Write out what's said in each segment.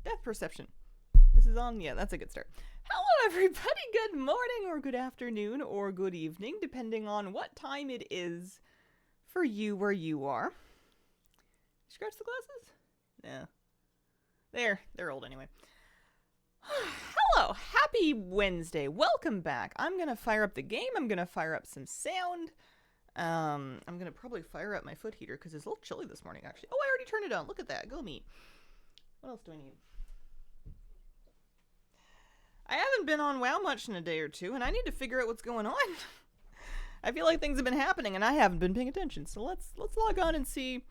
Death perception. This is on, yeah, that's a good start. Hello everybody, good morning or good afternoon or good evening, depending on what time it is for you where you are. Scratch the glasses? Yeah. They're old anyway. Hello, happy Wednesday. Welcome back. I'm gonna fire up the game. I'm gonna fire up some sound. I'm gonna probably fire up my foot heater because it's a little chilly this morning, actually. Oh, I already turned it on. Look at that. Go me. What else do I need? I haven't been on WoW much in a day or two, and I need to figure out what's going on. I feel like things have been happening, and I haven't been paying attention. So let's log on and see,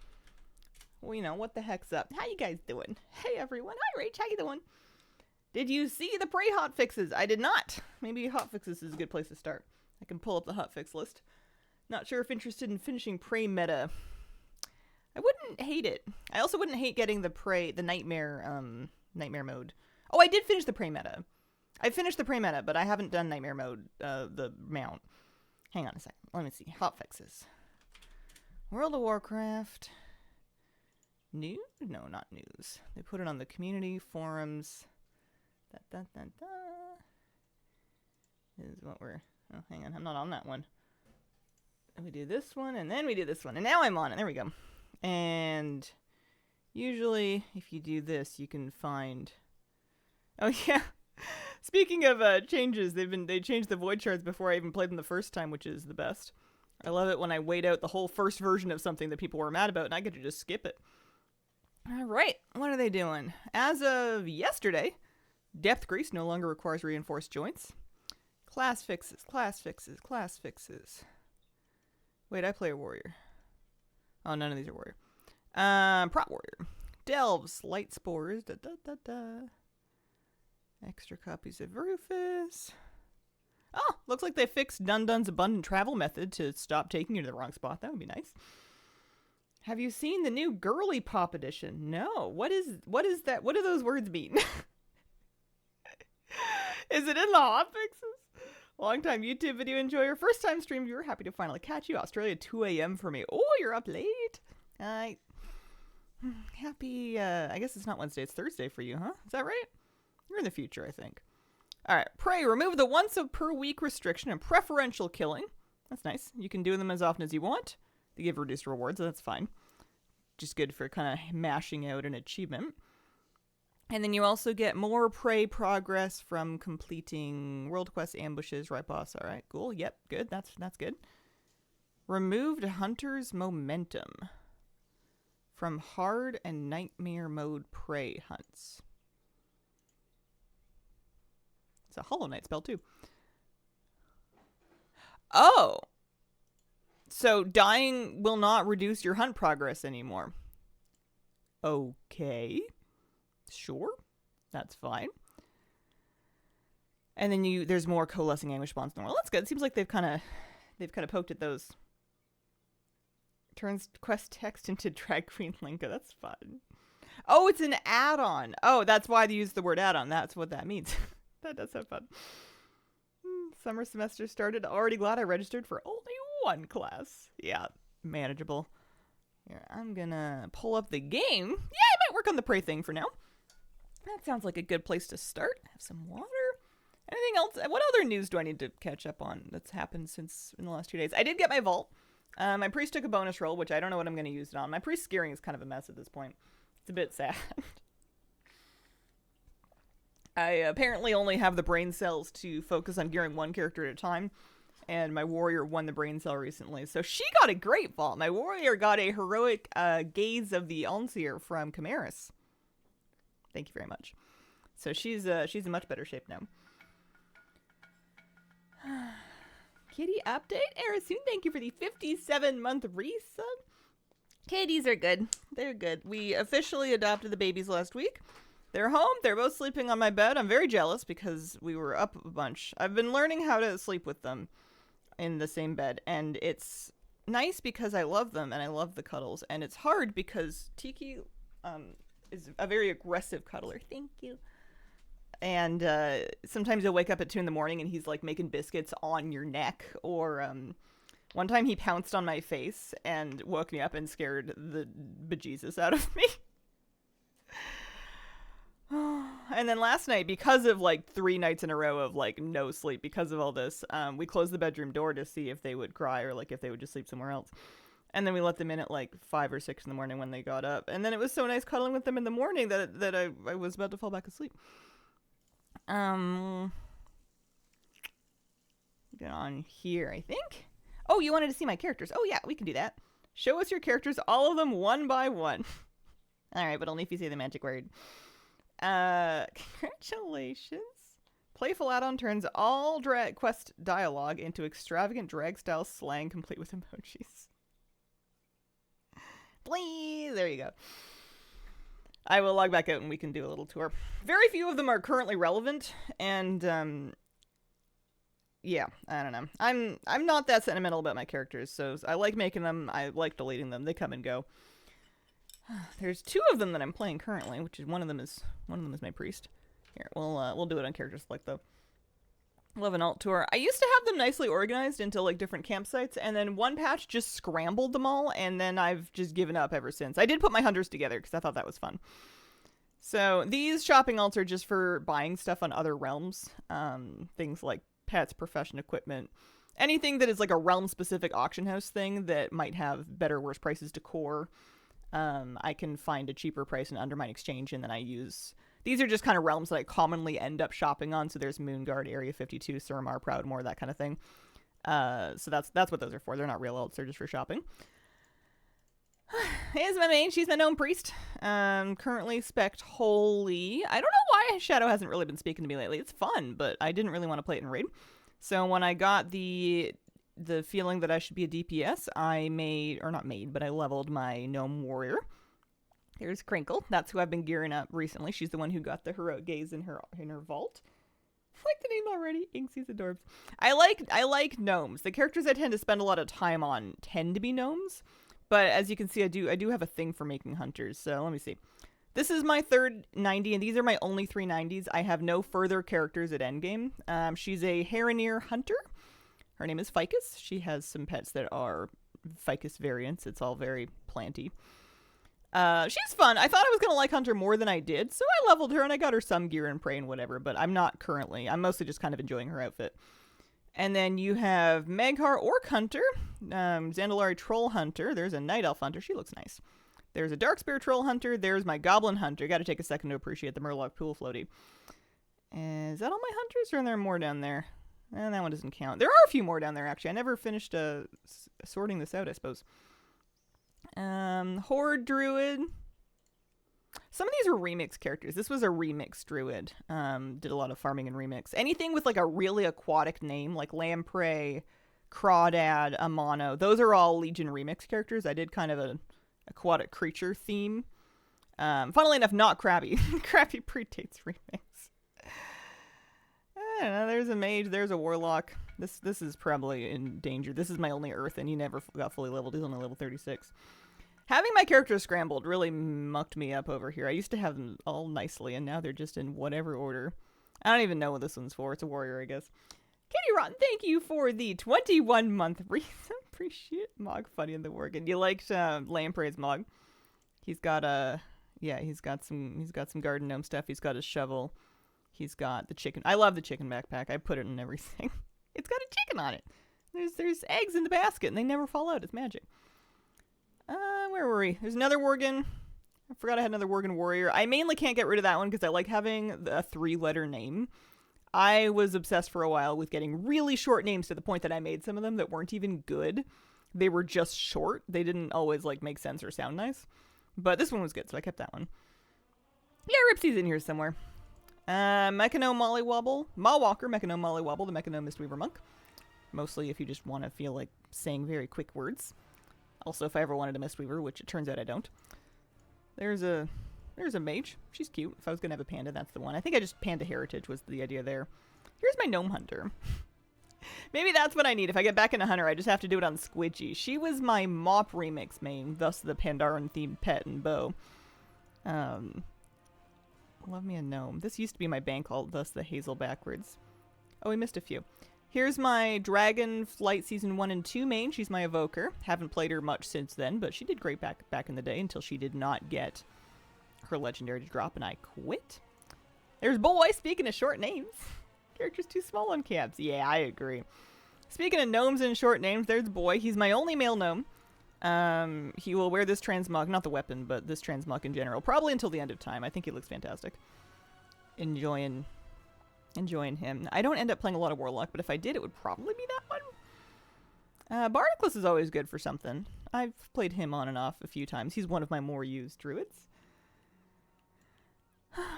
well, you know, what the heck's up. How you guys doing? Hey, everyone. Hi, Rach. How you doing? Did you see the Prey hotfixes? I did not. Maybe hotfixes is a good place to start. I can pull up the hotfix list. Not sure if interested in finishing Prey meta. I wouldn't hate it. I also wouldn't hate getting the Prey, the nightmare mode. Oh, I did finish the Prey meta. I finished the Prey meta, but I haven't done nightmare mode, the mount. Hang on a second. Let me see. Hotfixes. World of Warcraft. News? No, not news. They put it on the community forums. This is what we're... Oh, hang on. I'm not on that one. We do this one, and then we do this one. And now I'm on it. There we go. And usually, if you do this, you can find... Oh, yeah. Speaking of changes, they changed the void shards before I even played them the first time, which is the best. I love it when I wait out the whole first version of something that people were mad about, and I get to just skip it. All right, what are they doing? As of yesterday, depth grease no longer requires reinforced joints. Class fixes. Wait, I play a warrior. Oh, none of these are warrior. Prot warrior. Delves, light spores, Extra copies of Rufus. Oh, looks like they fixed Dun-Dun's abundant travel method to stop taking you to the wrong spot. That would be nice. Have you seen the new Girly Pop edition? No. What is that? What do those words mean? Is it in the hotfixes? Longtime YouTube video enjoyer, first time stream viewer, happy to finally catch you. Australia, 2 a.m. for me. Oh, you're up late. Happy, I guess it's not Wednesday, it's Thursday for you, huh? Is that right? You're in the future, I think. Alright, Prey, remove the once per week restriction and preferential killing. That's nice. You can do them as often as you want. They give reduced rewards, so that's fine. Just good for kind of mashing out an achievement. And then you also get more Prey progress from completing World Quest ambushes, right, boss? Alright, cool. Yep, good. That's good. Removed Hunter's Momentum from hard and nightmare mode Prey hunts. It's a Hollow Knight spell, too. Oh! So, dying will not reduce your hunt progress anymore. Okay. Sure. That's fine. And then there's more coalescing anguish bonds in the world. That's good. It seems like they've kind of poked at those. Turns quest text into Drag Queen Linka. That's fun. Oh, it's an add-on. Oh, that's why they use the word add-on. That's what that means. That does sound fun. Summer semester started. Already glad I registered for only one class. Yeah, manageable. Here, I'm gonna pull up the game. Yeah, I might work on the Prey thing for now. That sounds like a good place to start. Have some water. Anything else? What other news do I need to catch up on that's happened since in the last 2 days? I did get my vault. My priest took a bonus roll, which I don't know what I'm going to use it on. My priest gearing is kind of a mess at this point. It's a bit sad. I apparently only have the brain cells to focus on gearing one character at a time, and my warrior won the brain cell recently, so she got a great vault. My warrior got a heroic Gaze of the Onseer from Chimeras. Thank you very much. So she's in much better shape now. Kitty update. Arasoon, thank you for the 57-month resub. Kitties are good. They're good. We officially adopted the babies last week. They're home. They're both sleeping on my bed. I'm very jealous because we were up a bunch. I've been learning how to sleep with them in the same bed, and it's nice because I love them and I love the cuddles, and it's hard because Tiki is a very aggressive cuddler. Thank you. And sometimes you'll wake up at 2 in the morning and he's like making biscuits on your neck, or one time he pounced on my face and woke me up and scared the bejesus out of me. And then last night, because of like 3 nights in a row of like no sleep because of all this, we closed the bedroom door to see if they would cry or like if they would just sleep somewhere else. And then we let them in at like 5 or 6 in the morning when they got up. And then it was so nice cuddling with them in the morning that I was about to fall back asleep. Get on here, I think. Oh, you wanted to see my characters. Oh, yeah, we can do that. Show us your characters, all of them one by one. All right, but only if you say the magic word. Congratulations. Playful add-on turns all quest dialogue into extravagant drag-style slang complete with emojis. Please, there you go. I will log back out and we can do a little tour. Very few of them are currently relevant, and yeah, I don't know. I'm not that sentimental about my characters, so I like making them. I like deleting them. They come and go. There's 2 of them that I'm playing currently, which is one of them is my priest. Here, we'll do it on character select though. We'll have an alt tour. I used to have them nicely organized into like different campsites, and then one patch just scrambled them all, and then I've just given up ever since. I did put my hunters together because I thought that was fun. So these shopping alts are just for buying stuff on other realms. Things like pets, profession equipment, anything that is like a realm-specific auction house thing that might have better or worse prices to core. I can find a cheaper price in Undermine Exchange, and then I use... These are just kind of realms that I commonly end up shopping on. So there's Moonguard, Area 52, Suramar, Proudmoore, that kind of thing. So that's what those are for. They're not real alts. They're just for shopping. Here's my main. She's my gnome priest. Currently spec'd Holy. I don't know why Shadow hasn't really been speaking to me lately. It's fun, but I didn't really want to play it in Raid. So when I got the feeling that I should be a DPS, I leveled my gnome warrior. There's Crinkle. That's who I've been gearing up recently. She's the one who got the heroic gaze in her vault. I like the name already. Inksy's adorbs. I like gnomes. The characters I tend to spend a lot of time on tend to be gnomes. But as you can see, I do have a thing for making hunters. So let me see. This is my third 90, and these are my only 3 90s. I have no further characters at endgame. She's a Heroneer hunter. Her name is Ficus. She has some pets that are Ficus variants. It's all very planty. She's fun. I thought I was going to like Hunter more than I did, so I leveled her and I got her some gear and prey and whatever, but I'm not currently. I'm mostly just kind of enjoying her outfit. And then you have Maghar Orc Hunter, Zandalari Troll Hunter. There's a Night Elf Hunter. She looks nice. There's a Darkspear Troll Hunter. There's my Goblin Hunter. Got to take a second to appreciate the Murloc Pool Floaty. Is that all my hunters, or are there more down there? That one doesn't count. There are a few more down there, actually. I never finished sorting this out, I suppose. Horde Druid. Some of these are remix characters. This was a remix druid. Did a lot of farming and remix. Anything with like a really aquatic name, like Lamprey, Crawdad, Amano, those are all Legion remix characters. I did kind of an aquatic creature theme. Funnily enough, not Krabby. Krabby predates remix. I don't know, there's a mage, there's a warlock. This is probably in danger. This is my only earth, and he never got fully leveled. He's only level 36. Having my characters scrambled really mucked me up over here. I used to have them all nicely, and now they're just in whatever order. I don't even know what this one's for. It's a warrior, I guess. Kitty Rotten, thank you for the 21-month reason. Appreciate Mog Funny in the Worgen. You liked Lamprey's Mog. He's got he's got some garden gnome stuff. He's got his shovel. He's got the chicken. I love the chicken backpack. I put it in everything. It's got a chicken on it. There's eggs in the basket, and they never fall out. It's magic. Where were we? There's another Worgen. I forgot I had another Worgen warrior. I mainly can't get rid of that one because I like having a 3-letter name. I was obsessed for a while with getting really short names to the point that I made some of them that weren't even good. They were just short. They didn't always like make sense or sound nice. But this one was good, so I kept that one. Yeah, Ripsy's in here somewhere. Mechano Mollywobble. Mawwalker, Mechano Mollywobble, the Mechano Mistweaver Monk. Mostly if you just want to feel like saying very quick words. Also, if I ever wanted a Mistweaver, which it turns out I don't. There's a mage. She's cute. If I was going to have a panda, that's the one. I think I just Panda Heritage was the idea there. Here's my Gnome Hunter. Maybe that's what I need. If I get back into Hunter, I just have to do it on Squidgy. She was my Mop remix main, thus the Pandaren-themed pet and bow. Love me a gnome. This used to be my bank alt, thus the Hazel backwards. Oh, we missed a few. Here's my Dragon Flight Season 1 and 2 main. She's my Evoker. Haven't played her much since then, but she did great back in the day until she did not get her legendary to drop and I quit. There's Boy. Speaking of short names. Character's too small on cabs. Yeah, I agree. Speaking of gnomes and short names, there's Boy. He's my only male gnome. He will wear this transmog, not the weapon, but this transmog in general, probably until the end of time. I think he looks fantastic. Enjoying him. I don't end up playing a lot of Warlock, but if I did, it would probably be that one. Barnacles is always good for something. I've played him on and off a few times. He's one of my more used druids.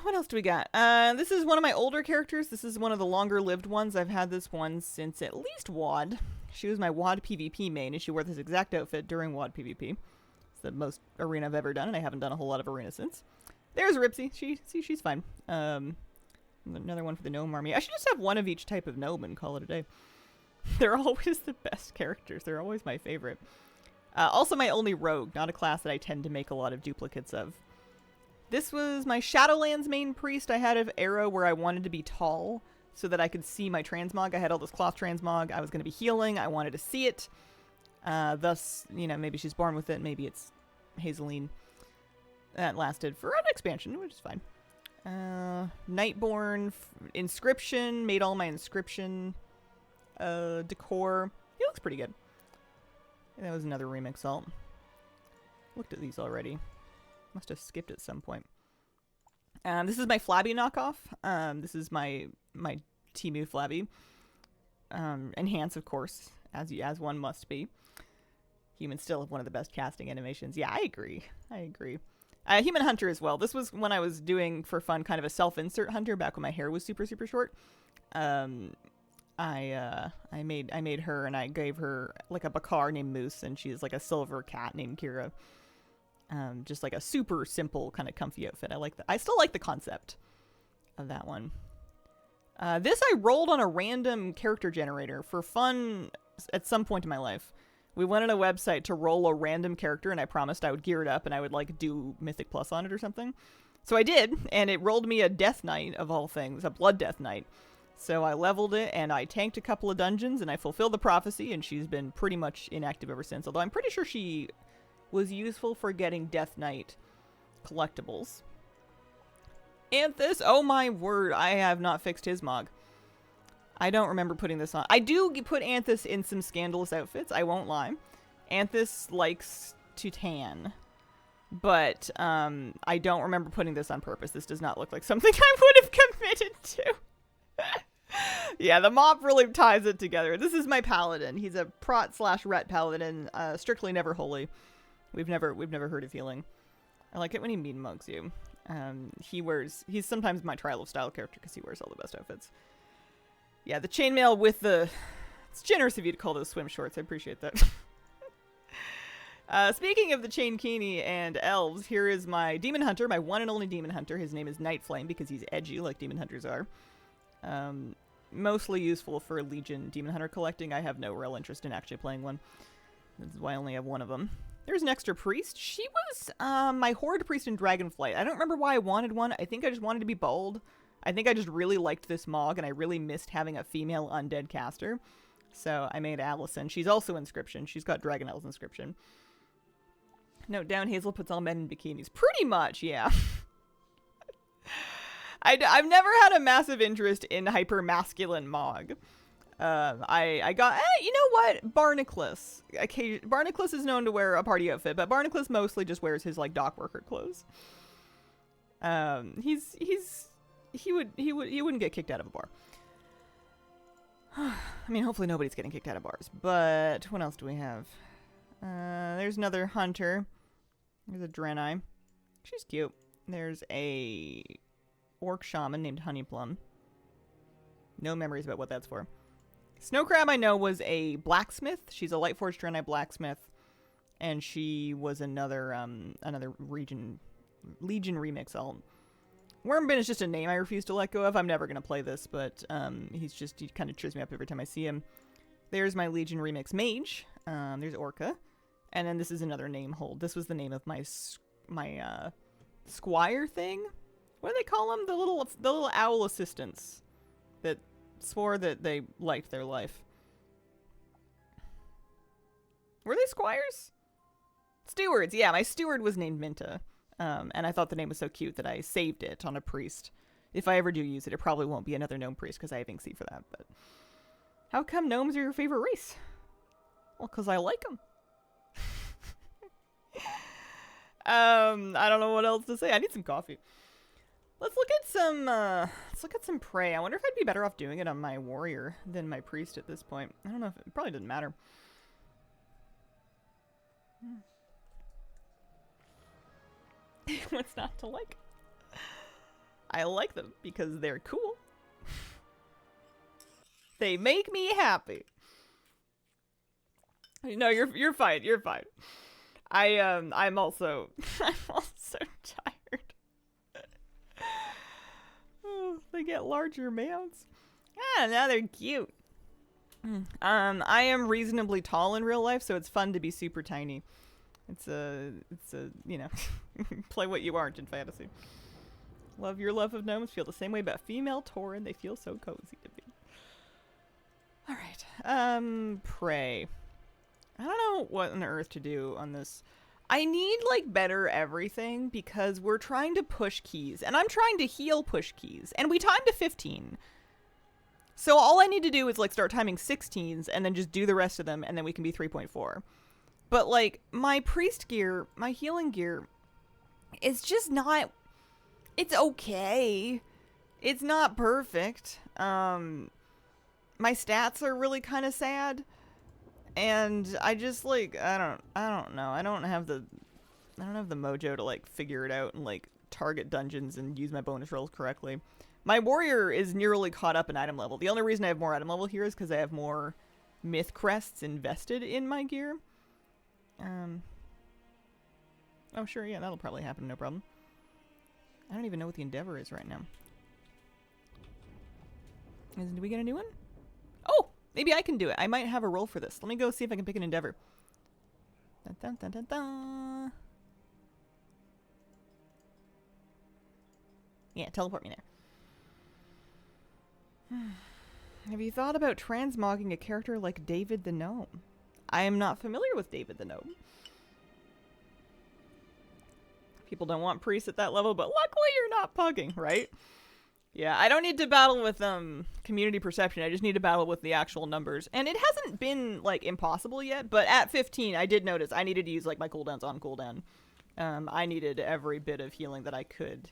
What else do we got? This is one of my older characters. This is one of the longer-lived ones. I've had this one since at least WoD. She was my WoD PvP main, and she wore this exact outfit during WoD PvP. It's the most arena I've ever done, and I haven't done a whole lot of arena since. There's Ripsy. She's fine. Another one for the gnome army. I should just have one of each type of gnome and call it a day. They're always the best characters. They're always my favorite. Also my only rogue, not a class that I tend to make a lot of duplicates of. This was my Shadowlands main priest. I had an era where I wanted to be tall so that I could see my transmog. I had all this cloth transmog. I was going to be healing. I wanted to see it. Thus, you know, maybe she's born with it. Maybe it's Hazeline. That lasted for an expansion, which is fine. Nightborn, Inscription, made all my Inscription decor. He looks pretty good. That was another remix alt. Looked at these already. Must have skipped at some point. This is my Flabby knockoff. This is my Temu Flabby. Enhance, of course, as one must be. Humans still have one of the best casting animations. Yeah, I agree. Human Hunter as well. This was when I was doing for fun kind of a self-insert hunter back when my hair was super short. I made her and I gave her like a Bakar named Moose, and she's like a silver cat named Kira. Just like a super simple kind of comfy outfit. I still like the concept of that one. This I rolled on a random character generator for fun at some point in my life. We went on a website to roll a random character, and I promised I would gear it up and I would like do Mythic Plus on it or something. So I did, and it rolled me a Death Knight of all things, a Blood Death Knight. So I leveled it, and I tanked a couple of dungeons, and I fulfilled the prophecy, and she's been pretty much inactive ever since. Although I'm pretty sure she was useful for getting Death Knight collectibles. Anthus, oh my word, I have not fixed his mog. I don't remember putting this on. I do put Anthus in some scandalous outfits, I won't lie. Anthus likes to tan. But I don't remember putting this on purpose. This does not look like something I would have committed to. Yeah, the mop really ties it together. This is my paladin. He's a prot/ret paladin, strictly never holy. We've never heard of healing. I like it when he mean mugs you. He's sometimes my trial of style character because he wears all the best outfits. Yeah, the chainmail with the... It's generous of you to call those swim shorts. I appreciate that. Speaking of the Chainkini and elves, here is my demon hunter, my one and only demon hunter. His name is Nightflame because he's edgy like demon hunters are. Mostly useful for Legion demon hunter collecting. I have no real interest in actually playing one. This is why I only have one of them. There's an extra priest. She was my horde priest in Dragonflight. I don't remember why I wanted one. I think I just wanted to be bold. I think I just really liked this mog, and I really missed having a female undead caster. So I made Allison. She's also Inscription. She's got Dragonel's Inscription. Note down, Hazel puts all men in bikinis. Pretty much, yeah. I've never had a massive interest in hyper-masculine mog. I got, you know what? Barnacles. Barnacles is known to wear a party outfit, but Barnacles mostly just wears his, like, dock worker clothes. He wouldn't get kicked out of a bar. I mean, hopefully nobody's getting kicked out of bars, but what else do we have? There's another hunter. There's a Draenei. She's cute. There's a orc shaman named Honeyplum. No memories about what that's for. Snowcrab, I know, was a blacksmith. She's a Lightforged Draenei blacksmith. And she was another Legion remix alt. Wormbin is just a name I refuse to let go of. I'm never going to play this, but he kind of cheers me up every time I see him. There's my Legion remix mage. There's Orca. And then this is another name hold. This was the name of my squire thing. What do they call them? The little owl assistants that swore that they liked their life. Were they squires? Stewards. Yeah, my steward was named Minta. And I thought the name was so cute that I saved it on a priest. If I ever do use it, it probably won't be another gnome priest because I have Inksy for that. But how come gnomes are your favorite race? Well, because I like them. I don't know what else to say. I need some coffee. Let's look at some prey. I wonder if I'd be better off doing it on my warrior than my priest at this point. I don't know if it probably doesn't matter. What's not to like? I like them because they're cool. They make me happy. No, you're fine. You're fine. I'm also tired. Oh, they get larger mounts. Ah, now they're cute. I am reasonably tall in real life, so it's fun to be super tiny. It's a you know, play what you aren't in fantasy. Love your love of gnomes. Feel the same way about female Tauren. They feel so cozy to me. All right. Prey. I don't know what on earth to do on this. I need like better everything because we're trying to push keys and I'm trying to heal push keys and we timed to 15. So all I need to do is like start timing 16s and then just do the rest of them and then we can be 3.4. But like my priest gear, my healing gear is just not, it's okay. It's not perfect. My stats are really kind of sad. And I just like I don't know. I don't have the mojo to like figure it out and like target dungeons and use my bonus rolls correctly. My warrior is nearly caught up in item level. The only reason I have more item level here is because I have more myth crests invested in my gear. Oh sure, yeah, that'll probably happen, no problem. I don't even know what the endeavor is right now. Did we get a new one? Oh! Maybe I can do it. I might have a roll for this. Let me go see if I can pick an endeavor. Dun, dun, dun, dun, dun. Yeah, teleport me there. Have you thought about transmogging a character like David the Gnome? I am not familiar with David the Gnome. People don't want priests at that level, but luckily you're not pugging, right? Yeah, I don't need to battle with community perception. I just need to battle with the actual numbers. And it hasn't been like impossible yet, but at 15 I did notice I needed to use like my cooldowns on cooldown. I needed every bit of healing that I could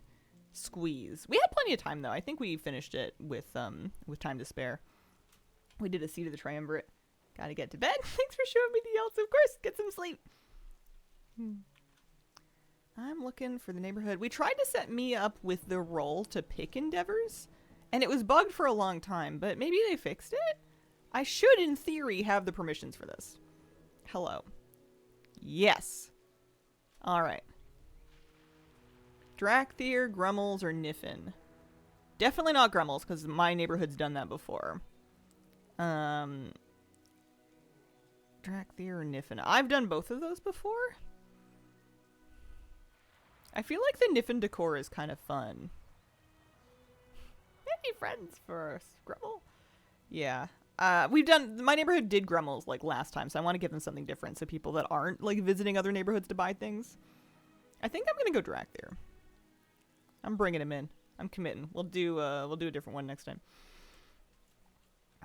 squeeze. We had plenty of time though. I think we finished it with time to spare. We did a Seat of the Triumvirate. Gotta get to bed. Thanks for showing me the else. Of course, get some sleep. I'm looking for the neighborhood. We tried to set me up with the role to pick endeavors, and it was bugged for a long time, but maybe they fixed it? I should, in theory, have the permissions for this. Hello. Yes. Alright. Drakthir, Grummels, or Niffin? Definitely not Grummels, because my neighborhood's done that before. Drakthir or Niffin? I've done both of those before? I feel like the Niffin decor is kind of fun. Any friends for Grummel? Yeah. My neighborhood did Grummels like last time, so I want to give them something different so people that aren't like visiting other neighborhoods to buy things. I think I'm going to go Drakthir. I'm bringing him in. I'm committing. We'll do a different one next time.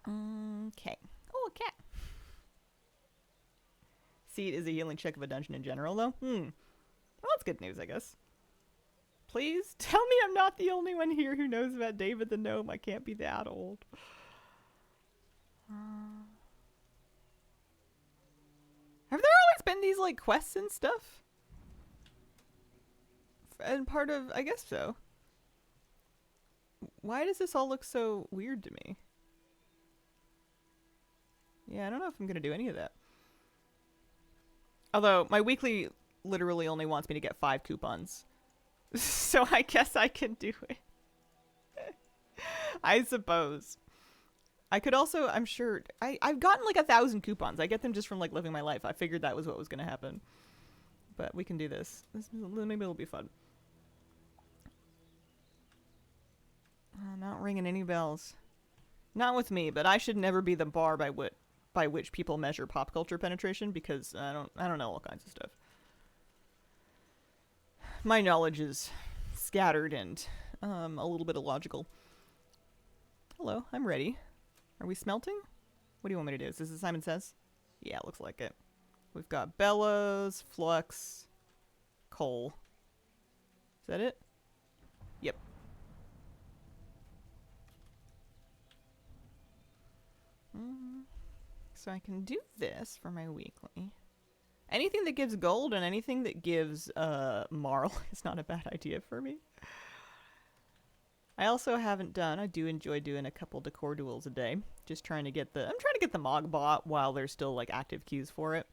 Okay. Oh, a cat. Seat is a healing check of a dungeon in general, though. Well, that's good news, I guess. Please tell me I'm not the only one here who knows about David the Gnome. I can't be that old. Have there always been these, like, quests and stuff? And part of... I guess so. Why does this all look so weird to me? Yeah, I don't know if I'm gonna do any of that. Although, my weekly literally only wants me to get 5 coupons. So I guess I can do it. I suppose. I could also, I'm sure, I've gotten like 1,000 coupons. I get them just from like living my life. I figured that was what was going to happen. But we can do this. Maybe it'll be fun. Not ringing any bells. Not with me, but I should never be the bar by which people measure pop culture penetration because I don't know all kinds of stuff. My knowledge is scattered and a little bit illogical. Hello, I'm ready. Are we smelting? What do you want me to do? Is this what Simon Says? Yeah, looks like it. We've got bellows, flux, coal. Is that it? Yep. So I can do this for my weekly. Anything that gives gold and anything that gives marl is not a bad idea for me. I also haven't done, I do enjoy doing a couple decor duels a day. Just trying to get I'm trying to get the Mog bot while there's still like active queues for it.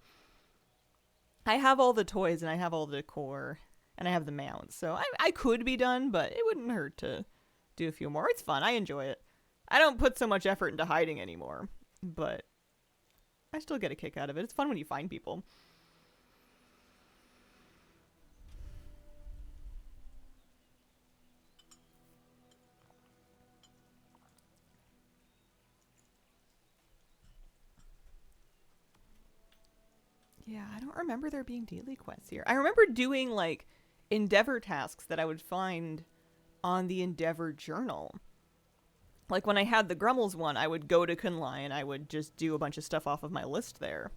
I have all the toys and I have all the decor and I have the mounts. So I could be done, but it wouldn't hurt to do a few more. It's fun. I enjoy it. I don't put so much effort into hiding anymore, but I still get a kick out of it. It's fun when you find people. Yeah, I don't remember there being daily quests here. I remember doing, like, Endeavor tasks that I would find on the Endeavor journal. Like, when I had the Grummels one, I would go to Kunlai and I would just do a bunch of stuff off of my list there.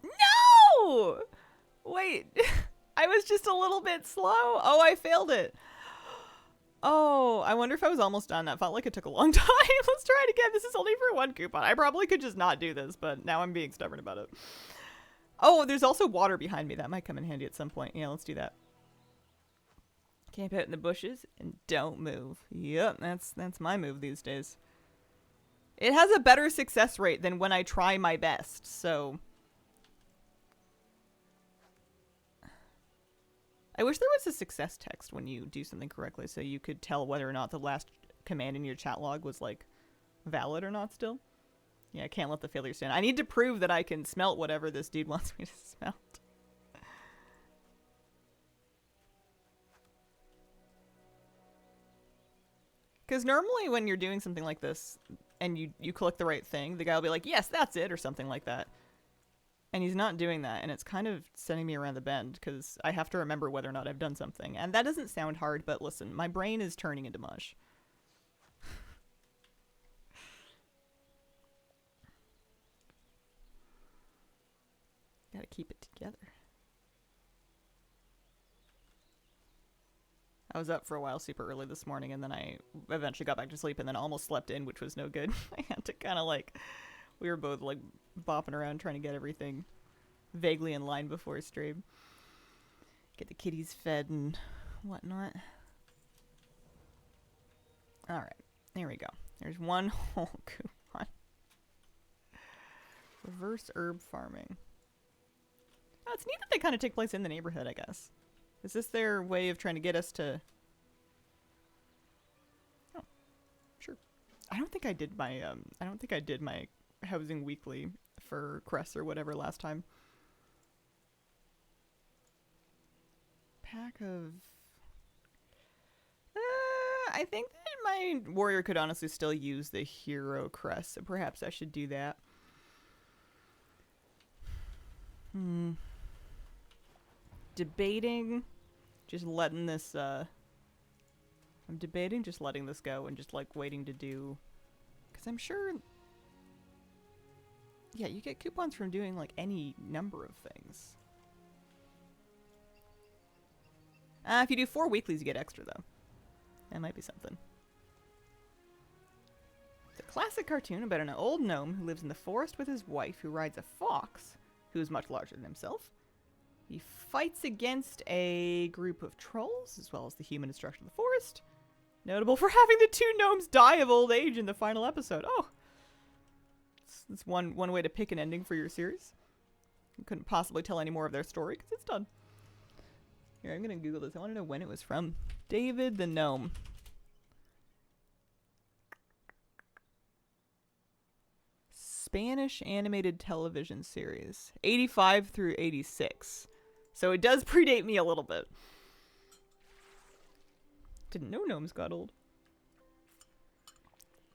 No! Wait, I was just a little bit slow. Oh, I failed it. Oh, I wonder if I was almost done. That felt like it took a long time. Let's try it again. This is only for one coupon. I probably could just not do this, but now I'm being stubborn about it. Oh, there's also water behind me. That might come in handy at some point. Yeah, let's do that. Camp out in the bushes and don't move. Yep, that's my move these days. It has a better success rate than when I try my best, so... I wish there was a success text when you do something correctly so you could tell whether or not the last command in your chat log was, like, valid or not still. Yeah, I can't let the failure stand. I need to prove that I can smelt whatever this dude wants me to smelt. Because normally when you're doing something like this and you click the right thing, the guy will be like, yes, that's it, or something like that. And he's not doing that, and it's kind of sending me around the bend, because I have to remember whether or not I've done something. And that doesn't sound hard, but listen, my brain is turning into mush. Gotta keep it together. I was up for a while super early this morning, and then I eventually got back to sleep, and then almost slept in, which was no good. I had to kind of like... We were both, like, bopping around trying to get everything vaguely in line before stream. Get the kitties fed and whatnot. Alright, there we go. There's one whole coupon. Reverse herb farming. Oh, it's neat that they kind of take place in the neighborhood, I guess. Is this their way of trying to get us to... Oh, sure. I don't think I did my, housing weekly for Cress or whatever last time. Pack of... I think that my warrior could honestly still use the hero crest, so perhaps I should do that. Debating just letting this, I'm debating just letting this go and just, like, waiting to do... Because I'm sure... Yeah, you get coupons from doing, like, any number of things. If you do 4 weeklies, you get extra, though. That might be something. It's a classic cartoon about an old gnome who lives in the forest with his wife, who rides a fox, who is much larger than himself. He fights against a group of trolls, as well as the human destruction of the forest. Notable for having the 2 gnomes die of old age in the final episode. Oh! That's one way to pick an ending for your series. You couldn't possibly tell any more of their story, because it's done. Here, I'm gonna Google this. I want to know when it was from. David the Gnome. Spanish animated television series. 85 through 86. So it does predate me a little bit. Didn't know gnomes got old.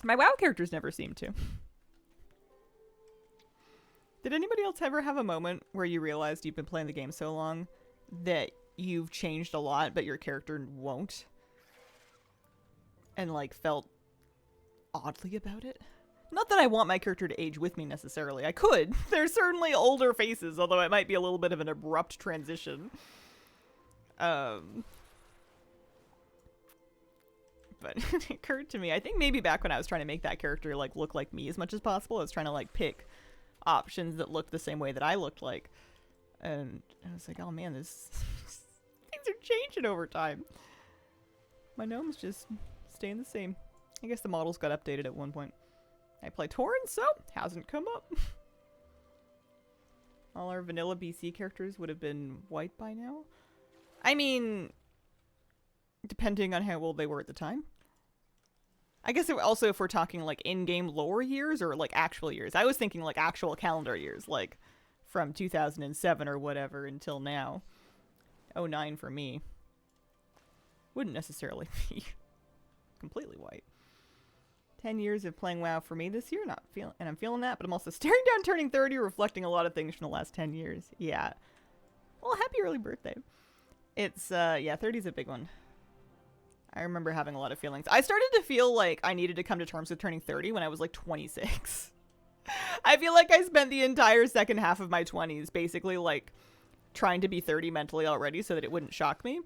My WoW characters never seem to. Did anybody else ever have a moment where you realized you've been playing the game so long that you've changed a lot, but your character won't. And, like, felt oddly about it. Not that I want my character to age with me necessarily. I could. There's certainly older faces, although it might be a little bit of an abrupt transition. But it occurred to me, I think maybe back when I was trying to make that character, like, look like me as much as possible, I was trying to, like, pick options that looked the same way that I looked like. And I was like, oh man, this things are changing over time. My gnome's just staying the same. I guess the models got updated at one point. I play Torrens, so hasn't come up. All our vanilla BC characters would have been white by now. I mean, depending on how old they were at the time. I guess also if we're talking like in-game lore years or like actual years. I was thinking like actual calendar years, like from 2007 or whatever until now. 09 for me. Wouldn't necessarily be completely white. 10 years of playing WoW for me this year, and I'm feeling that, but I'm also staring down turning 30, reflecting a lot of things from the last 10 years. Yeah. Well, happy early birthday. It's, yeah, 30's a big one. I remember having a lot of feelings. I started to feel like I needed to come to terms with turning 30 when I was like 26. I feel like I spent the entire second half of my 20s basically like trying to be 30 mentally already so that it wouldn't shock me.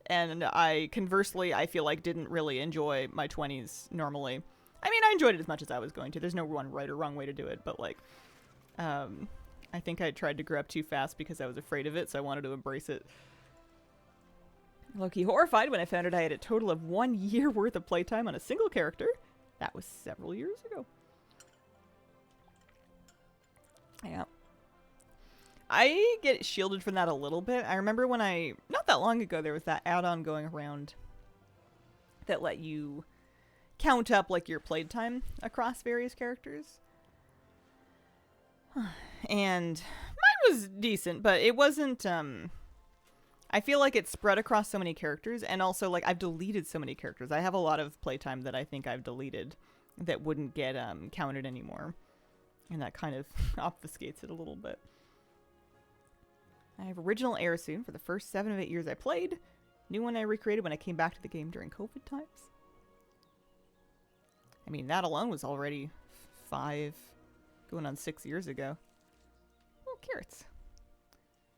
And I, conversely, I feel like didn't really enjoy my 20s normally. I mean, I enjoyed it as much as I was going to. There's no one right or wrong way to do it, but like, I think I tried to grow up too fast because I was afraid of it, so I wanted to embrace it. Low-key horrified when I found out I had a total of 1 year worth of playtime on a single character. That was several years ago. Yeah. I get shielded from that a little bit. I remember when not that long ago, there was that add-on going around that let you count up like your playtime across various characters. And mine was decent, but it wasn't, I feel like it's spread across so many characters, and also like I've deleted so many characters. I have a lot of playtime that I think I've deleted that wouldn't get counted anymore. And that kind of obfuscates it a little bit. I have original heir soon for the first 7 of 8 years I played. New one I recreated when I came back to the game during COVID times. I mean, that alone was already 5, going on 6 years ago. Oh, carrots.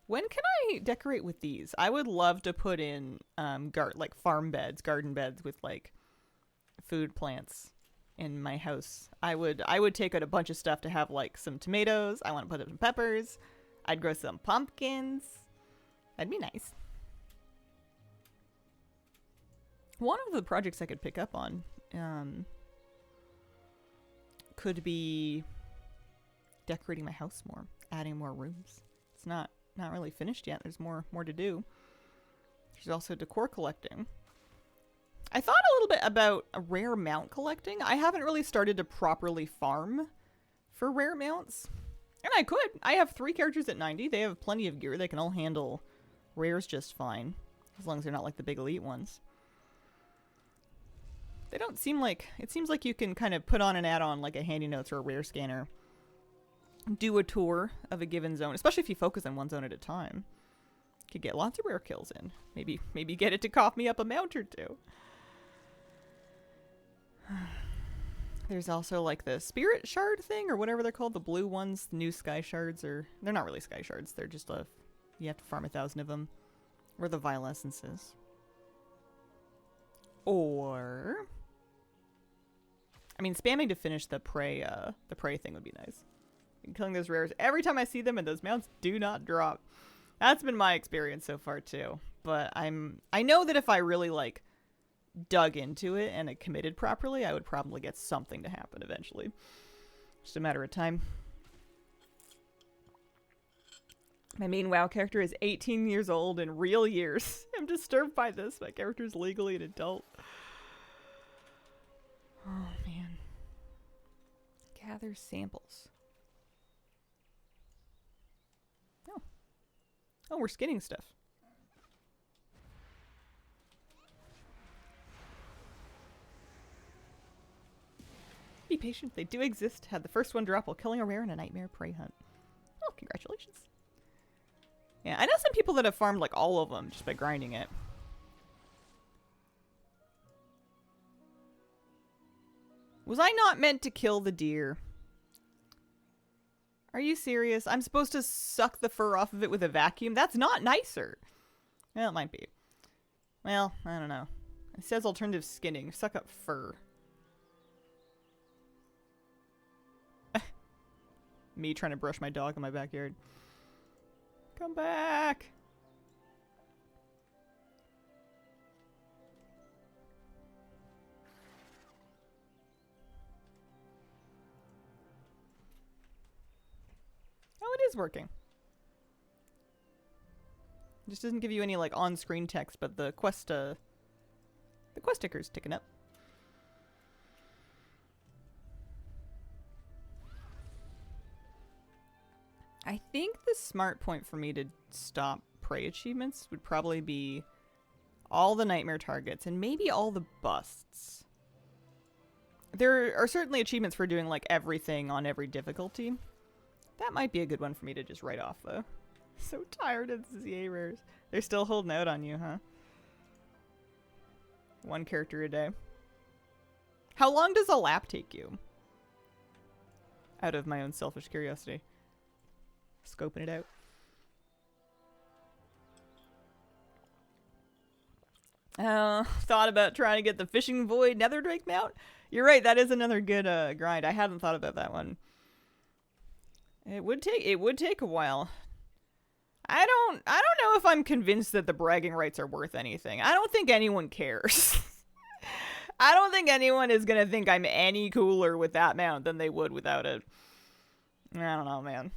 When can I decorate with these? I would love to put in like farm beds, garden beds with like food plants in my house. I would take out a bunch of stuff to have like some tomatoes. I want to put up some peppers. I'd grow some pumpkins. That'd be nice. One of the projects I could pick up on could be decorating my house more, adding more rooms. It's not really finished yet. There's more to do. There's also decor collecting. I thought a little bit about a rare mount collecting. I haven't really started to properly farm for rare mounts. And I could. I have 3 characters at 90. They have plenty of gear. They can all handle rares just fine. As long as they're not like the big elite ones. They don't seem like... It seems like you can kind of put on an add-on like a handy notes or a rare scanner. Do a tour of a given zone. Especially if you focus on one zone at a time. Could get lots of rare kills in. Maybe get it to cough me up a mount or 2. There's also like the spirit shard thing or whatever they're called. The blue ones, the new sky shards, or they're not really sky shards. They're just you have to farm 1,000 of them. Or the vile essences. Or, I mean, spamming to finish the prey thing would be nice. Killing those rares every time I see them, and those mounts do not drop. That's been my experience so far too. But I know that if I really like dug into it and it committed properly, I would probably get something to happen eventually. Just a matter of time. My main WoW character is 18 years old in real years. I'm disturbed by this. My character is legally an adult. Oh, man. Gather samples. Oh. Oh, we're skinning stuff. Be patient, they do exist. Had the first one drop while killing a rare in a nightmare prey hunt. Oh, congratulations. Yeah, I know some people that have farmed like all of them just by grinding it. Was I not meant to kill the deer? Are you serious? I'm supposed to suck the fur off of it with a vacuum? That's not nicer. Well, it might be. Well, I don't know. It says alternative skinning. Suck up fur. Me trying to brush my dog in my backyard. Come back. Oh, it is working. It just doesn't give you any like on-screen text, but the quest ticker's ticking up. I think the smart point for me to stop prey achievements would probably be all the nightmare targets and maybe all the busts. There are certainly achievements for doing like everything on every difficulty. That might be a good one for me to just write off though. So tired of the ZA rares. They're still holding out on you, huh? One character a day. How long does a lap take you? Out of my own selfish curiosity. Scoping it out. Thought about trying to get the Fishing Void Nether Drake mount. You're right, that is another good grind. I hadn't thought about that one. It would take a while. I don't know if I'm convinced that the bragging rights are worth anything. I don't think anyone cares. I don't think anyone is gonna think I'm any cooler with that mount than they would without it. I don't know, man.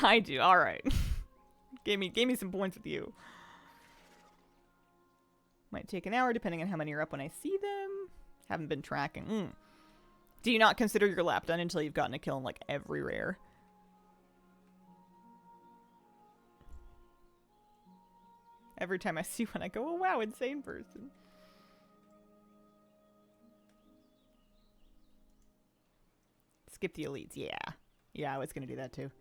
I do. All right. Gave me some points with you. Might take an hour depending on how many are up when I see them. Haven't been tracking. Do you not consider your lap done until you've gotten a kill in like every rare? Every time I see one, I go, oh wow, insane person. Skip the elites. Yeah, I was gonna do that too.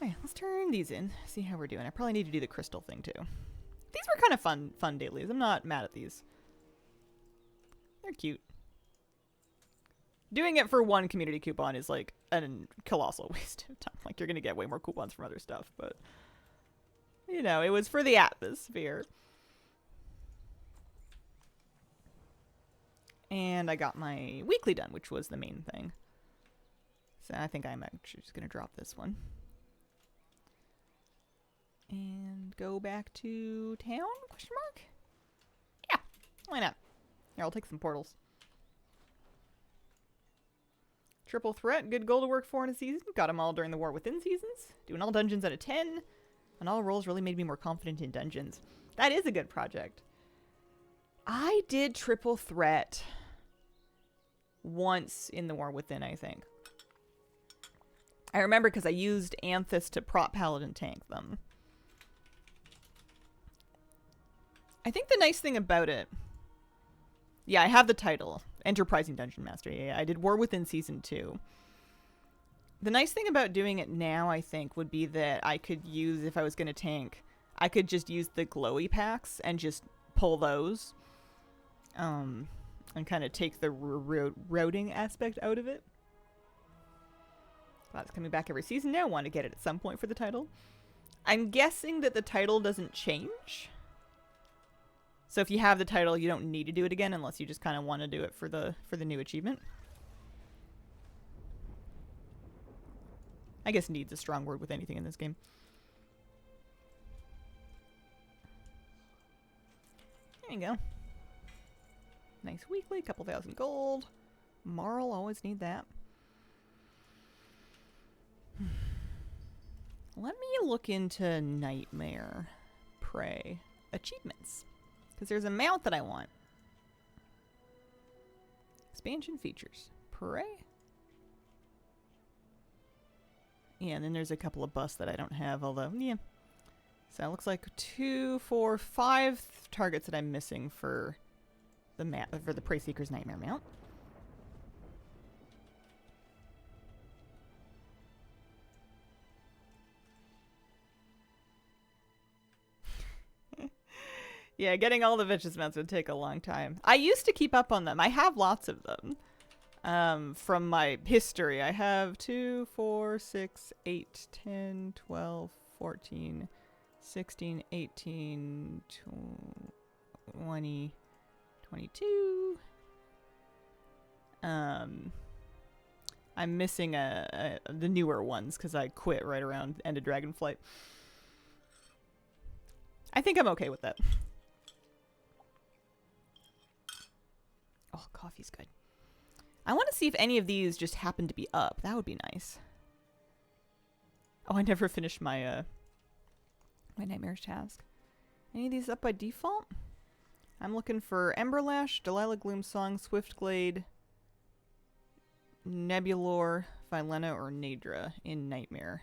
Okay, let's turn these in. See how we're doing. I probably need to do the crystal thing too. These were kind of fun dailies. I'm not mad at these. They're cute. Doing it for one community coupon is like a colossal waste of time. Like you're gonna get way more coupons from other stuff, but you know, it was for the atmosphere. And I got my weekly done, which was the main thing. So I think I'm actually just gonna drop this one. And go back to town? Question mark? Yeah, why not? Here, I'll take some portals. Triple threat, good goal to work for in a season. Got them all during the War Within seasons. Doing all dungeons out of 10. And all rolls really made me more confident in dungeons. That is a good project. I did triple threat once in the War Within, I think. I remember because I used Anthus to prop paladin tank them. I think the nice thing about it... Yeah, I have the title. Enterprising Dungeon Master. Yeah, I did War Within Season 2. The nice thing about doing it now, I think, would be that I could use, if I was going to tank, I could just use the glowy packs and just pull those. And kind of take the routing aspect out of it. That's coming back every season now. I want to get it at some point for the title. I'm guessing that the title doesn't change. So if you have the title, you don't need to do it again unless you just kind of want to do it for the new achievement. I guess needs a strong word with anything in this game. There you go. Nice weekly, couple thousand gold. Marl, always need that. Let me look into Nightmare Prey achievements. Because there's a mount that I want. Expansion features. Prey? Yeah, and then there's a couple of busts that I don't have, although, yeah. So it looks like 2, 4, 5 targets that I'm missing for the Prey Seeker's Nightmare mount. Yeah, getting all the vicious mounts would take a long time. I used to keep up on them. I have lots of them. From my history. I have 2, 4, 6, 8, 10, 12, 14, 16, 18, 20, 22. I'm missing the newer ones because I quit right around end of Dragonflight. I think I'm okay with that. Oh, coffee's good. I want to see if any of these just happen to be up. That would be nice. Oh, I never finished my my Nightmares task. Any of these up by default? I'm looking for Emberlash, Delilah Gloomsong, Swiftglade, Nebulor, Vilena, or Nadra in Nightmare.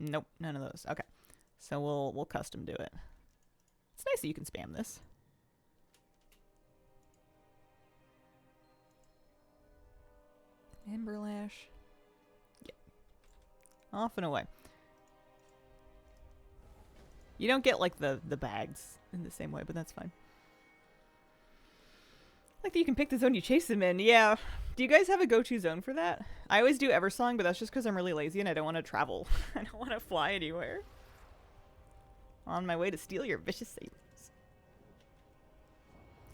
Nope, none of those. Okay. So we'll custom do it. It's nice that you can spam this. Emberlash. Yep. Off and away. You don't get like the bags in the same way, but that's fine. Like that you can pick the zone you chase them in. Yeah. Do you guys have a go-to zone for that? I always do Eversong, but that's just because I'm really lazy and I don't want to travel. I don't want to fly anywhere. On my way to steal your vicious sabers.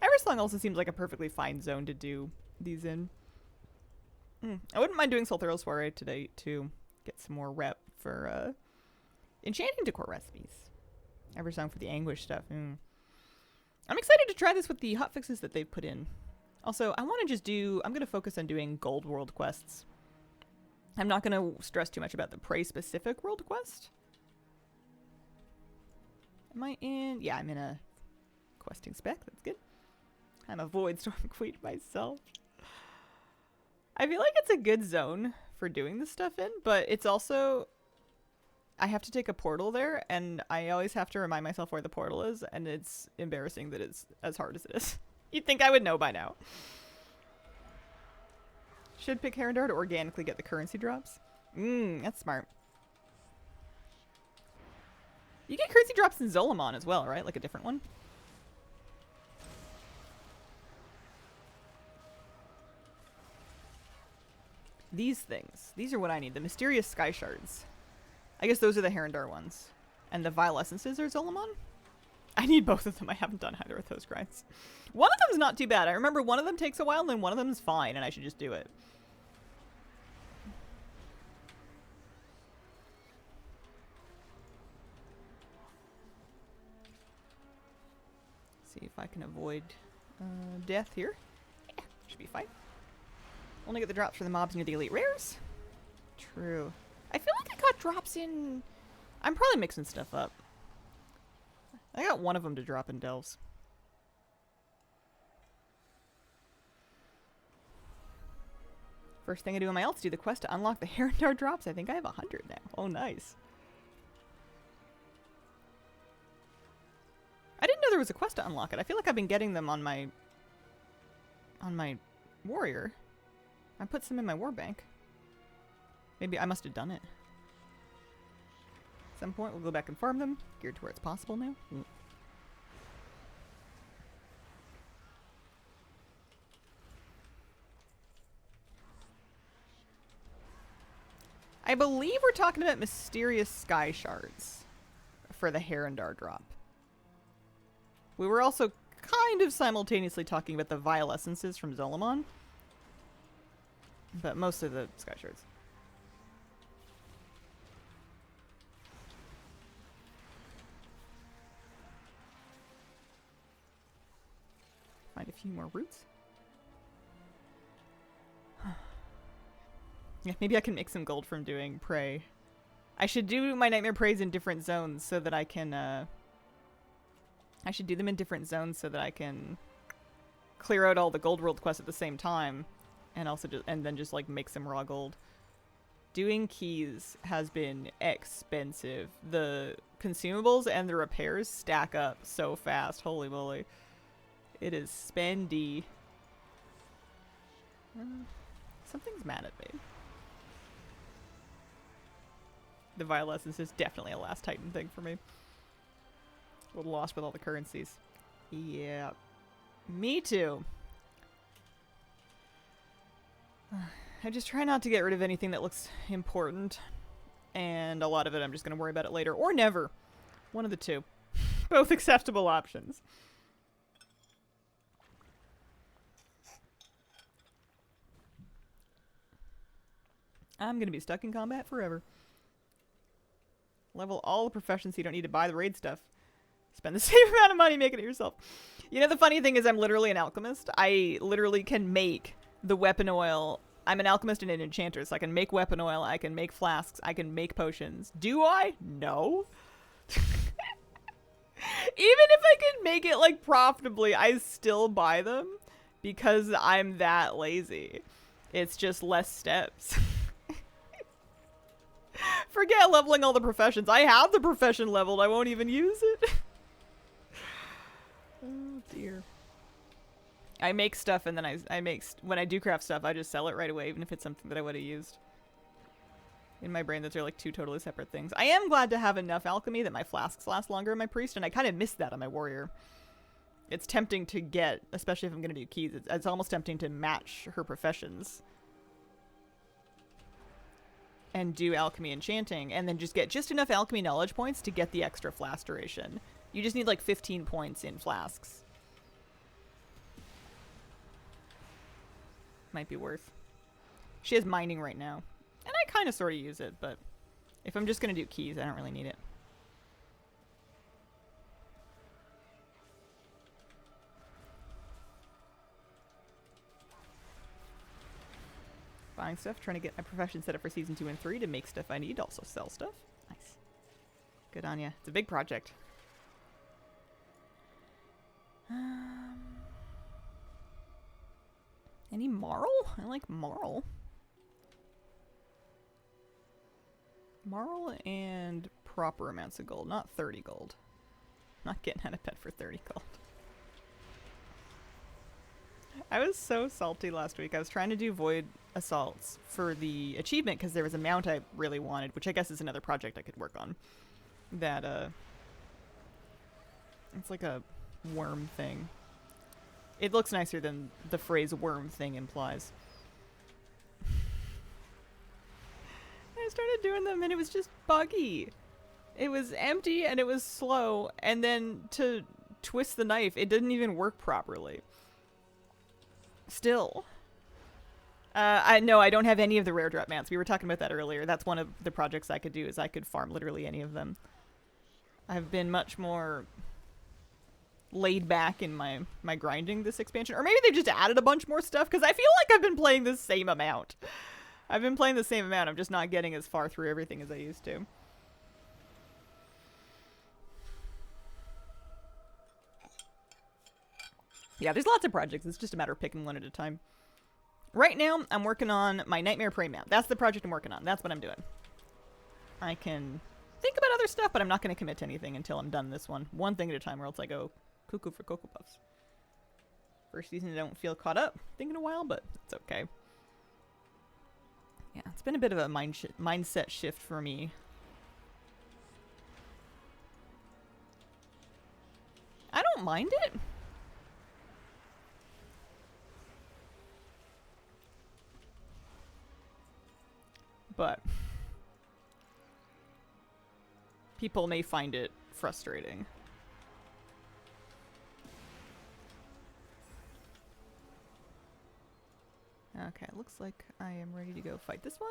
Eversong also seems like a perfectly fine zone to do these in. I wouldn't mind doing Sulthural Soiree today to get some more rep for enchanting decor recipes. Eversong for the Anguish stuff. I'm excited to try this with the hotfixes that they've put in. Also, I want to just I'm going to focus on doing gold world quests. I'm not going to stress too much about the prey-specific world quest. Am I in? Yeah, I'm in a questing spec. That's good. I'm a Void Storm Queen myself. I feel like it's a good zone for doing this stuff in, but it's also... I have to take a portal there, and I always have to remind myself where the portal is, and it's embarrassing that it's as hard as it is. You'd think I would know by now. Should pick Herondar to organically get the currency drops. That's smart. You get currency drops in Zolamon as well, right? Like a different one? These things. These are what I need. The Mysterious Sky Shards. I guess those are the Herondar ones. And the Vile Essences are Zolamon? I need both of them. I haven't done either of those grinds. One of them's not too bad. I remember one of them takes a while and then one of them's fine and I should just do it. See if I can avoid death here. Yeah, should be fine. Only get the drops for the mobs near the elite rares. True. I feel like I got drops in... I'm probably mixing stuff up. I got one of them to drop in Delves. First thing I do on my ult is do the quest to unlock the Herondar drops. I think I have 100 now. Oh, nice. I didn't know there was a quest to unlock it. I feel like I've been getting them on my warrior. I put some in my war bank. Maybe I must have done it. At some point, we'll go back and farm them. Geared to where it's possible now. I believe we're talking about Mysterious Sky Shards for the Herondar drop. We were also kind of simultaneously talking about the Vile Essences from Zolamon. But most of the Sky Shards. Find a few more roots. Yeah, maybe I can make some gold from doing prey. I should do my Nightmare Preys in different zones so that I can, I should do them in different zones so that I can clear out all the gold world quests at the same time. And also and then just like make some raw gold. Doing keys has been expensive. The consumables and the repairs stack up so fast. Holy moly. It is spendy. Something's mad at me. The Vile Essence is definitely a Last Titan thing for me. A little lost with all the currencies. Yeah. Me too. I just try not to get rid of anything that looks important. And a lot of it I'm just going to worry about it later. Or never. One of the two. Both acceptable options. I'm going to be stuck in combat forever. Level all the professions so you don't need to buy the raid stuff. Spend the same amount of money making it yourself. You know, the funny thing is I'm literally an alchemist. I literally can make the weapon oil. I'm an alchemist and an enchanter, so I can make weapon oil, I can make flasks, I can make potions. Do I? No. Even if I could make it, like, profitably, I still buy them because I'm that lazy. It's just less steps. Forget leveling all the professions. I have the profession leveled. I won't even use it. Oh, dear. I make stuff and then when I do craft stuff, I just sell it right away, even if it's something that I would have used. In my brain, those are like two totally separate things. I am glad to have enough alchemy that my flasks last longer in my priest, and I kind of miss that on my warrior. It's tempting to get, especially if I'm going to do keys, it's almost tempting to match her professions. And do alchemy enchanting, and then just get just enough alchemy knowledge points to get the extra flask duration. You just need like 15 points in flasks. Might be worth. She has mining right now. And I kind of sort of use it, but if I'm just going to do keys, I don't really need it. Buying stuff, trying to get my profession set up for season 2 and 3 to make stuff I need, also sell stuff. Nice. Good on ya. It's a big project. Any marl? I like marl. Marl and proper amounts of gold, not 30 gold. Not getting out of bed for 30 gold. I was so salty last week. I was trying to do void assaults for the achievement because there was a mount I really wanted, which I guess is another project I could work on. That, it's like a worm thing. It looks nicer than the phrase worm thing implies. I started doing them and it was just buggy. It was empty and it was slow, and then to twist the knife, it didn't even work properly. Still. I don't have any of the rare drop mounts. We were talking about that earlier. That's one of the projects I could do, is I could farm literally any of them. I've been much more laid back in my grinding this expansion. Or maybe they've just added a bunch more stuff, because I feel like I've been playing the same amount. I've been playing the same amount. I'm just not getting as far through everything as I used to. Yeah, there's lots of projects. It's just a matter of picking one at a time. Right now, I'm working on my Nightmare Prey mount. That's the project I'm working on. That's what I'm doing. I can think about other stuff, but I'm not going to commit to anything until I'm done this one. One thing at a time, or else I go cuckoo for Cocoa Puffs. First season, I don't feel caught up. Thinking a while, but it's okay. Yeah, it's been a bit of a mindset shift for me. I don't mind it. But people may find it frustrating. Okay, looks like I am ready to go fight this one.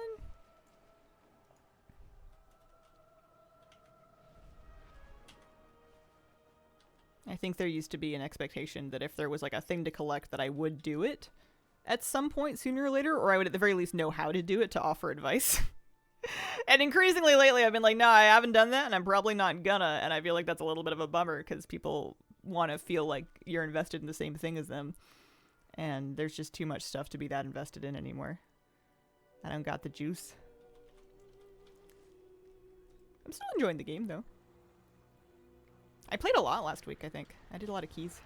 I think there used to be an expectation that if there was like a thing to collect that I would do it at some point sooner or later, or I would at the very least know how to do it to offer advice. And increasingly lately I've been like, no, I haven't done that and I'm probably not gonna, and I feel like that's a little bit of a bummer because people want to feel like you're invested in the same thing as them. And there's just too much stuff to be that invested in anymore. I don't got the juice. I'm still enjoying the game, though. I played a lot last week, I think. I did a lot of keys.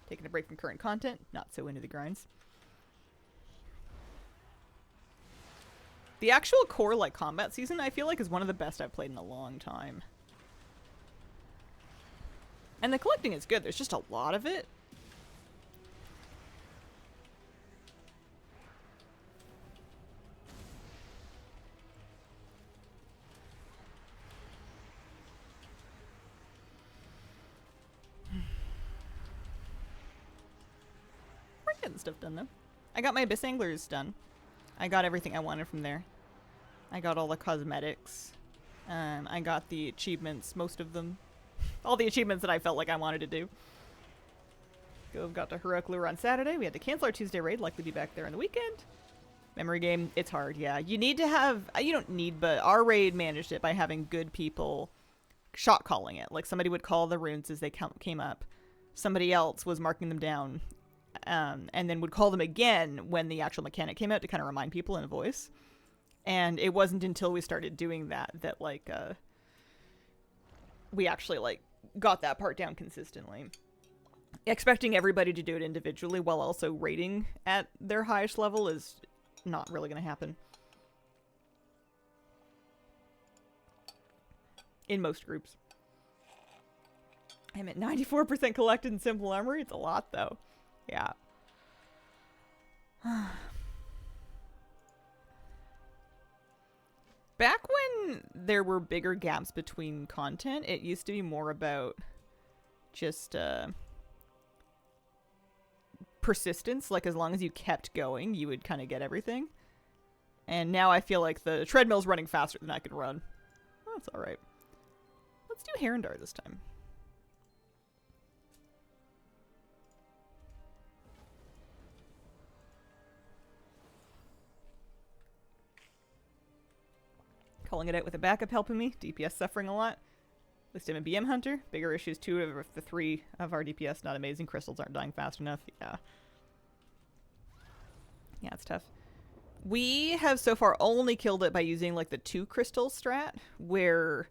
Taking a break from current content. Not so into the grinds. The actual core, like, combat season, I feel like is one of the best I've played in a long time. And the collecting is good. There's just a lot of it. We're getting stuff done, though. I got my Abyss Anglers done. I got everything I wanted from there. I got all the cosmetics. I got the achievements, most of them. All the achievements that I felt like I wanted to do. Got to Heroic Lure on Saturday. We had to cancel our Tuesday raid. Likely be back there on the weekend. Memory game. It's hard, yeah. You need to have... You don't need, but our raid managed it by having good people shot calling it. Like, somebody would call the runes as they came up. Somebody else was marking them down. And then would call them again when the actual mechanic came out to kind of remind people in a voice. And it wasn't until we started doing that that, like, we actually, like, got that part down consistently. Expecting everybody to do it individually while also rating at their highest level is not really going to happen. In most groups. I'm at 94% collected in Simple Armory. It's a lot, though. Yeah. Back when there were bigger gaps between content, it used to be more about just persistence. Like, as long as you kept going, you would kind of get everything. And now I feel like the treadmill's running faster than I can run. That's alright. Let's do Herondar this time. Calling it out with a backup helping me. DPS suffering a lot. At least I'm a BM hunter. Bigger issues, 2 of the 3 of our DPS not amazing. Crystals aren't dying fast enough. Yeah. Yeah, it's tough. We have so far only killed it by using, like, the 2 crystal strat, where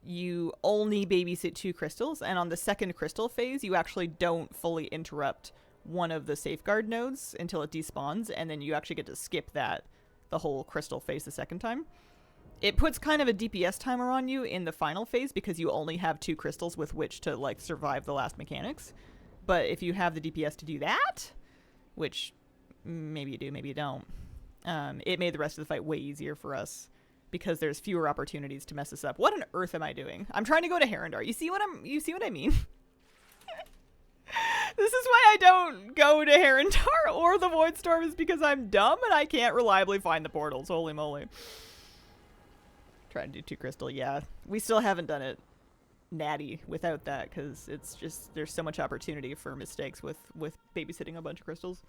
you only babysit 2 crystals, and on the second crystal phase, you actually don't fully interrupt one of the safeguard nodes until it despawns, and then you actually get to skip the whole crystal phase the second time. It puts kind of a DPS timer on you in the final phase because you only have 2 crystals with which to, like, survive the last mechanics. But if you have the DPS to do that, which maybe you do, maybe you don't, it made the rest of the fight way easier for us because there's fewer opportunities to mess us up. What on earth am I doing? I'm trying to go to Herondar. You see what I mean? This is why I don't go to Herondar or the Voidstorm, is because I'm dumb and I can't reliably find the portals. Holy moly. Trying to do 2 crystal, yeah. We still haven't done it natty without that because it's just, there's so much opportunity for mistakes with babysitting a bunch of crystals.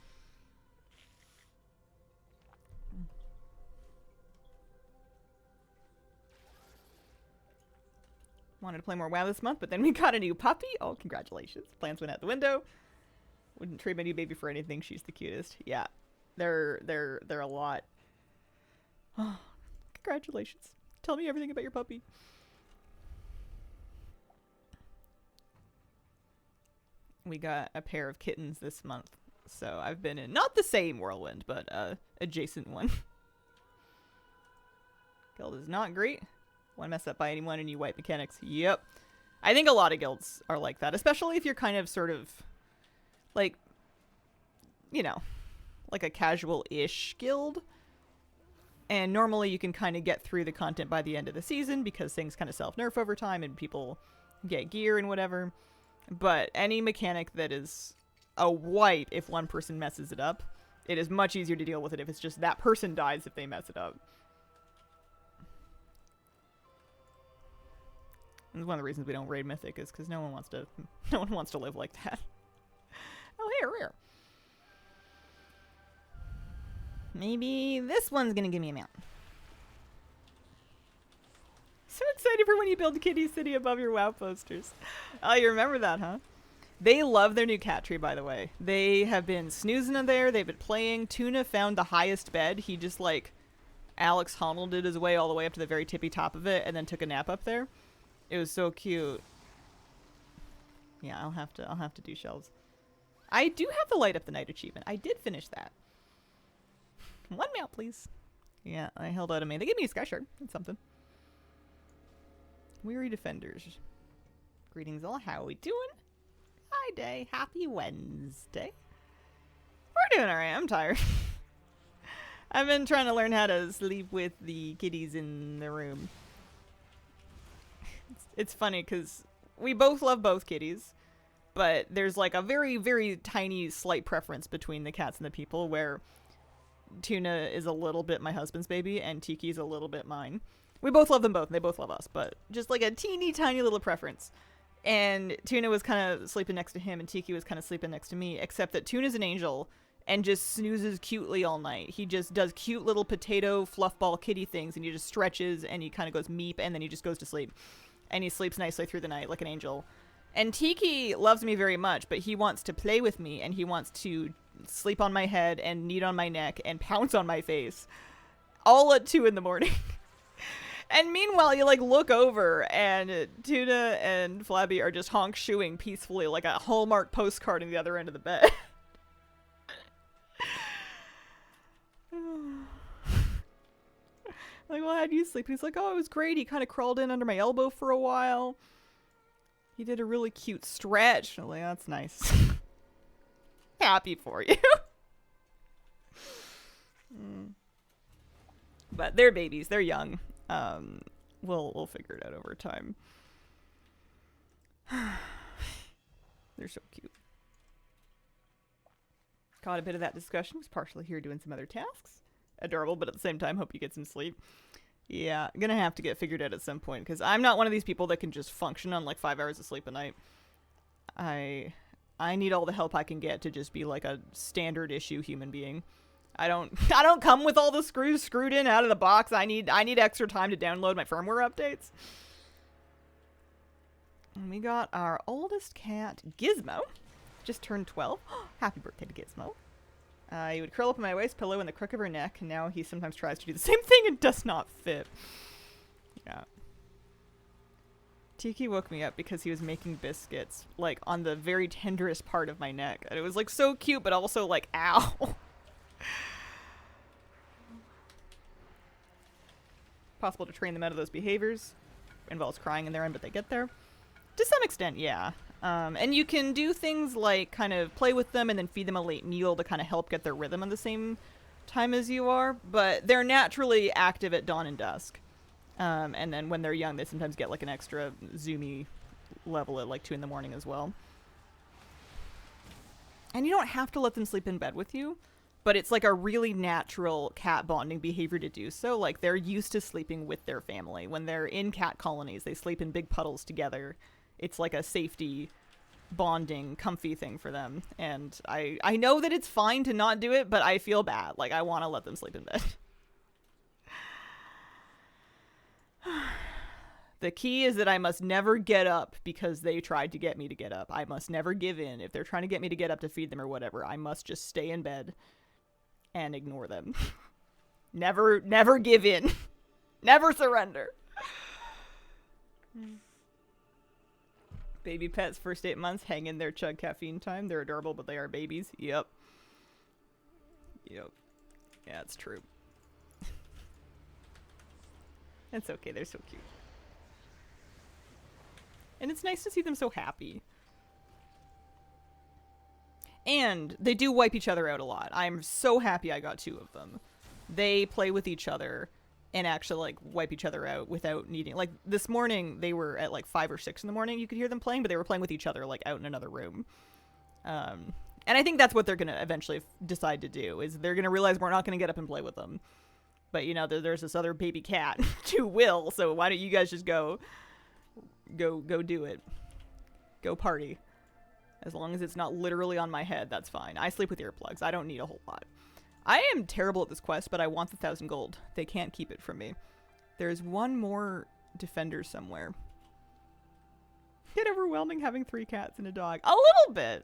Wanted to play more WoW this month, but then we got a new puppy. Oh, congratulations. Plans went out the window. Wouldn't trade my new baby for anything. She's the cutest. Yeah. They're a lot. Oh, congratulations. Tell me everything about your puppy. We got a pair of kittens this month. So I've been in, not the same whirlwind, but adjacent one. Guild is not great. One mess up by anyone and you wipe mechanics. Yep. I think a lot of guilds are like that, especially if you're kind of sort of like, you know, like a casual-ish guild. And normally you can kind of get through the content by the end of the season because things kind of self-nerf over time and people get gear and whatever. But any mechanic that is a wipe if one person messes it up, it is much easier to deal with it if it's just that person dies if they mess it up. And one of the reasons we don't raid Mythic is because no one wants to live like that. Oh, here. Maybe this one's gonna give me a mount. So excited for when you build Kitty City above your WoW posters. Oh, you remember that, huh? They love their new cat tree, by the way. They have been snoozing in there. They've been playing. Tuna found the highest bed. He just, like, Alex Honnolded his way all the way up to the very tippy top of it and then took a nap up there. It was so cute. Yeah, I'll have to do shelves. I do have the Light Up the Night achievement. I did finish that. One mount, please. Yeah, I held out a main. They gave me a sky shard. That's something. Weary defenders. Greetings all. How we doing? Hi day. Happy Wednesday. We're doing alright. I'm tired. I've been trying to learn how to sleep with the kitties in the room. It's funny because we both love both kitties, but there's like a very, very tiny slight preference between the cats and the people where Tuna is a little bit my husband's baby and Tiki's a little bit mine. We both love them both and they both love us, but just like a teeny tiny little preference. And Tuna was kind of sleeping next to him and Tiki was kind of sleeping next to me, except that Tuna's an angel and just snoozes cutely all night. He just does cute little potato fluffball kitty things and he just stretches and he kind of goes meep and then he just goes to sleep. And he sleeps nicely through the night like an angel. And Tiki loves me very much, but he wants to play with me and he wants to sleep on my head and knead on my neck and pounce on my face. All at 2 in the morning. And meanwhile, you like look over and Tuna and Flabby are just honk shooing peacefully like a Hallmark postcard in the other end of the bed. Like, well, how do you sleep? And he's like, oh, it was great. He kind of crawled in under my elbow for a while. He did a really cute stretch. I'm like, that's nice. Happy for you. But they're babies. They're young. We'll figure it out over time. They're so cute. Caught a bit of that discussion. Was partially here doing some other tasks. Adorable, but at the same time, hope you get some sleep. Yeah, gonna have to get figured out at some point, because I'm not one of these people that can just function on like 5 hours of sleep a night. I need all the help I can get to just be like a standard issue human being. I don't come with all the screws screwed in out of the box. I need extra time to download my firmware updates. And we got our oldest cat, Gizmo. Just turned 12. Happy birthday to Gizmo. He would curl up in my waist pillow in the crook of her neck, and now he sometimes tries to do the same thing and does not fit. Yeah. Tiki woke me up because he was making biscuits, like, on the very tenderest part of my neck. And it was, like, so cute, but also, like, ow. Possible to train them out of those behaviors. Involves crying in their end, but they get there. To some extent, yeah. And you can do things like kind of play with them and then feed them a late meal to kind of help get their rhythm at the same time as you are. But they're naturally active at dawn and dusk. And then when they're young, they sometimes get like an extra zoomy level at like 2 in the morning as well. And you don't have to let them sleep in bed with you, but it's like a really natural cat bonding behavior to do so. Like they're used to sleeping with their family. When they're in cat colonies, they sleep in big puddles together. It's like a safety, bonding, comfy thing for them. And I know that it's fine to not do it, but I feel bad. Like, I want to let them sleep in bed. The key is that I must never get up because they tried to get me to get up. I must never give in. If they're trying to get me to get up to feed them or whatever, I must just stay in bed and ignore them. Never give in. Never surrender. Baby pets, first 8 months, hang in there, chug caffeine time. They're adorable, but they are babies. Yep. Yeah, it's true. It's okay, they're so cute. And it's nice to see them so happy. And they do wipe each other out a lot. I'm so happy I got 2 of them. They play with each other and actually like wipe each other out without needing, like this morning they were at like 5 or 6 in the morning. You could hear them playing, but they were playing with each other like out in another room. And I think that's what they're gonna eventually decide to do, is they're gonna realize we're not gonna get up and play with them. But you know, there's this other baby cat to Will, so why don't you guys just go do it. Go party. As long as it's not literally on my head, that's fine. I sleep with earplugs. I don't need a whole lot. I am terrible at this quest, but I want the 1,000 gold. They can't keep it from me. There's one more defender somewhere. Get overwhelming having 3 cats and a dog. A little bit.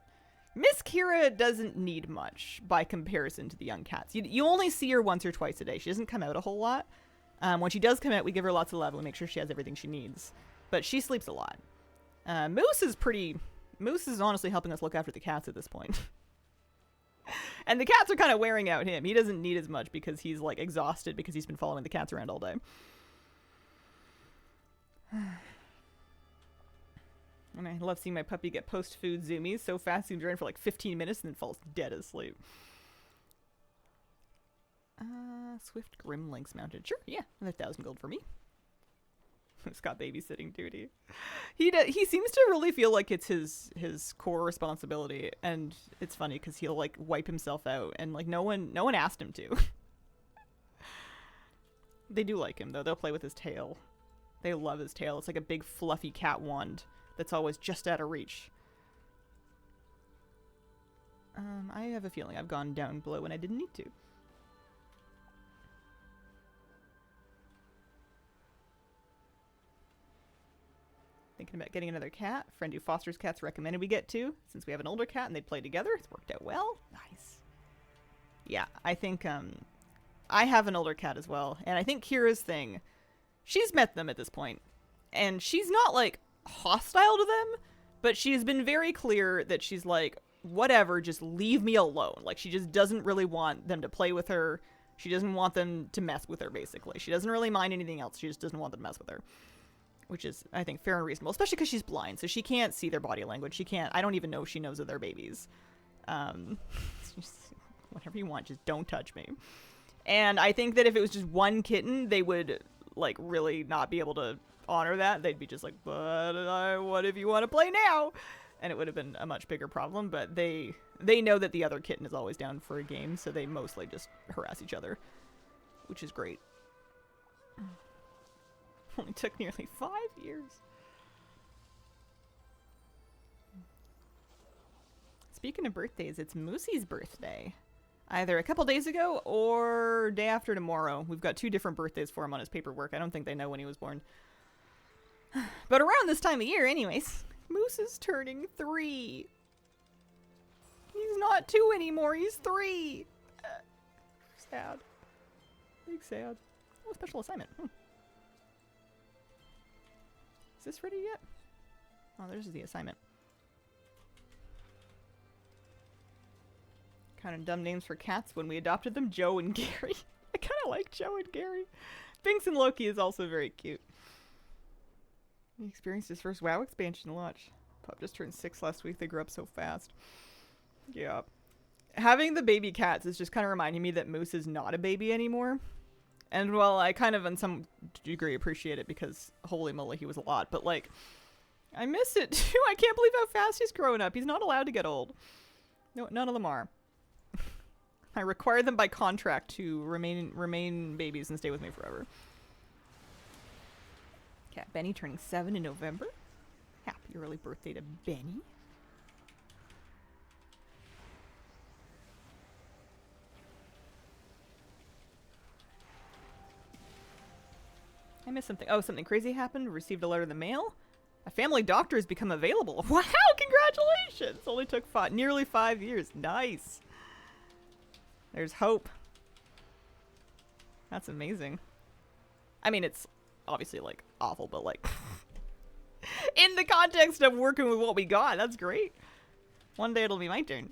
Miss Kira doesn't need much by comparison to the young cats. You only see her once or twice a day. She doesn't come out a whole lot. When she does come out, we give her lots of love and we make sure she has everything she needs. But she sleeps a lot. Moose is honestly helping us look after the cats at this point. And the cats are kind of wearing out him. He doesn't need as much because he's like exhausted because he's been following the cats around all day. And I love seeing my puppy get post-food zoomies so fast he ran for like 15 minutes and then falls dead asleep. Swift Grim Links mounted. Sure, yeah. Another 1,000 gold for me. Who's got babysitting duty? He seems to really feel like it's his core responsibility, and it's funny because he'll like wipe himself out, and like no one asked him to. They do like him though. They'll play with his tail. They love his tail. It's like a big fluffy cat wand that's always just out of reach. I have a feeling I've gone down below when I didn't need to. Thinking about getting another cat. Friend who fosters cats recommended we get two, since we have an older cat and they play together. It's worked out well. Nice. Yeah, I think I have an older cat as well, and I think Kira's thing, she's met them at this point, and she's not like hostile to them, but she has been very clear that she's like, whatever, just leave me alone. Like, she just doesn't really want them to play with her. She doesn't want them to mess with her, basically. She doesn't really mind anything else. She just doesn't want them to mess with her. Which is, I think, fair and reasonable, especially because she's blind, so she can't see their body language. She can't, I don't even know if she knows that they're babies. Just, whatever you want, just don't touch me. And I think that if it was just one kitten, they would, like, really not be able to honor that. They'd be just like, but what if you want to play now? And it would have been a much bigger problem, but they know that the other kitten is always down for a game, so they mostly just harass each other, which is great. Only took nearly 5 years. Speaking of birthdays, it's Moosey's birthday. Either a couple days ago or day after tomorrow. We've got 2 different birthdays for him on his paperwork. I don't think they know when he was born. But around this time of year, anyways, Moose is turning 3. He's not 2 anymore, he's 3. Sad. Big sad. Oh, special assignment. Is this ready yet? Oh, there's the assignment. Kind of dumb names for cats when we adopted them. Joe and Gary. I kind of like Joe and Gary. Binks and Loki is also very cute. He experienced his first WoW expansion launch. Pup just turned 6 last week. They grew up so fast. Yeah. Having the baby cats is just kind of reminding me that Moose is not a baby anymore. And while I kind of, in some degree, appreciate it because, holy moly, he was a lot. But, like, I miss it, too. I can't believe how fast he's growing up. He's not allowed to get old. No, none of them are. I require them by contract to remain babies and stay with me forever. Cat Benny turning 7 in November. Happy early birthday to Benny. I missed something. Oh, something crazy happened. Received a letter in the mail. A family doctor has become available. Wow, congratulations! Only took nearly 5 years. Nice. There's hope. That's amazing. I mean, it's obviously, like, awful, but, like, in the context of working with what we got, that's great. One day it'll be my turn.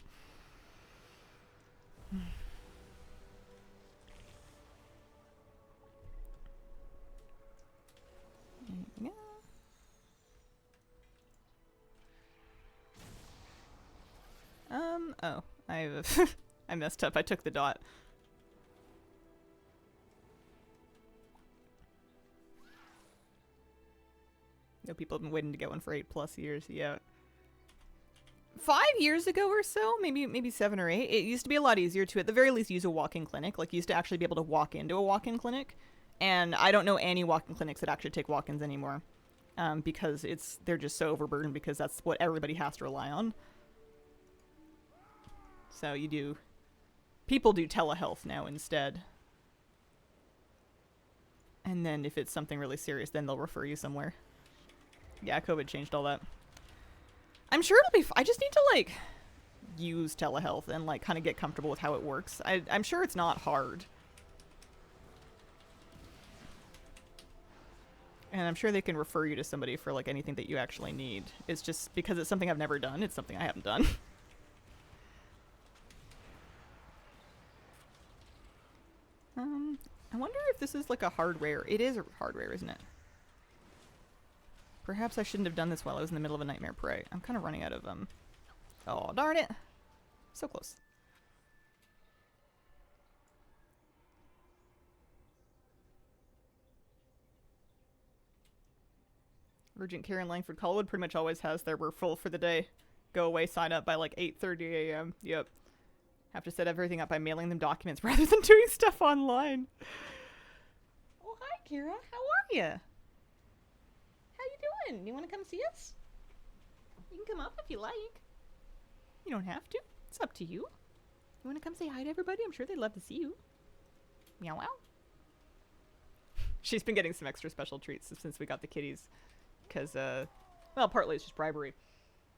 Oh, I messed up. I took the dot. No, people have been waiting to get one for 8+ years. Yeah. 5 years ago or so, maybe 7 or 8, it used to be a lot easier to, at the very least, use a walk-in clinic. Like, you used to actually be able to walk into a walk-in clinic. And I don't know any walk-in clinics that actually take walk-ins anymore. Because they're just so overburdened because that's what everybody has to rely on. So people do telehealth now instead. And then if it's something really serious, then they'll refer you somewhere. Yeah, COVID changed all that. I'm sure it'll be I just need to, like, use telehealth and, like, kind of get comfortable with how it works. I'm sure it's not hard. And I'm sure they can refer you to somebody for, like, anything that you actually need. It's just because it's something I've never done. It's something I haven't done. this is like a hard rare. It is a hard rare, isn't it? Perhaps I shouldn't have done this while I was in the middle of a nightmare prey. I'm kind of running out of, Oh, darn it. So close. Urgent care in Langford Colwood pretty much always has their "we're full for the day. Go away, sign up by like 8:30 a.m. Yep. Have to set everything up by mailing them documents rather than doing stuff online. Oh, hi, Kira. How are you? How you doing? You want to come see us? You can come up if you like. You don't have to. It's up to you. You want to come say hi to everybody? I'm sure they'd love to see you. Meow wow. She's been getting some extra special treats since we got the kitties. Because, well, partly it's just bribery.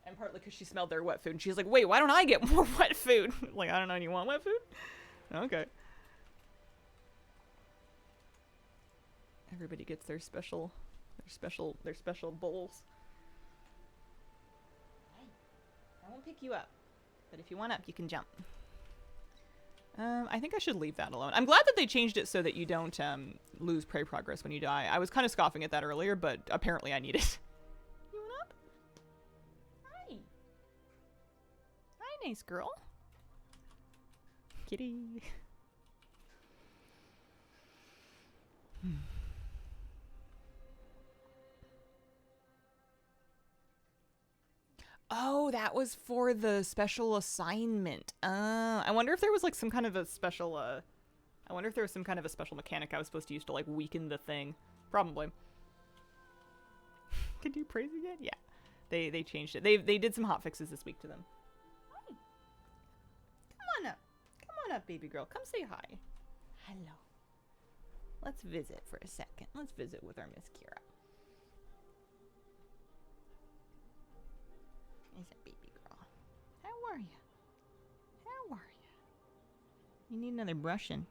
And partly because she smelled their wet food. And she's like, wait, why don't I get more wet food? Like, I don't know, you want wet food? Okay. Everybody gets their special bowls. I won't pick you up. But if you want up, you can jump. I think I should leave that alone. I'm glad that they changed it so that you don't lose prey progress when you die. I was kind of scoffing at that earlier, but apparently I need it. You want up? Hi. Hi, nice girl. Kitty. Oh, that was for the special assignment. I wonder if there was like some kind of a special, I wonder if there was some kind of a special mechanic I was supposed to use to like weaken the thing. Probably. Could you praise again? Yeah. They changed it. They did some hot fixes this week to them. Hi. Come on up. Come on up, baby girl. Come say hi. Hello. Let's visit for a second. Let's visit with our Miss Kira. Is a baby girl. How are you? How are you? You need another brushing.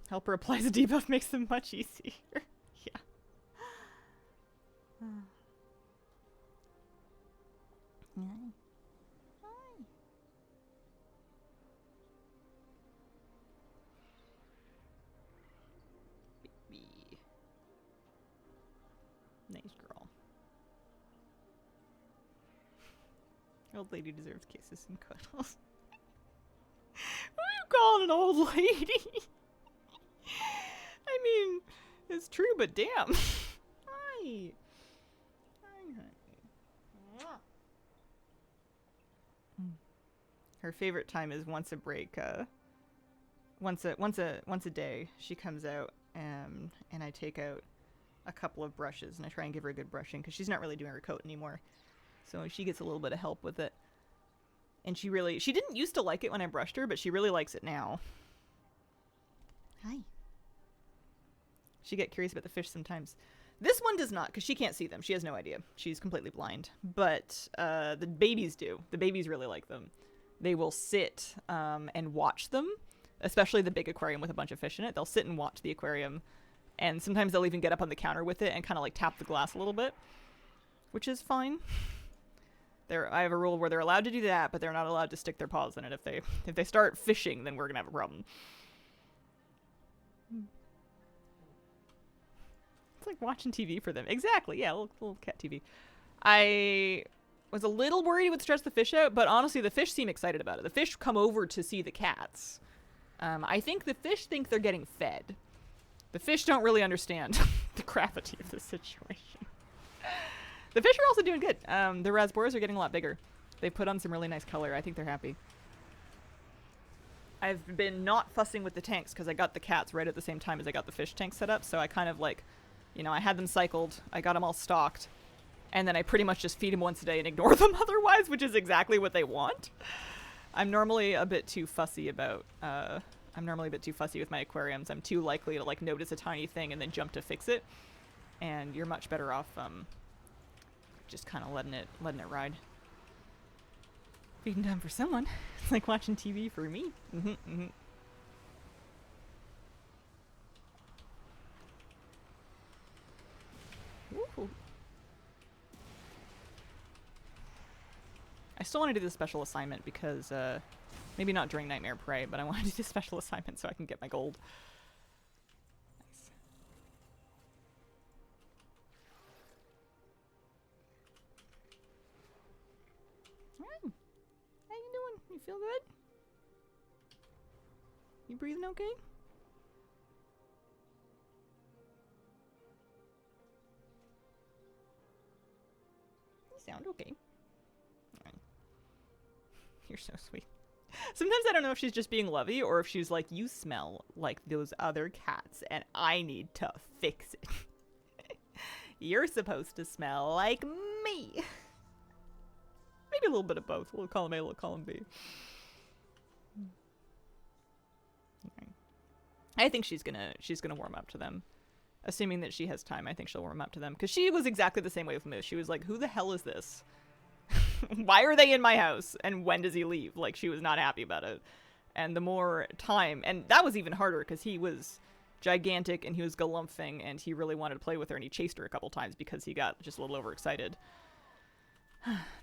Helper applies a debuff, makes them much easier. Yeah. Hi. Hi. Baby. Nice girl. Old lady deserves kisses and cuddles. What are you calling an old lady? I mean, it's true, but damn. Hi. Hi, honey. Her favorite time is once a break. Once a day, she comes out, and I take out a couple of brushes, and I try and give her a good brushing because she's not really doing her coat anymore. So she gets a little bit of help with it. And she didn't used to like it when I brushed her, but she really likes it now. Hi. She gets curious about the fish sometimes. This one does not, because she can't see them. She has no idea. She's completely blind. But the babies do. The babies really like them. They will sit and watch them, especially the big aquarium with a bunch of fish in it. They'll sit and watch the aquarium. And sometimes they'll even get up on the counter with it and kind of like tap the glass a little bit, which is fine. I have a rule where they're allowed to do that, but they're not allowed to stick their paws in it. If they start fishing, then we're gonna have a problem. It's like watching TV for them. Exactly, yeah, little cat TV. I was a little worried it would stress the fish out, but honestly, the fish seem excited about it. The fish come over to see the cats. I think the fish think they're getting fed. The fish don't really understand the gravity of the situation. The fish are also doing good. The rasboras are getting a lot bigger. They put on some really nice color. I think they're happy. I've been not fussing with the tanks because I got the cats right at the same time as I got the fish tank set up. So I kind of like, you know, I had them cycled. I got them all stocked. And then I pretty much just feed them once a day and ignore them otherwise, which is exactly what they want. I'm normally a bit too fussy about, with my aquariums. I'm too likely to like notice a tiny thing and then jump to fix it. And you're much better off, just kind of letting it ride. Feeding time for someone. It's like watching TV for me. Ooh. I still want to do the special assignment because Maybe not during Nightmare Prey, but I want to do special assignments so I can get my gold. Nice. Alright. How you doing? You feel good? You breathing okay? You sound okay. Alright. You're so sweet. Sometimes I don't know if she's just being lovey or if she's like, you smell like those other cats and I need to fix it. You're supposed to smell like me. Maybe a little bit of both. A little column A, a little column B. Okay. I think she's gonna warm up to them. Assuming that she has time, I think she'll warm up to them. Because she was exactly the same way with Moose. She was like, who the hell is this? Why are they in my house? And when does he leave? Like, she was not happy about it. And the more time... And that was even harder, because he was gigantic, and he was galumphing, and he really wanted to play with her, and he chased her a couple times because he got just a little overexcited.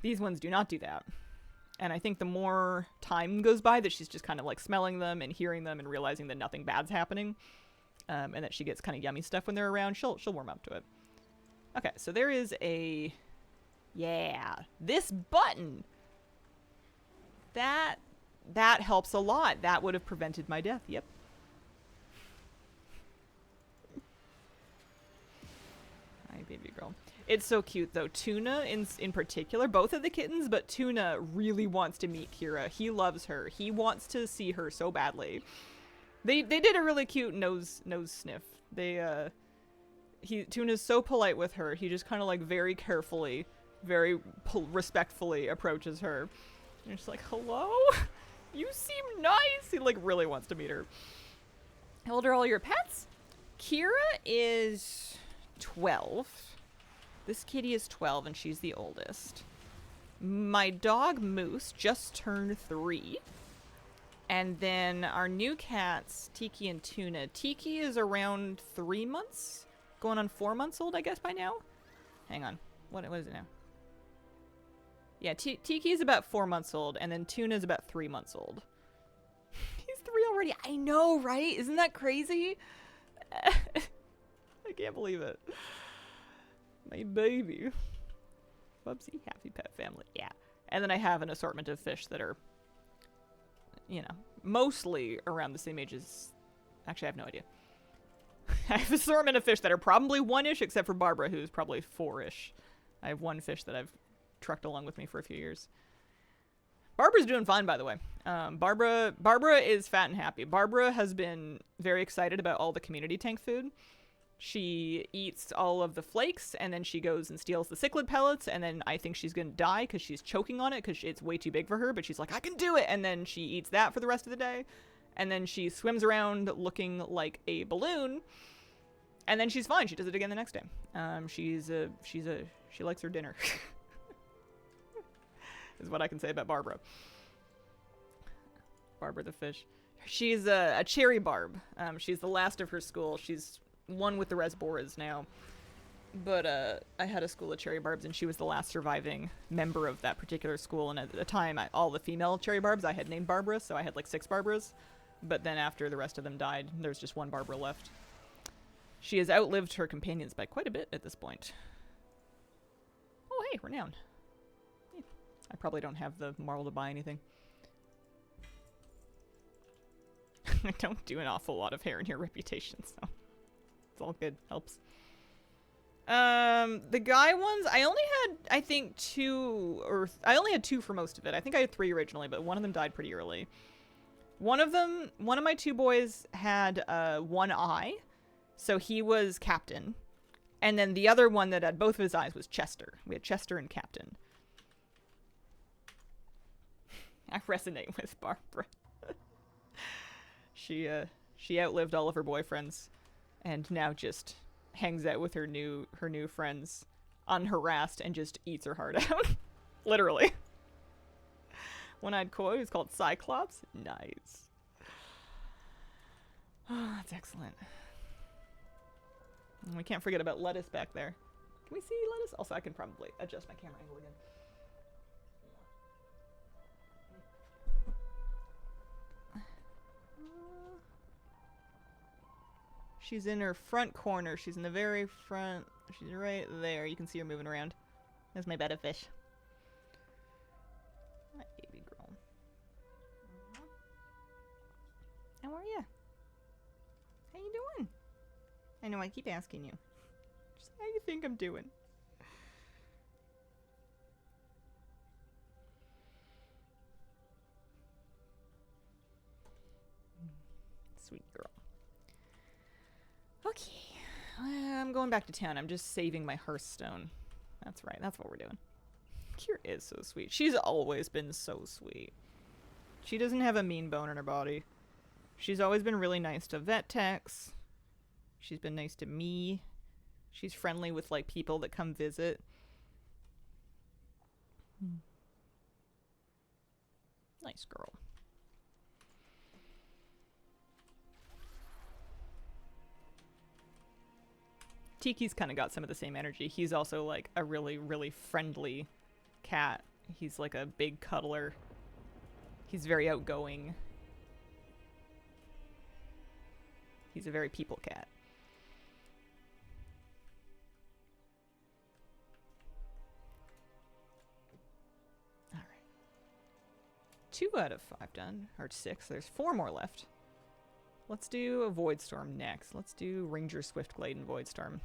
These ones do not do that. And I think the more time goes by that she's just kind of, like, smelling them and hearing them and realizing that nothing bad's happening, and that she gets kind of yummy stuff when they're around, she'll warm up to it. Okay, so there is a... Yeah, this button. That helps a lot. That would have prevented my death. Yep. Hi, baby girl. It's so cute, though. Tuna, in particular, both of the kittens, but Tuna really wants to meet Kira. He loves her. He wants to see her so badly. They did a really cute nose sniff. Tuna's so polite with her. He just kind of like very carefully, very respectfully approaches her. And she's like, hello? You seem nice. He like really wants to meet her. How old are all your pets? Kira is 12. This kitty is 12 and she's the oldest. My dog Moose just turned 3. And then our new cats, Tiki and Tuna. Tiki is around 3 months? Going on 4 months old, I guess, by now? Hang on. What is it now? Yeah, Tiki is about 4 months old, and then Tuna is about 3 months old. He's 3 already. I know, right? Isn't that crazy? I can't believe it. My baby. Bubsy, happy pet family. Yeah. And then I have an assortment of fish that are, you know, mostly around the same age as... Actually, I have no idea. I have an assortment of fish that are probably 1-ish, except for Barbara, who's probably 4-ish. I have one fish that I've trucked along with me for a few years. Barbara's doing fine, by the way. Barbara is fat and happy. Barbara has been very excited about all the community tank food. She eats all of the flakes, and then she goes and steals the cichlid pellets, and then I think she's gonna die because she's choking on it because it's way too big for her, but she's like, I can do it! And then she eats that for the rest of the day, and then she swims around looking like a balloon, and then she's fine. She does it again the next day. She likes her dinner. Is what I can say about Barbara. Barbara the fish. She's a cherry barb. She's the last of her school. She's one with the Resboras now. But I had a school of cherry barbs, and she was the last surviving member of that particular school. And at the time, all the female cherry barbs I had named Barbara, so I had like 6 Barbaras. But then after the rest of them died, there's just one Barbara left. She has outlived her companions by quite a bit at this point. Oh, hey, renown. I probably don't have the moral to buy anything. I don't do an awful lot of hair in your reputation, so it's all good. Helps. The guy ones, I only had, I think, 2, I only had 2 for most of it. I think I had 3 originally, but one of them died pretty early. One of my 2 boys had 1 eye, so he was Captain. And then the other one that had both of his eyes was Chester. We had Chester and Captain. I resonate with Barbara. She outlived all of her boyfriends, and now just hangs out with her new friends, unharassed, and just eats her heart out. Literally. One-eyed koi is called Cyclops. Nice. Oh, that's excellent. And we can't forget about Lettuce back there. Can we see Lettuce? Also, I can probably adjust my camera angle again. She's in her front corner. She's in the very front. She's right there. You can see her moving around. There's my bed of fish. My baby girl. How are you? How you doing? I know I keep asking you. Just how you think I'm doing? Sweet girl. Okay. I'm going back to town. I'm just saving my Hearthstone. That's right. That's what we're doing. Kira is so sweet. She's always been so sweet. She doesn't have a mean bone in her body. She's always been really nice to vet techs. She's been nice to me. She's friendly with, like, people that come visit. Nice girl. Tiki's kind of got some of the same energy. He's also, like, a really, really friendly cat. He's, like, a big cuddler. He's very outgoing. He's a very people cat. Alright. 2 out of 5 done. Or 6. There's 4 more left. Let's do a Void Storm next. Let's do Ranger Swiftglade and Void Storm.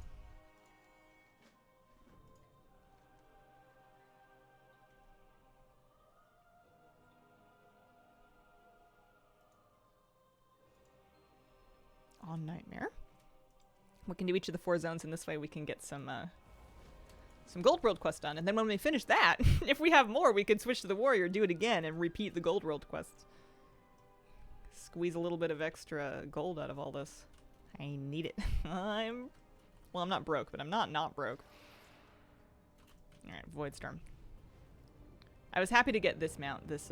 On Nightmare. We can do each of the 4 zones, and this way we can get some Gold World quest done. And then when we finish that, if we have more, we can switch to the Warrior, do it again, and repeat the Gold World quests. Squeeze a little bit of extra gold out of all this. I need it. I'm not broke, but I'm not broke. Alright, Void Storm. I was happy to get this mount, this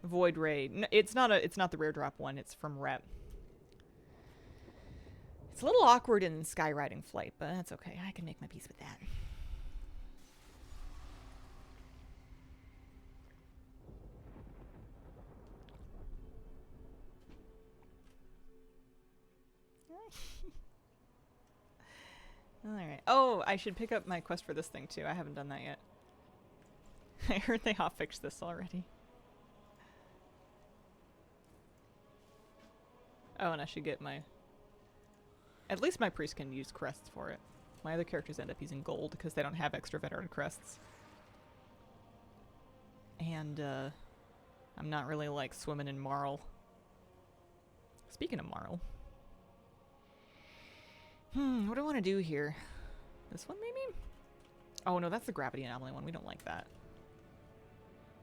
Void Raid. No, it's not the rare drop one, it's from Rep. It's a little awkward in Skyriding Flight, but that's okay. I can make my peace with that. Alright. Oh, I should pick up my quest for this thing, too. I haven't done that yet. I heard they hotfixed this already. Oh, and I should get my... At least my priest can use crests for it. My other characters end up using gold because they don't have extra veteran crests. And, I'm not really, like, swimming in Marl. Speaking of Marl... what do I want to do here? This one, maybe? Oh, no, that's the gravity anomaly one. We don't like that.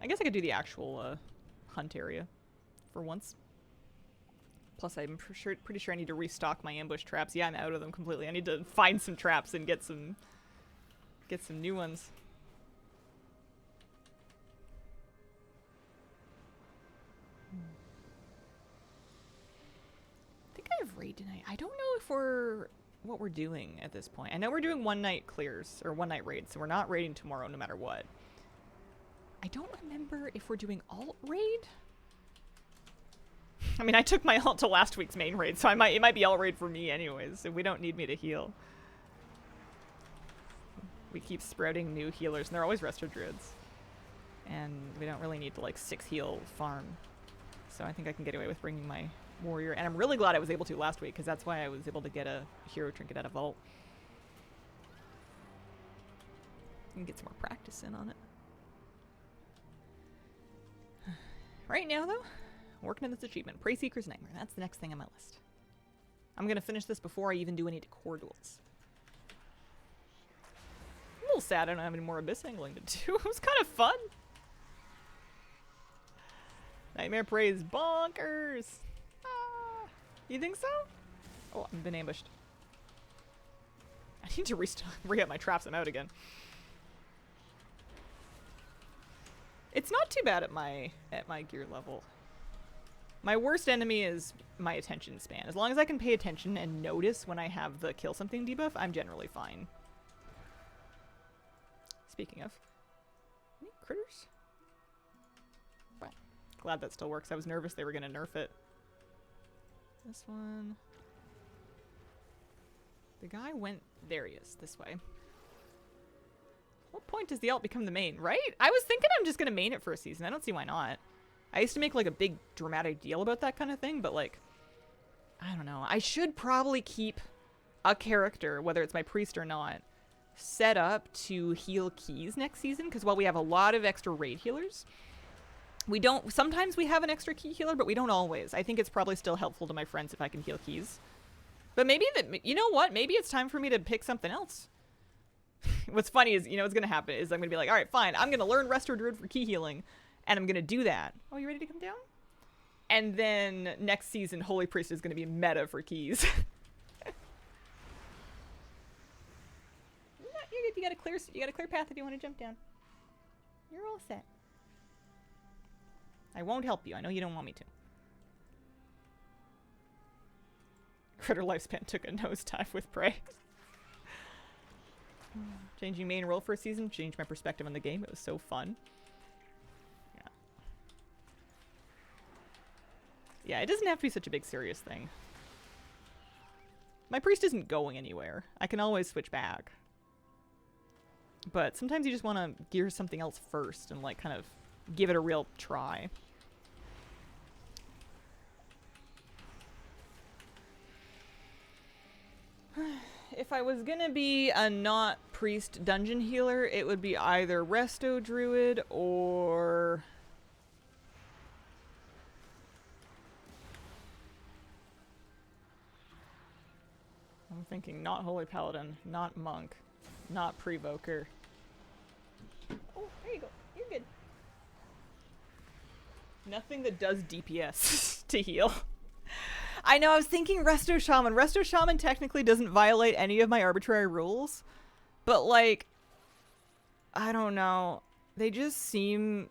I guess I could do the actual, hunt area for once. Plus, I'm pretty sure I need to restock my ambush traps. Yeah, I'm out of them completely. I need to find some traps and get some new ones. I think I have raid tonight. I don't know if what we're doing at this point. I know we're doing one night clears, or one night raids, so we're not raiding tomorrow no matter what. I don't remember if we're doing alt raid. I mean, I took my alt to last week's main raid, so it might be alt raid for me anyways, if we don't need me to heal. We keep sprouting new healers, and they're always resto druids. And we don't really need to, like, 6 heal farm. So I think I can get away with bringing my warrior. And I'm really glad I was able to last week, because that's why I was able to get a hero trinket out of vault. And get some more practice in on it. Right now, though, working on this achievement. Prey Seeker's Nightmare. That's the next thing on my list. I'm going to finish this before I even do any core duels. I'm a little sad I don't have any more Abyss angling to do. It was kind of fun. Nightmare Prey is bonkers. Ah, you think so? Oh, I've been ambushed. I need to re-up my traps. I'm out again. It's not too bad at my gear level. My worst enemy is my attention span. As long as I can pay attention and notice when I have the kill something debuff, I'm generally fine. Speaking of, any critters? But glad that still works. I was nervous they were gonna nerf it This one. The guy went... There he is, this way. What point does the alt become the main, right? I was thinking I'm just gonna main it for a season. I don't see why not. I used to make like a big dramatic deal about that kind of thing, but like, I don't know. I should probably keep a character, whether it's my priest or not, set up to heal keys next season, because while we have a lot of extra raid healers, we don't... Sometimes we have an extra key healer, but we don't always. I think it's probably still helpful to my friends if I can heal keys. But maybe that... You know what? Maybe it's time for me to pick something else. What's funny is, you know what's going to happen is I'm going to be like, alright, fine, I'm going to learn Restore Druid for key healing, and I'm going to do that. Oh, you ready to come down? And then next season, Holy Priest is going to be meta for keys. You're good. You got a clear path if you want to jump down. You're all set. I won't help you. I know you don't want me to. Critter lifespan took a nosedive with prey. Changing main role for a season changed my perspective on the game. It was so fun. Yeah. Yeah, it doesn't have to be such a big serious thing. My priest isn't going anywhere. I can always switch back. But sometimes you just want to gear something else first and like kind of give it a real try. If I was gonna be a not priest dungeon healer, it would be either Resto Druid or... I'm thinking not Holy Paladin, not Monk, not Prevoker. Oh, there you go. You're good. Nothing that does DPS to heal. I know, I was thinking Resto Shaman. Resto Shaman technically doesn't violate any of my arbitrary rules. But, like, I don't know. They just seem...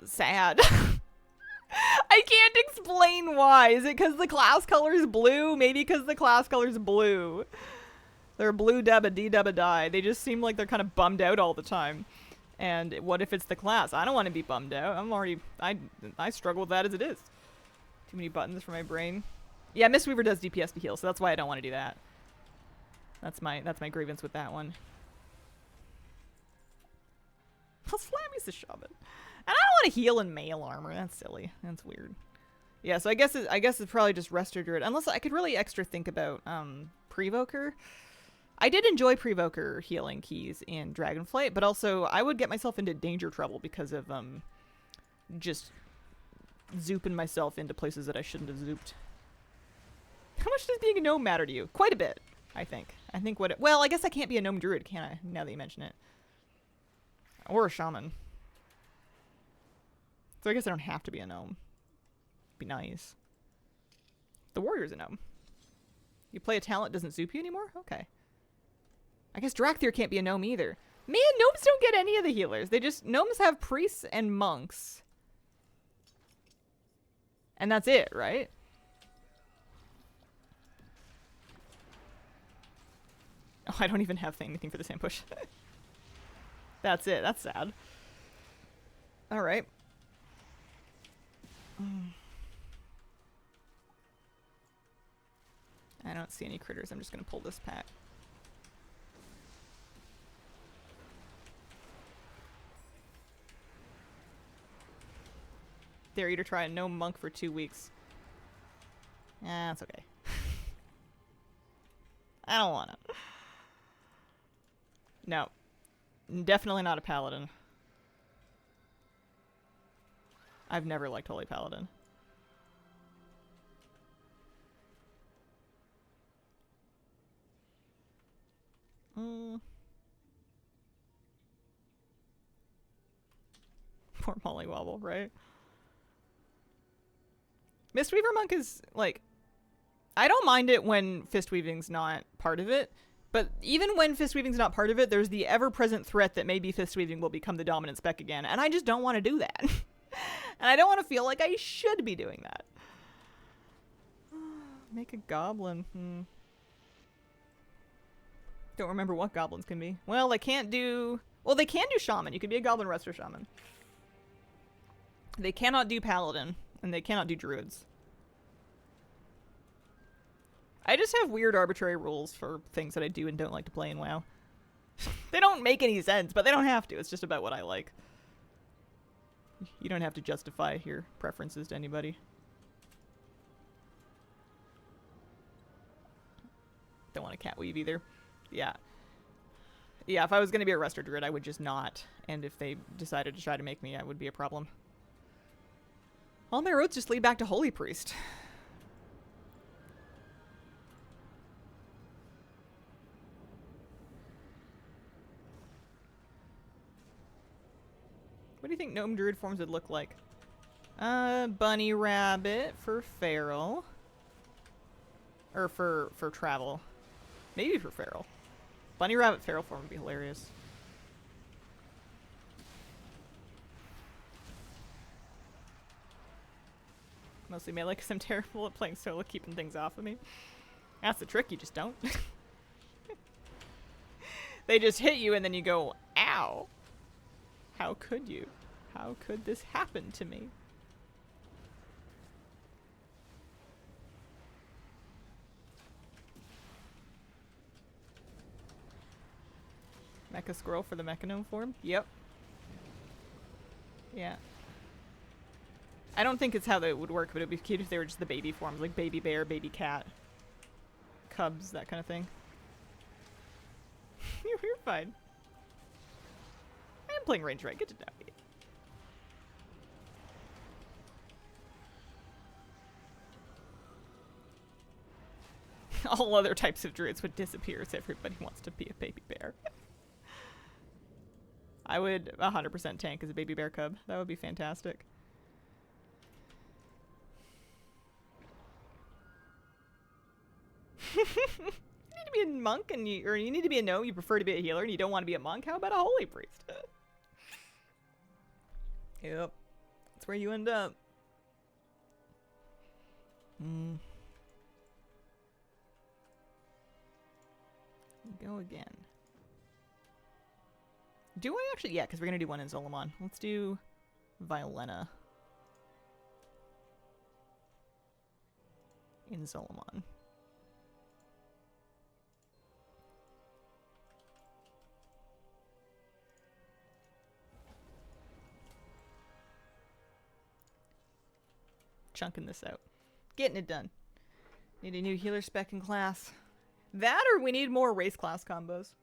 sad. I can't explain why. Is it because the class color is blue? Maybe because the class color is blue. They're blue debba, D debba die. They just seem like they're kind of bummed out all the time. And what if it's the class? I don't want to be bummed out. I'm already... I struggle with that as it is. Too many buttons for my brain. Yeah, Mistweaver does DPS to heal, so that's why I don't want to do that. That's my grievance with that one. Well, Slammy's the shaman. And I don't want to heal in mail armor. That's silly. That's weird. Yeah, so I guess it's probably just Restore Druid. Unless I could really extra think about Prevoker. I did enjoy Prevoker healing keys in Dragonflight, but also I would get myself into danger trouble because of just zooping myself into places that I shouldn't have zooped. How much does being a gnome matter to you? Quite a bit, I think. Well, I guess I can't be a gnome druid, can I? Now that you mention it. Or a shaman. So I guess I don't have to be a gnome. Be nice. The warrior's a gnome. You play a talent doesn't zoop you anymore? Okay. I guess Drakthir can't be a gnome either. Man, gnomes don't get any of the healers. Gnomes have priests and monks. And that's it, right? Oh, I don't even have anything for this ambush. That's it. That's sad. Alright. I don't see any critters. I'm just going to pull this pack. Dare you to try a gnome monk for 2 weeks. That's okay. I don't want it. No. Definitely not a paladin. I've never liked Holy Paladin. Poor Mollywobble, right? Mistweaver Monk is, like... I don't mind it when Fistweaving's not part of it, but even when Fistweaving's not part of it, there's the ever-present threat that maybe Fistweaving will become the dominant spec again, and I just don't want to do that. And I don't want to feel like I should be doing that. Make a goblin. Don't remember what goblins can be. Well, they can't do... Well, they can do shaman. You could be a goblin rester shaman. They cannot do paladin. And they cannot do druids. I just have weird arbitrary rules for things that I do and don't like to play in WoW. They don't make any sense, but they don't have to. It's just about what I like. You don't have to justify your preferences to anybody. Don't want a cat weave either. Yeah. Yeah, if I was going to be a Rester Druid, I would just not. And if they decided to try to make me, that would be a problem. All my roads just lead back to Holy Priest. What do you think Gnome Druid forms would look like? Bunny Rabbit for Feral. Or for Travel. Maybe for Feral. Bunny Rabbit Feral form would be hilarious. Mostly melee because I'm terrible at playing solo, keeping things off of me. That's the trick, you just don't. They just hit you and then you go, ow. How could you? How could this happen to me? Mecha Squirrel for the Mechanome form? Yep. Yeah. I don't think it's how that would work, but it would be cute if they were just the baby forms, like baby bear, baby cat, cubs, that kind of thing. You're fine. I am playing range right. Good to know. All other types of druids would disappear as everybody wants to be a baby bear. I would 100% tank as a baby bear cub. That would be fantastic. You need to be a monk, and or you need to be a gnome. You prefer to be a healer, and you don't want to be a monk. How about a holy priest? Yep, that's where you end up. Go again. Do I actually? Yeah, because we're gonna do one in Zolomon. Let's do Violena in Zolomon. Chunking this out. Getting it done. Need a new healer spec in class. That or we need more race class combos.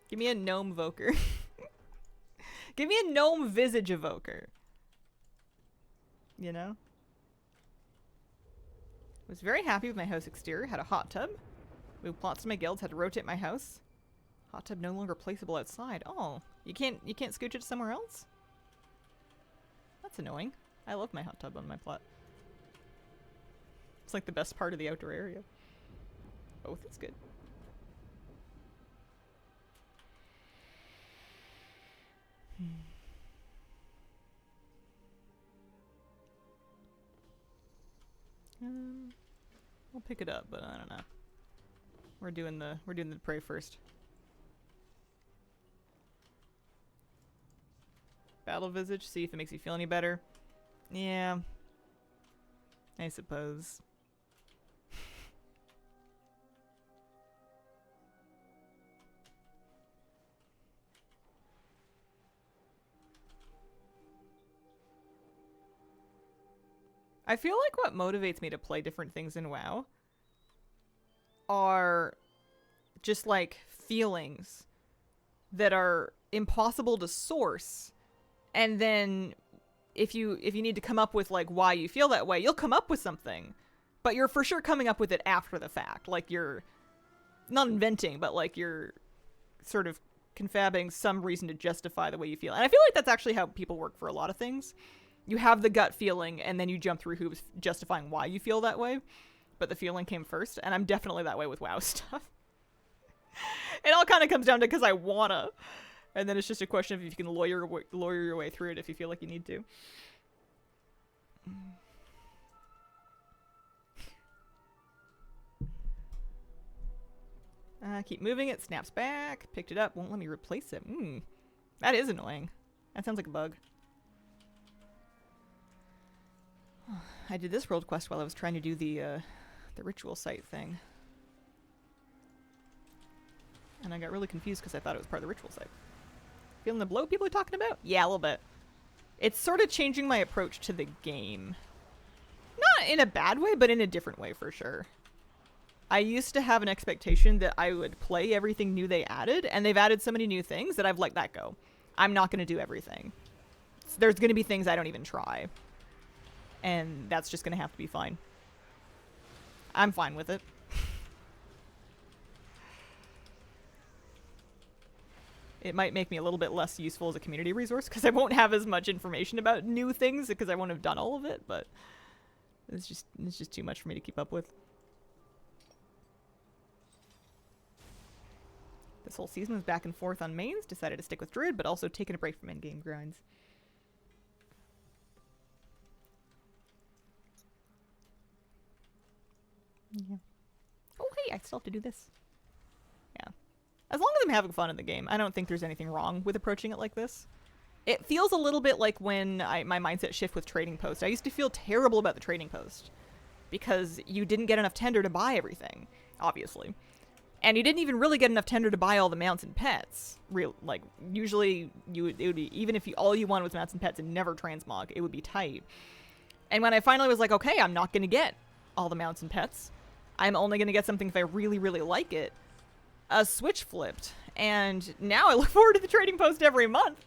Give me a gnome evoker. Give me a gnome visage evoker. You know? Was very happy with my house exterior. Had a hot tub. Moved plots to my guilds. Had to rotate my house. Hot tub no longer placeable outside. Oh, you can't scooch it somewhere else? That's annoying. I love my hot tub on my plot. It's like the best part of the outdoor area. Both is good. I'll pick it up, but I don't know. We're doing the prey first. Battle visage, see if it makes you feel any better. Yeah. I suppose. I feel like what motivates me to play different things in WoW are just like feelings that are impossible to source. And then if you need to come up with like why you feel that way, you'll come up with something. But you're for sure coming up with it after the fact. Like you're not inventing, but like you're sort of confabbing some reason to justify the way you feel. And I feel like that's actually how people work for a lot of things. You have the gut feeling, and then you jump through hoops justifying why you feel that way. But the feeling came first, and I'm definitely that way with WoW stuff. It all kind of comes down to because I wanna. And then it's just a question of if you can lawyer your way through it if you feel like you need to. Keep moving it, snaps back, picked it up, won't let me replace it. That is annoying. That sounds like a bug. I did this world quest while I was trying to do the ritual site thing. And I got really confused because I thought it was part of the ritual site. Feeling the blow people are talking about? Yeah, a little bit. It's sort of changing my approach to the game. Not in a bad way, but in a different way for sure. I used to have an expectation that I would play everything new they added, and they've added so many new things that I've let that go. I'm not going to do everything. There's going to be things I don't even try. And that's just going to have to be fine. I'm fine with it. It might make me a little bit less useful as a community resource because I won't have as much information about new things because I won't have done all of it, but it's just too much for me to keep up with. This whole season was back and forth on mains, decided to stick with Druid, but also taking a break from endgame grinds. Yeah. Oh, hey, I still have to do this. Yeah. As long as I'm having fun in the game, I don't think there's anything wrong with approaching it like this. It feels a little bit like when my mindset shift with Trading Post. I used to feel terrible about the Trading Post because you didn't get enough tender to buy everything, obviously. And you didn't even really get enough tender to buy all the mounts and pets. Usually, it would be, even if all you wanted was mounts and pets and never transmog, it would be tight. And when I finally was like, okay, I'm not going to get all the mounts and pets. I'm only going to get something if I really, really like it. A switch flipped. And now I look forward to the Trading Post every month.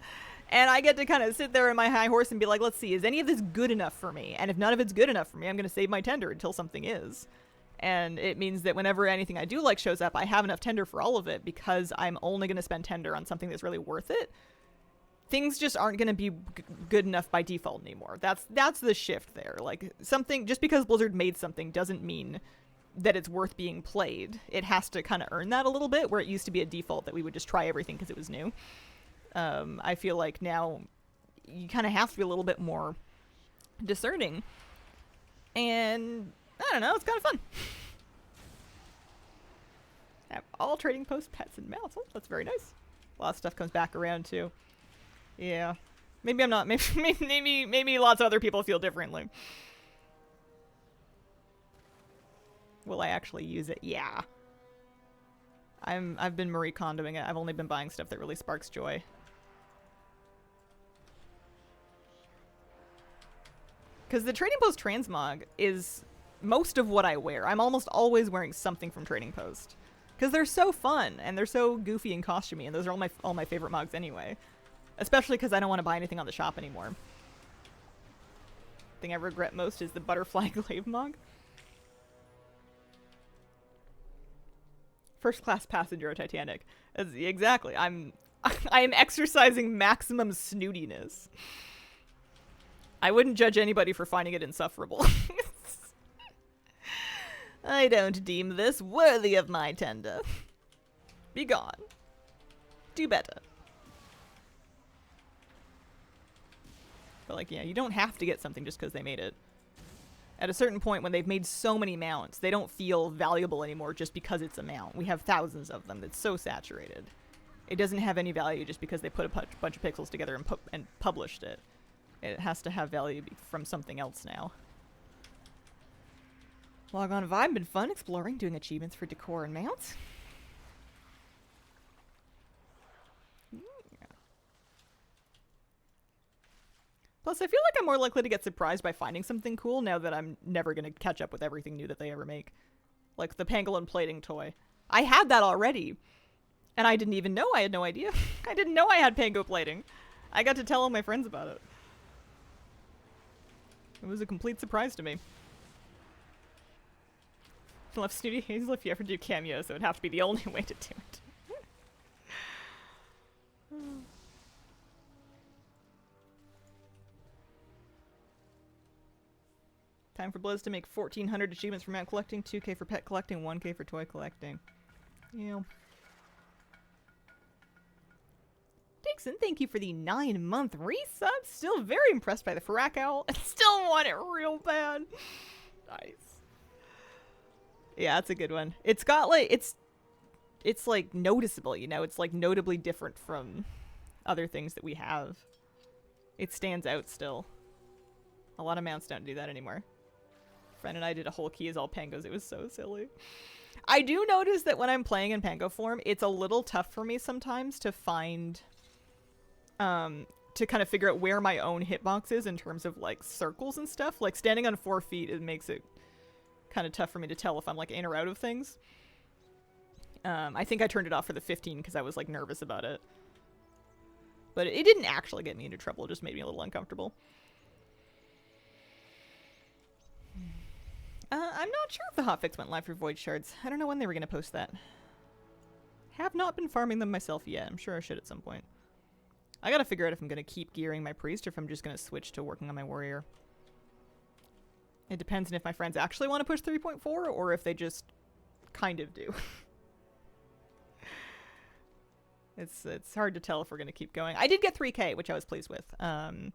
And I get to kind of sit there on my high horse and be like, let's see, is any of this good enough for me? And if none of it's good enough for me, I'm going to save my tender until something is. And it means that whenever anything I do like shows up, I have enough tender for all of it because I'm only going to spend tender on something that's really worth it. Things just aren't going to be good enough by default anymore. That's the shift there. Like, something, just because Blizzard made something doesn't mean that it's worth being played. It has to kind of earn that a little bit, where it used to be a default that we would just try everything because it was new. I feel like now you kind of have to be a little bit more discerning. And I don't know, it's kind of fun. Have all Trading Post pets and mounts. Oh, that's very nice. A lot of stuff comes back around too. Yeah. Maybe I'm not. Maybe lots of other people feel differently. Will I actually use it? Yeah. I've been Marie Kondoing it. I've only been buying stuff that really sparks joy. Because the Trading Post transmog is most of what I wear. I'm almost always wearing something from Trading Post. Because they're so fun, and they're so goofy and costumey, and those are all my favorite mogs anyway. Especially because I don't want to buy anything on the shop anymore. The thing I regret most is the Butterfly Glaive mog. First class passenger of Titanic. Exactly. I am exercising maximum snootiness. I wouldn't judge anybody for finding it insufferable. I don't deem this worthy of my tender. Be gone. Do better. But like, yeah, you don't have to get something just because they made it. At a certain point, when they've made so many mounts, they don't feel valuable anymore just because it's a mount. We have thousands of them. It's so saturated. It doesn't have any value just because they put a bunch of pixels together and published it. It has to have value from something else now. Log on vibe, been fun exploring, doing achievements for decor and mounts. Plus, I feel like I'm more likely to get surprised by finding something cool now that I'm never going to catch up with everything new that they ever make. Like the pangolin plating toy. I had that already, and I didn't even know. I had no idea. I didn't know I had pango plating. I got to tell all my friends about it. It was a complete surprise to me. Left Snooty Hazel if you ever do cameos, so it would have to be the only way to do it. Time for Blizz to make 1,400 achievements for mount collecting, 2k for pet collecting, 1k for toy collecting. Yeah. Dixon, thank you for the 9-month resub. Still very impressed by the Farak Owl. I still want it real bad. Nice. Yeah, that's a good one. It's got like, it's like noticeable, you know? It's like notably different from other things that we have. It stands out still. A lot of mounts don't do that anymore. Friend and I did a whole key as all pangos. It was so silly. I do notice that when I'm playing in pango form, it's a little tough for me sometimes to find, to kind of figure out where my own hitbox is in terms of like circles and stuff. Like standing on 4 feet, it makes it kind of tough for me to tell if I'm like in or out of things. I think I turned it off for the 15 because I was like nervous about it. But it didn't actually get me into trouble. It just made me a little uncomfortable. I'm not sure if the hotfix went live for Void Shards. I don't know when they were going to post that. Have not been farming them myself yet. I'm sure I should at some point. I gotta figure out if I'm going to keep gearing my priest or if I'm just going to switch to working on my warrior. It depends on if my friends actually want to push 3.4 or if they just kind of do. It's hard to tell if we're going to keep going. I did get 3k, which I was pleased with. I'm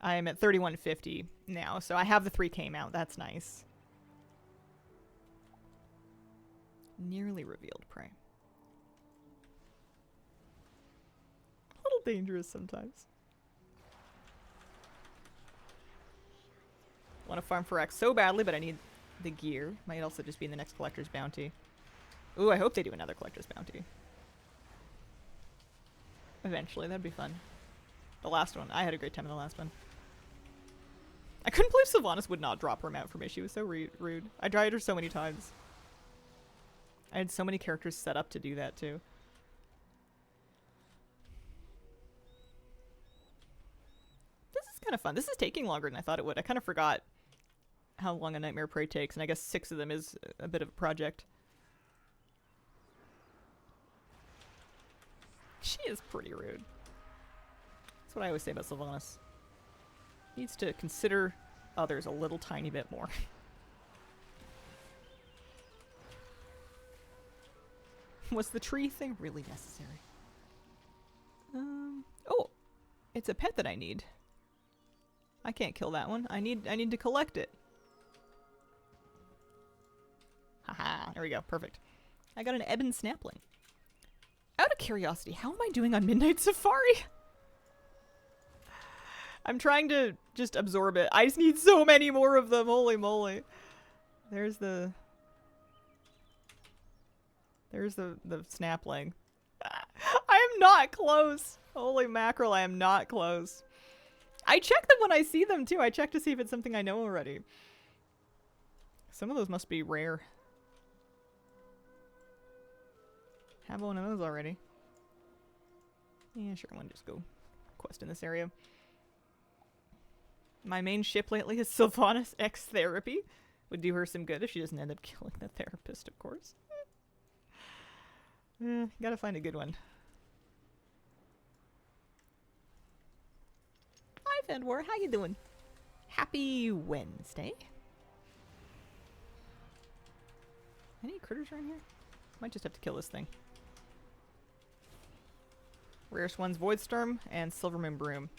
at 3150 now, so I have the 3k mount. That's nice. Nearly revealed prey. A little dangerous sometimes. Want to farm for X so badly, but I need the gear. Might also just be in the next collector's bounty. Ooh, I hope they do another collector's bounty. Eventually, that'd be fun. The last one. I had a great time in the last one. I couldn't believe Sylvanas would not drop her mount for me. She was so rude. I tried her so many times. I had so many characters set up to do that too. This is kind of fun. This is taking longer than I thought it would. I kind of forgot how long a Nightmare Prey takes, and I guess 6 of them is a bit of a project. She is pretty rude. That's what I always say about Sylvanas. Needs to consider others a little tiny bit more. Was the tree thing really necessary? Oh, it's a pet that I need. I can't kill that one. I need to collect it. Haha, there we go. Perfect. I got an ebon snapling. Out of curiosity, how am I doing on Midnight Safari? I'm trying to just absorb it. I just need so many more of them. Holy moly. There's the snapling. I am not close. Holy mackerel, I am not close. I check them when I see them too. I check to see if it's something I know already. Some of those must be rare. Have one of those already. Yeah, sure, I want to just go quest in this area. My main ship lately is Sylvanas X Therapy. Would do her some good if she doesn't end up killing the therapist, of course. Gotta find a good one. Hi, Fendwar. How you doing? Happy Wednesday. Any critters around here? Might just have to kill this thing. Rarest one's Voidstorm and Silvermoon Broom.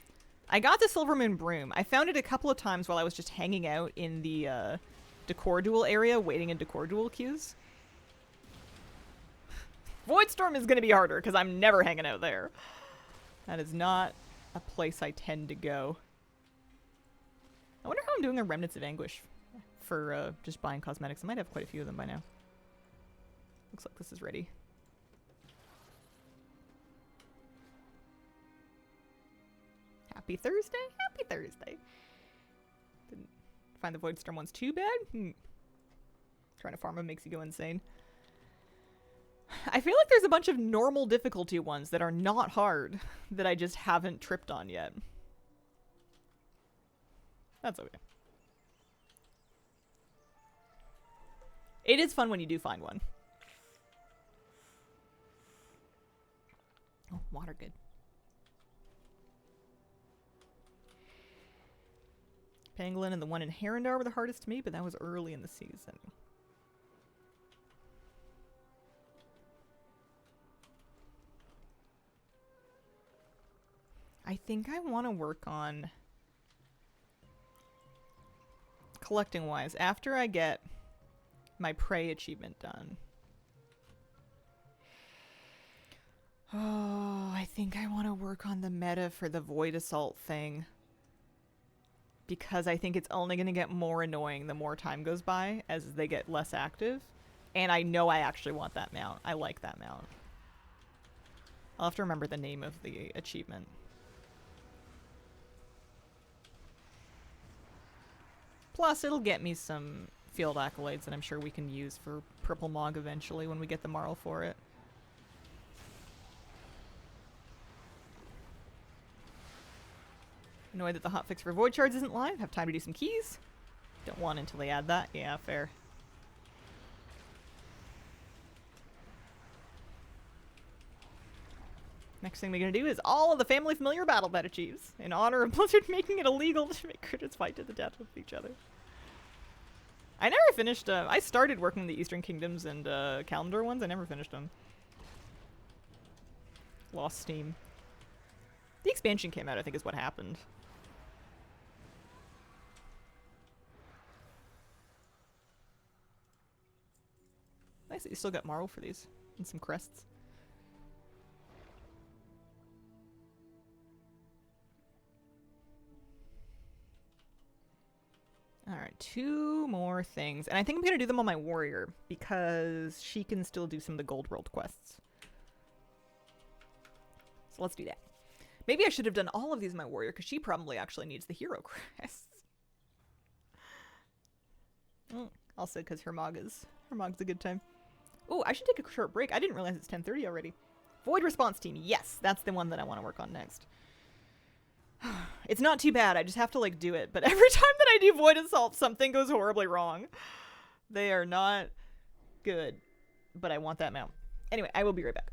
I got the Silvermoon Broom. I found it a couple of times while I was just hanging out in the Decor Duel area, waiting in Decor Duel queues. Voidstorm is going to be harder, because I'm never hanging out there. That is not a place I tend to go. I wonder how I'm doing on Remnants of Anguish for just buying cosmetics. I might have quite a few of them by now. Looks like this is ready. Happy Thursday? Happy Thursday. Didn't find the Voidstorm ones too bad. Trying to farm them makes you go insane. I feel like there's a bunch of normal difficulty ones that are not hard that I just haven't tripped on yet. That's okay. It is fun when you do find one. Oh, water good. Pangolin and the one in Herondar were the hardest to me, but that was early in the season. I think I want to work on collecting wise after I get my prey achievement done. Oh, I think I want to work on the meta for the Void Assault thing. Because I think it's only going to get more annoying the more time goes by as they get less active. And I know I actually want that mount. I like that mount. I'll have to remember the name of the achievement. Plus, it'll get me some field accolades that I'm sure we can use for Purple Mog eventually when we get the Marl for it. Annoyed that the hotfix for Void Shards isn't live. Have time to do some keys. Don't want until they add that. Yeah, fair. Next thing we're gonna do is all of the family familiar battle bet achieves in honor of Blizzard making it illegal to make critters fight to the death with each other. I never finished. I started working the Eastern Kingdoms and Calendar ones. I never finished them. Lost steam. The expansion came out, I think, is what happened. Nice that you still got Marl for these and some crests. Alright, 2 more things. And I think I'm going to do them on my warrior, because she can still do some of the gold world quests. So let's do that. Maybe I should have done all of these on my warrior, because she probably actually needs the hero quests. Also, because Hermog's a good time. Oh, I should take a short break. I didn't realize it's 10:30 already. Void response team. Yes, that's the one that I want to work on next. It's not too bad. I just have to, like, do it. But every time that I do Void Assault, something goes horribly wrong. They are not good. But I want that mount. Anyway, I will be right back.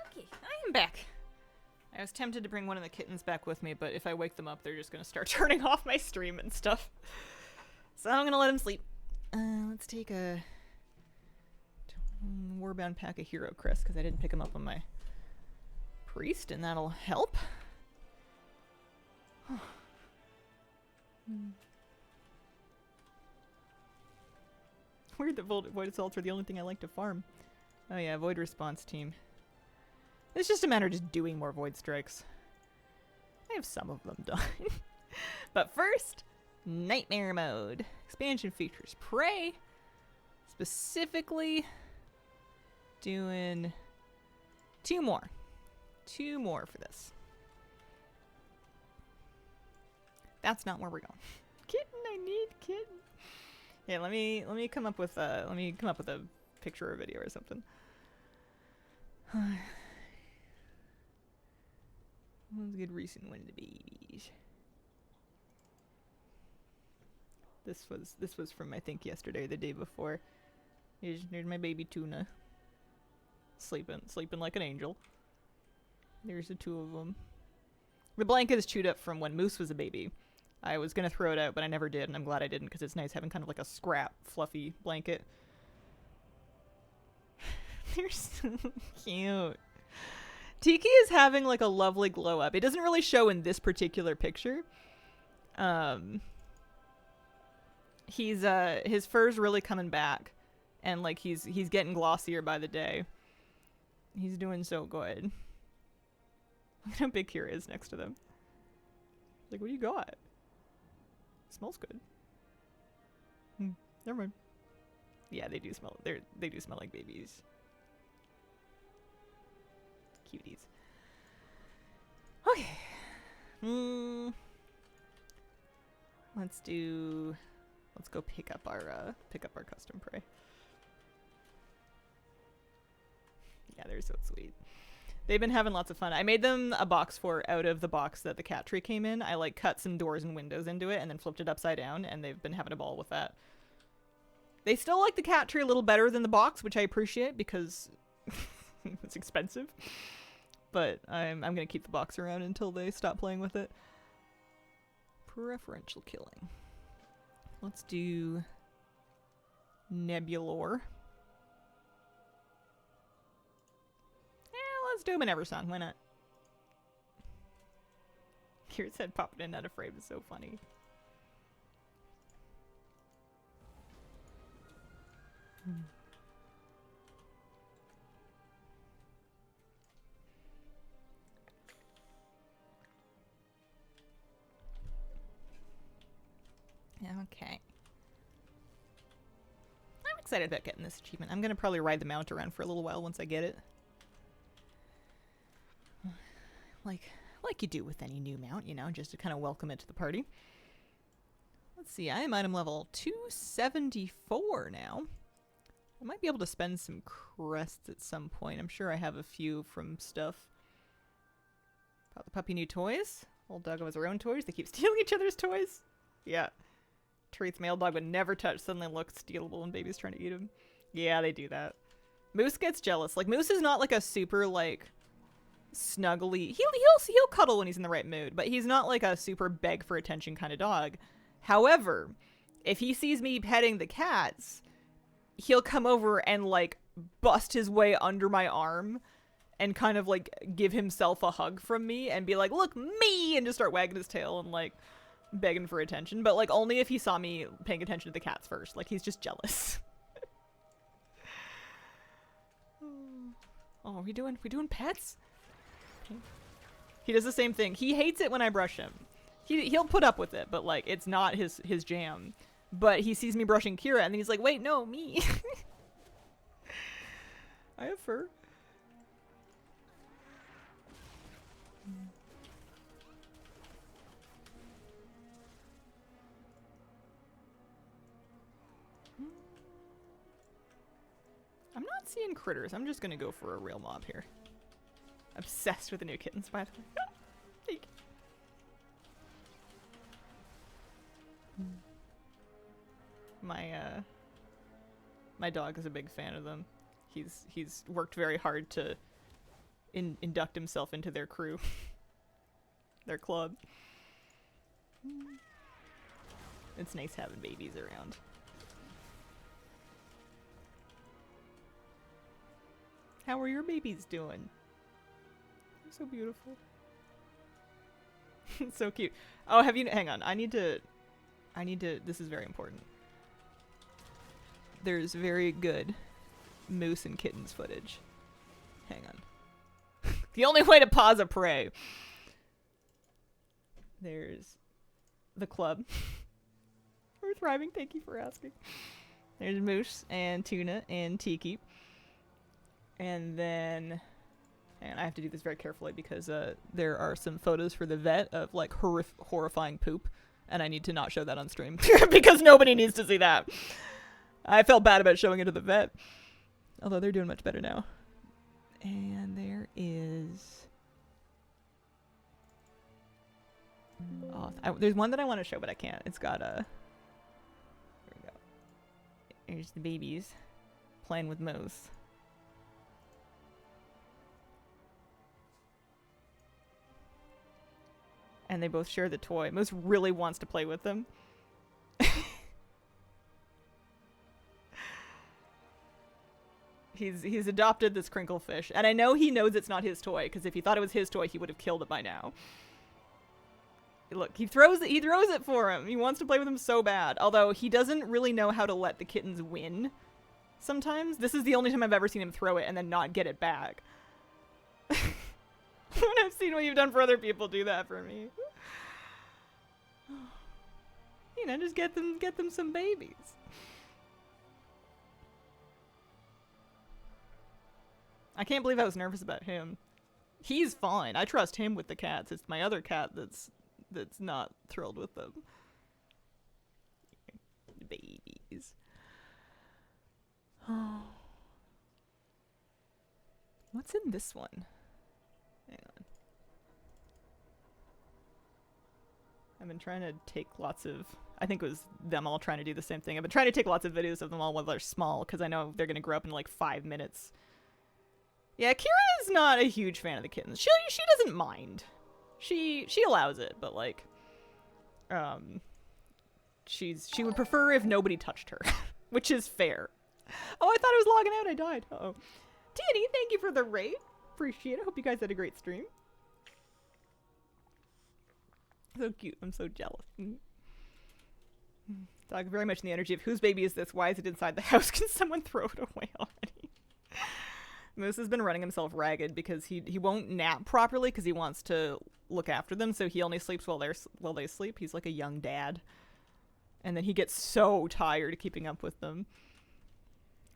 Okay, I am back. I was tempted to bring one of the kittens back with me, but if I wake them up, they're just going to start turning off my stream and stuff. So I'm going to let them sleep. Let's take a Warbound pack of Hero Crest, because I didn't pick them up on my priest, and that'll help. Weird that Void Assaults are the only thing I like to farm. Oh yeah, Void Response team. It's just a matter of just doing more Void Strikes. I have some of them done. But first, Nightmare Mode. Expansion features Prey. Specifically doing 2 more. 2 more for this. That's not where we're going. Kitten, I need kitten. Yeah, let me come up with a picture or video or something. What's a good recent one of the babies? This was from, I think, yesterday or the day before. Here's my baby Tuna. Sleeping like an angel. There's the 2 of them. The blanket is chewed up from when Moose was a baby. I was gonna throw it out, but I never did, and I'm glad I didn't, because it's nice having kind of like a scrap, fluffy blanket. They're so cute. Tiki is having like a lovely glow up. It doesn't really show in this particular picture. His fur's really coming back, and like he's getting glossier by the day. He's doing so good. Look at how big Kira is next to them. Like, what do you got? Smells good. Never mind. Yeah, they do smell. They do smell like babies. Cuties. Okay. Let's go pick up our custom prey. Yeah, they're so sweet. They've been having lots of fun. I made them a box fort out of the box that the cat tree came in. I like cut some doors and windows into it and then flipped it upside down, and they've been having a ball with that. They still like the cat tree a little better than the box, which I appreciate because it's expensive. But I'm gonna keep the box around until they stop playing with it. Preferential killing. Let's do Nebulor. Let's do him in Eversong, why not? Kira's head popping in out of frame is so funny. Okay. I'm excited about getting this achievement. I'm gonna probably ride the mount around for a little while once I get it. Like you do with any new mount, you know, just to kind of welcome it to the party. Let's see, I am item level 274 now. I might be able to spend some crests at some point. I'm sure I have a few from stuff. Got the puppy new toys. Old dog has her own toys. They keep stealing each other's toys. Yeah. Treats male dog would never touch, suddenly looks stealable when baby's trying to eat him. Yeah, they do that. Moose gets jealous. Like, Moose is not like a super, like, snuggly. He'll cuddle when he's in the right mood, but he's not like a super beg for attention kind of dog. However, if he sees me petting the cats, he'll come over and like bust his way under my arm and kind of like give himself a hug from me and be like, look, me, and just start wagging his tail and like begging for attention. But like only if he saw me paying attention to the cats first. Like, he's just jealous. Oh, we doing pets? He does the same thing. He hates it when I brush him. He'll put up with it, but like it's not his jam. But he sees me brushing Kira and then he's like, wait, no, me. I have fur. I'm not seeing critters. I'm just gonna go for a real mob here. Obsessed with the new kittens, by the way. My dog is a big fan of them. He's worked very hard to induct himself into their crew. Their club. It's nice having babies around. How are your babies doing? They're so beautiful. So cute. Oh, have you, hang on. I need to, this is very important. There's very good moose and kittens footage. Hang on. The only way to pause a prey. There's the club. We're thriving, thank you for asking. There's Moose and Tuna and Tiki. And then, and I have to do this very carefully because there are some photos for the vet of like horrifying poop. And I need to not show that on stream because nobody needs to see that. I felt bad about showing it to the vet. Although they're doing much better now. And there is... Oh, there's one that I want to show, but I can't. It's got a... There we go. Here's the babies playing with Moose. And they both share the toy. Moose really wants to play with them. He's adopted this crinkle fish, and I know he knows it's not his toy, because if he thought it was his toy, he would have killed it by now. Look, he throws it for him. He wants to play with him so bad. Although he doesn't really know how to let the kittens win. Sometimes this is the only time I've ever seen him throw it and then not get it back. When I've seen what you've done for other people, do that for me. You know, just get them some babies. I can't believe I was nervous about him. He's fine. I trust him with the cats. It's my other cat that's not thrilled with them. Babies. Oh. What's in this one? Hang on. I've been trying to take lots of... I think it was them all trying to do the same thing. I've been trying to take lots of videos of them all while they're small, because I know they're going to grow up in like 5 minutes. Yeah, Kira is not a huge fan of the kittens. She doesn't mind. She allows it, but like, she would prefer if nobody touched her, which is fair. Oh, I thought I was logging out. I died. Uh-oh. Tierney, thank you for the raid. Appreciate it. Hope you guys had a great stream. So cute. I'm so jealous. Dog very much in the energy of whose baby is this? Why is it inside the house? Can someone throw it away already? Moose has been running himself ragged because he won't nap properly because he wants to look after them, so he only sleeps while they sleep. He's like a young dad. And then he gets so tired keeping up with them.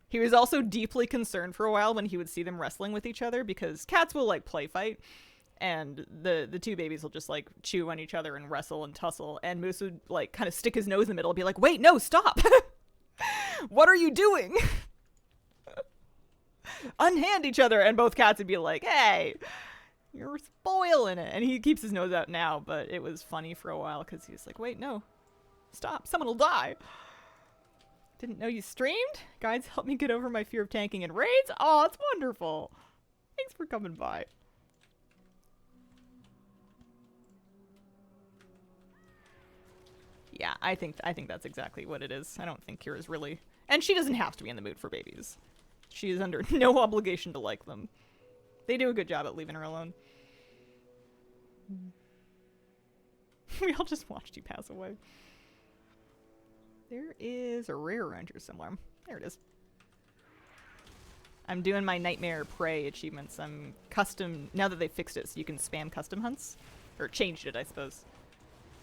He was also deeply concerned for a while when he would see them wrestling with each other because cats will like play fight. And the two babies will just like chew on each other and wrestle and tussle. And Moose would like kind of stick his nose in the middle and be like, wait, no, stop. What are you doing? Unhand each other. And both cats would be like, hey, you're spoiling it. And he keeps his nose out now, but it was funny for a while because he's like, wait, no, stop. Someone will die. Didn't know you streamed? Guys, help me get over my fear of tanking in raids. Oh, it's wonderful. Thanks for coming by. Yeah, I think that's exactly what it is. I don't think Kira's really... And she doesn't have to be in the mood for babies. She is under no obligation to like them. They do a good job at leaving her alone. We all just watched you pass away. There is a rare around here somewhere. There it is. I'm doing my Nightmare Prey achievements. I'm custom... Now that they fixed it so you can spam custom hunts. Or changed it, I suppose.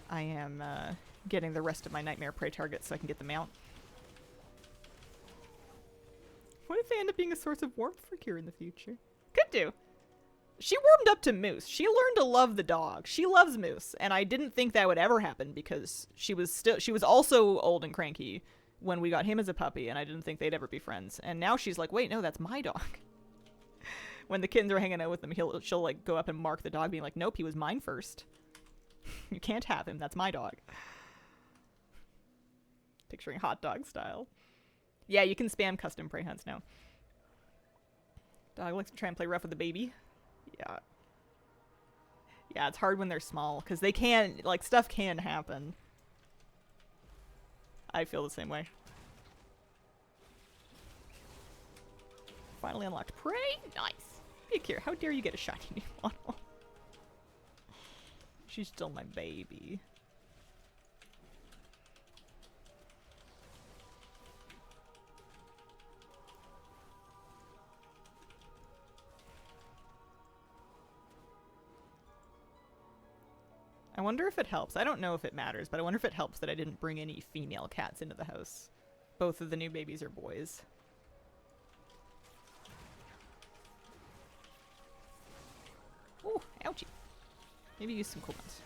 I am, getting the rest of my Nightmare Prey targets so I can get the mount. What if they end up being a source of warmth for Kira in the future? Could do. She warmed up to Moose. She learned to love the dog. She loves Moose, and I didn't think that would ever happen because she was also old and cranky when we got him as a puppy, and I didn't think they'd ever be friends. And now she's like, wait, no, that's my dog. When the kittens are hanging out with them, she'll like go up and mark the dog, being like, nope, he was mine first. You can't have him. That's my dog. Picturing hot dog style. Yeah, you can spam custom prey hunts now. Dog likes to try and play rough with the baby. Yeah. Yeah, it's hard when they're small, because they can, like, stuff can happen. I feel the same way. Finally unlocked prey? Nice. Big here, how dare you get a shiny new model? She's still my baby. I wonder if it helps. I don't know if it matters, but I wonder if it helps that I didn't bring any female cats into the house. Both of the new babies are boys. Ooh, ouchie. Maybe use some cooldowns.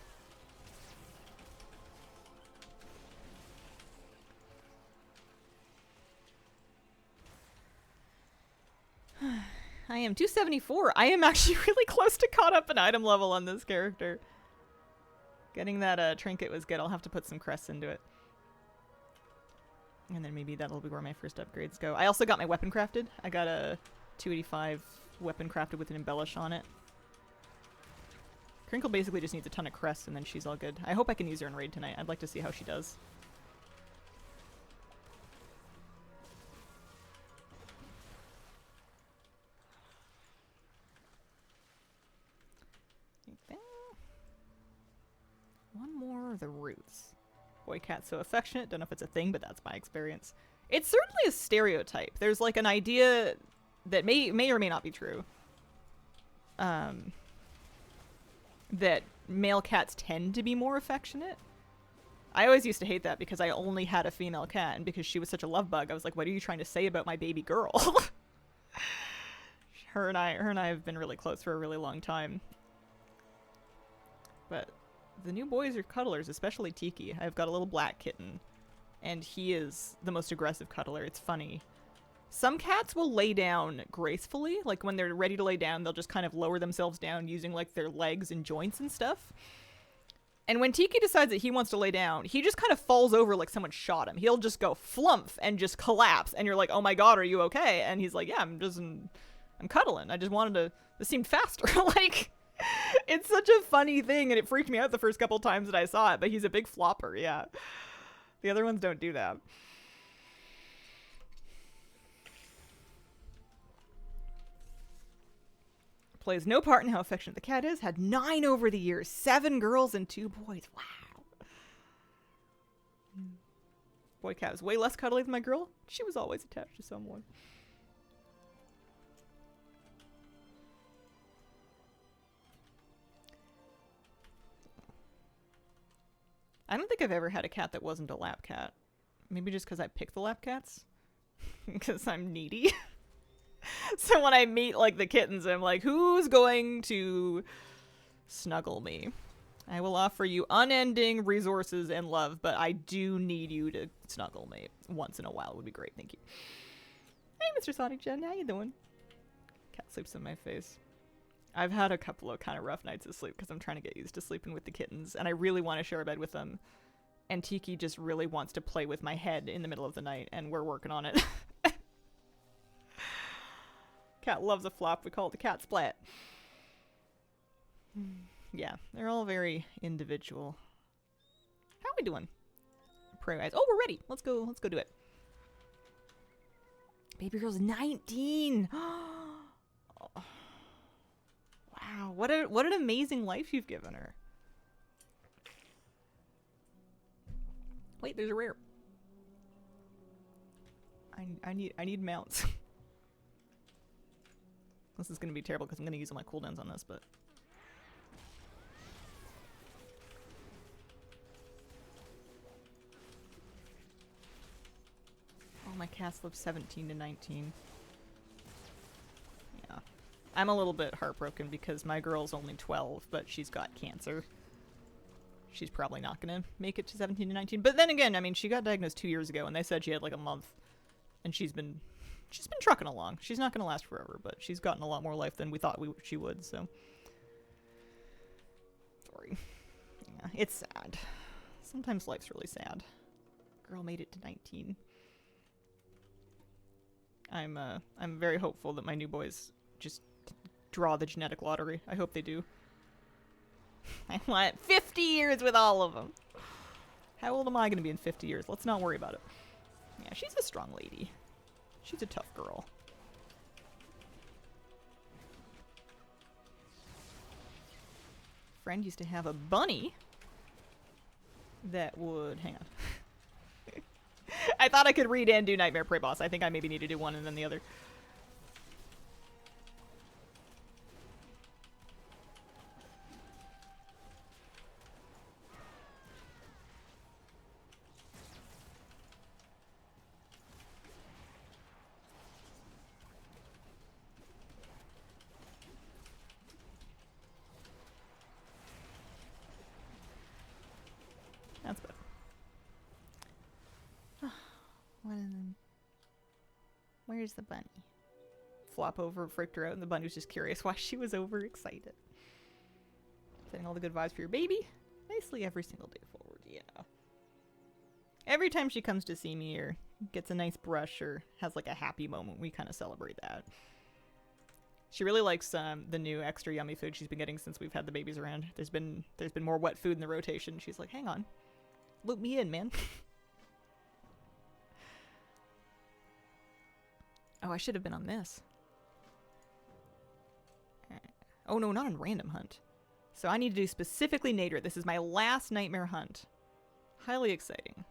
I am 274. I am actually really close to caught up in item level on this character. Getting that trinket was good. I'll have to put some crests into it. And then maybe that'll be where my first upgrades go. I also got my weapon crafted. I got a 285 weapon crafted with an embellish on it. Crinkle basically just needs a ton of crests and then she's all good. I hope I can use her in raid tonight. I'd like to see how she does. One more of the roots. Boy cat so affectionate. Don't know if it's a thing, but that's my experience. It's certainly a stereotype. There's like an idea that may or may not be true. That male cats tend to be more affectionate. I always used to hate that because I only had a female cat, and because she was such a love bug, I was like, what are you trying to say about my baby girl? Her and I have been really close for a really long time. But the new boys are cuddlers, especially Tiki. I've got a little black kitten, and he is the most aggressive cuddler. It's funny. Some cats will lay down gracefully. Like, when they're ready to lay down, they'll just kind of lower themselves down using, like, their legs and joints and stuff. And when Tiki decides that he wants to lay down, he just kind of falls over like someone shot him. He'll just go flump and just collapse. And you're like, oh my god, are you okay? And he's like, yeah, I'm cuddling. I just wanted to... This seemed faster. Like... It's such a funny thing, and it freaked me out the first couple times that I saw it, but he's a big flopper, yeah. The other ones don't do that. Plays no part in how affectionate the cat is. Had 9 over the years. 7 girls and 2 boys. Wow. Boy cat is way less cuddly than my girl. She was always attached to someone. I don't think I've ever had a cat that wasn't a lap cat. Maybe just because I pick the lap cats. Because I'm needy. So when I meet, like, the kittens, I'm like, who's going to snuggle me? I will offer you unending resources and love, but I do need you to snuggle me once in a while. Would be great. Thank you. Hey, Mr. Sonic Jen. How you doing? Cat sleeps in my face. I've had a couple of kind of rough nights of sleep because I'm trying to get used to sleeping with the kittens, and I really want to share a bed with them. And Tiki just really wants to play with my head in the middle of the night, and we're working on it. Cat loves a flop. We call it the cat splat. Yeah, they're all very individual. How are we doing? Prayer guys. Oh, we're ready. Let's go do it. Baby girl's 19. Oh. Wow, what an amazing life you've given her. Wait, there's a rare. I need mounts. This is gonna be terrible because I'm gonna use all my cooldowns on this, but oh, my cast lives 17 to 19. Yeah, I'm a little bit heartbroken because my girl's only 12, but she's got cancer. She's probably not gonna make it to 17 to 19. But then again, I mean, she got diagnosed 2 years ago, and they said she had like a month, and she's been trucking along. She's not gonna last forever, but she's gotten a lot more life than we thought she would. So, sorry. Yeah, it's sad. Sometimes life's really sad. Girl made it to 19. I'm very hopeful that my new boys just draw the genetic lottery. I hope they do. I want 50 years with all of them. How old am I going to be in 50 years? Let's not worry about it. Yeah, she's a strong lady. She's a tough girl. Friend used to have a bunny that would... Hang on. I thought I could read and do Nightmare Prey Boss. I think I maybe need to do one and then the other. That's better. What is them? Where's the bunny? Flop over, freaked her out, and the bunny was just curious why she was overexcited. Sending all the good vibes for your baby. Nicely every single day forward, yeah. Every time she comes to see me or gets a nice brush or has like a happy moment, we kind of celebrate that. She really likes the new extra yummy food she's been getting since we've had the babies around. There's been more wet food in the rotation. She's like, hang on. Loop me in, man. Oh, I should have been on this. Oh no, not on Random Hunt. So I need to do specifically Nader. This is my last Nightmare Hunt. Highly exciting.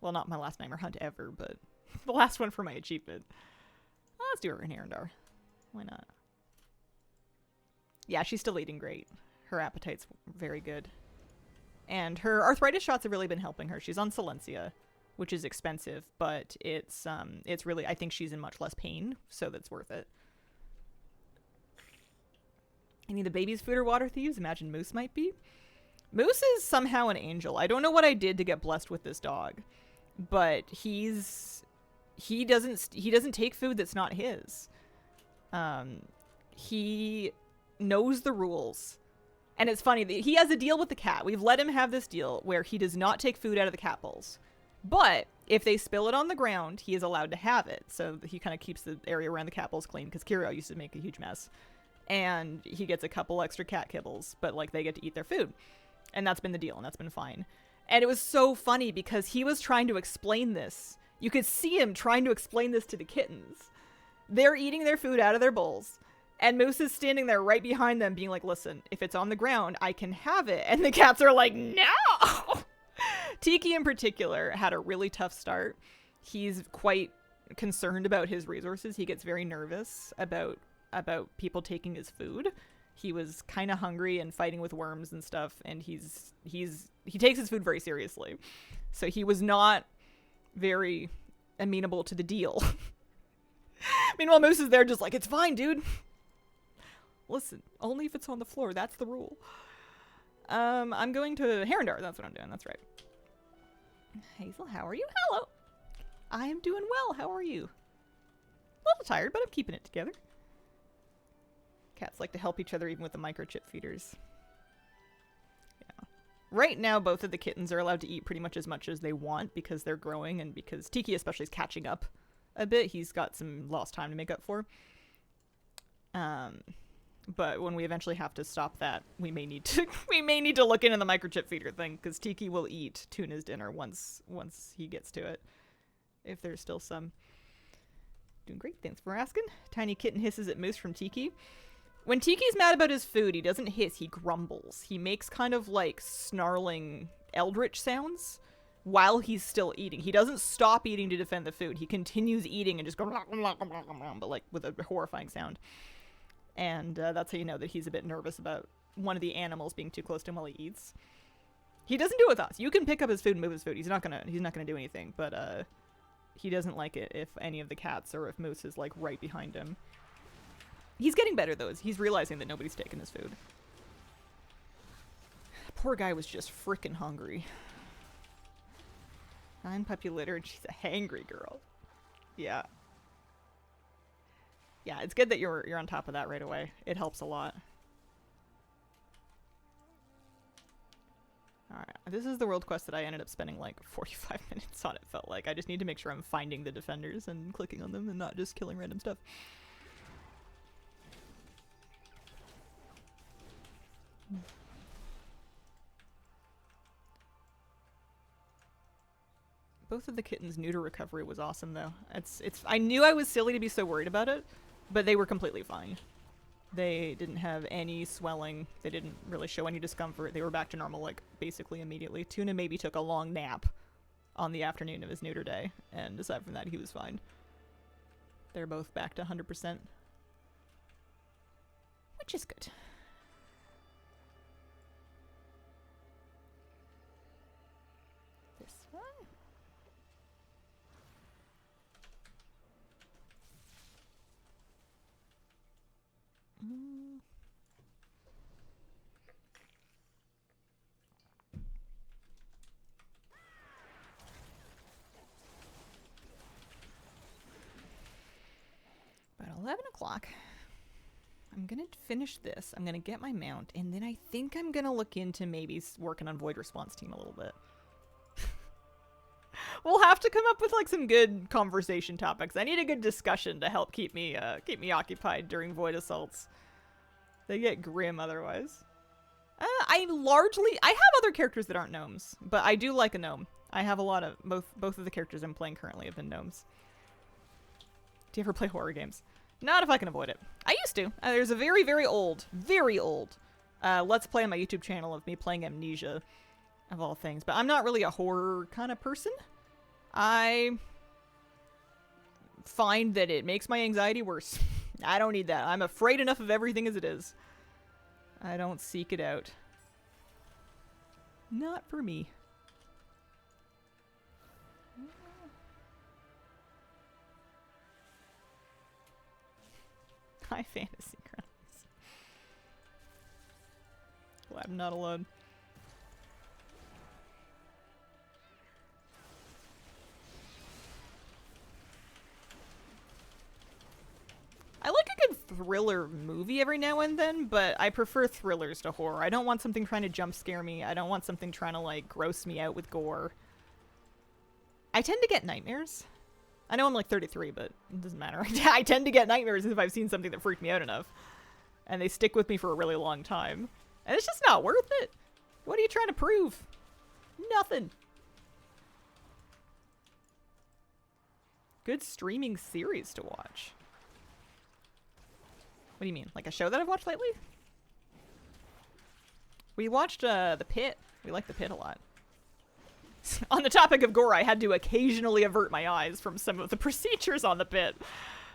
Well, not my last Nightmare Hunt ever, but the last one for my achievement. Oh, let's do her in Arendar. Why not? Yeah, she's still eating great. Her appetite's very good. And her arthritis shots have really been helping her. She's on Silencia, which is expensive, but it's really, I think she's in much less pain, so that's worth it. Any of the baby's food or water thieves? Imagine Moose might be. Moose is somehow an angel. I don't know what I did to get blessed with this dog, but he doesn't take food that's not his. He knows the rules. And it's funny, he has a deal with the cat. We've let him have this deal where he does not take food out of the cat bowls. But if they spill it on the ground, he is allowed to have it. So he kind of keeps the area around the cat bowls clean, because Kirill used to make a huge mess. And he gets a couple extra cat kibbles, but like they get to eat their food. And that's been the deal, and that's been fine. And it was so funny because he was trying to explain this. You could see him trying to explain this to the kittens. They're eating their food out of their bowls. And Moose is standing there right behind them being like, listen, if it's on the ground, I can have it. And the cats are like, no! Tiki in particular had a really tough start. He's quite concerned about his resources. He gets very nervous about people taking his food. He was kind of hungry and fighting with worms and stuff, and he takes his food very seriously. So he was not very amenable to the deal. Meanwhile, Moose is there just like, it's fine, dude. Listen, only if it's on the floor. That's the rule. I'm going to Herondar. That's what I'm doing. That's right. Hazel, how are you? Hello. I am doing well. How are you? A little tired, but I'm keeping it together. Cats like to help each other even with the microchip feeders. Yeah. Right now, both of the kittens are allowed to eat pretty much as they want because they're growing and because Tiki especially is catching up a bit. He's got some lost time to make up for. But when we eventually have to stop that, we may need to look into the microchip feeder thing because Tiki will eat Tuna's dinner once he gets to it. If there's still some. Doing great, thanks for asking. Tiny kitten hisses at Moose from Tiki. When Tiki's mad about his food, he doesn't hiss, he grumbles. He makes kind of like snarling eldritch sounds while he's still eating. He doesn't stop eating to defend the food. He continues eating and just go, but like with a horrifying sound. And that's how you know that he's a bit nervous about one of the animals being too close to him while he eats. He doesn't do it with us. You can pick up his food and move his food. He's not gonna do anything. But he doesn't like it if any of the cats or if Moose is like right behind him. He's getting better though. He's realizing that nobody's taking his food. Poor guy was just frickin' hungry. 9 puppy litter and she's a hangry girl. Yeah. Yeah, it's good that you're on top of that right away. It helps a lot. Alright, this is the world quest that I ended up spending like 45 minutes on, it felt like. I just need to make sure I'm finding the defenders and clicking on them and not just killing random stuff. Both of the kittens' neuter recovery was awesome though. I knew I was silly to be so worried about it. But they were completely fine. They didn't have any swelling. They didn't really show any discomfort. They were back to normal, like, basically immediately. Tuna maybe took a long nap on the afternoon of his neuter day. And aside from that, he was fine. They're both back to 100%. Which is good. This one. About 11 o'clock. I'm gonna finish this. I'm gonna get my mount, and then I think I'm gonna look into maybe working on Void Response Team a little bit. We'll have to come up with like some good conversation topics. I need a good discussion to help keep me occupied during Void Assaults. They get grim otherwise. I have other characters that aren't gnomes, but I do like a gnome. I have a lot of both of the characters I'm playing currently have been gnomes. Do you ever play horror games? Not if I can avoid it. I used to. There's a very, very old Let's Play on my YouTube channel of me playing Amnesia, of all things. But I'm not really a horror kind of person. I find that it makes my anxiety worse. I don't need that. I'm afraid enough of everything as it is. I don't seek it out. Not for me. High fantasy grounds. Glad I'm not alone. I like a good thriller movie every now and then, but I prefer thrillers to horror. I don't want something trying to jump scare me. I don't want something trying to, like, gross me out with gore. I tend to get nightmares. I know I'm like 33, but it doesn't matter. I tend to get nightmares if I've seen something that freaked me out enough. And they stick with me for a really long time. And it's just not worth it. What are you trying to prove? Nothing. Good streaming series to watch. What do you mean? Like a show that I've watched lately? We watched The Pit. We like The Pit a lot. On the topic of gore, I had to occasionally avert my eyes from some of the procedures on The Pit.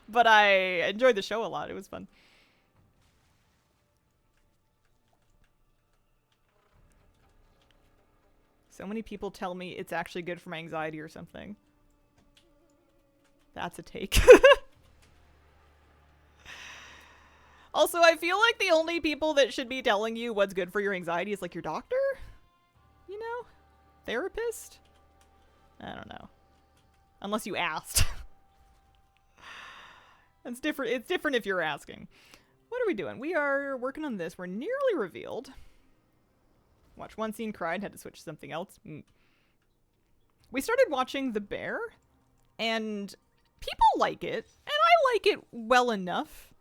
But I enjoyed the show a lot. It was fun. So many people tell me it's actually good for my anxiety or something. That's a take. Also, I feel like the only people that should be telling you what's good for your anxiety is like your doctor? You know? Therapist? I don't know. Unless you asked. It's different. It's different if you're asking. What are we doing? We are working on this. We're nearly revealed. Watch one scene, cried, had to switch to something else. We started watching The Bear, and people like it, and I like it well enough.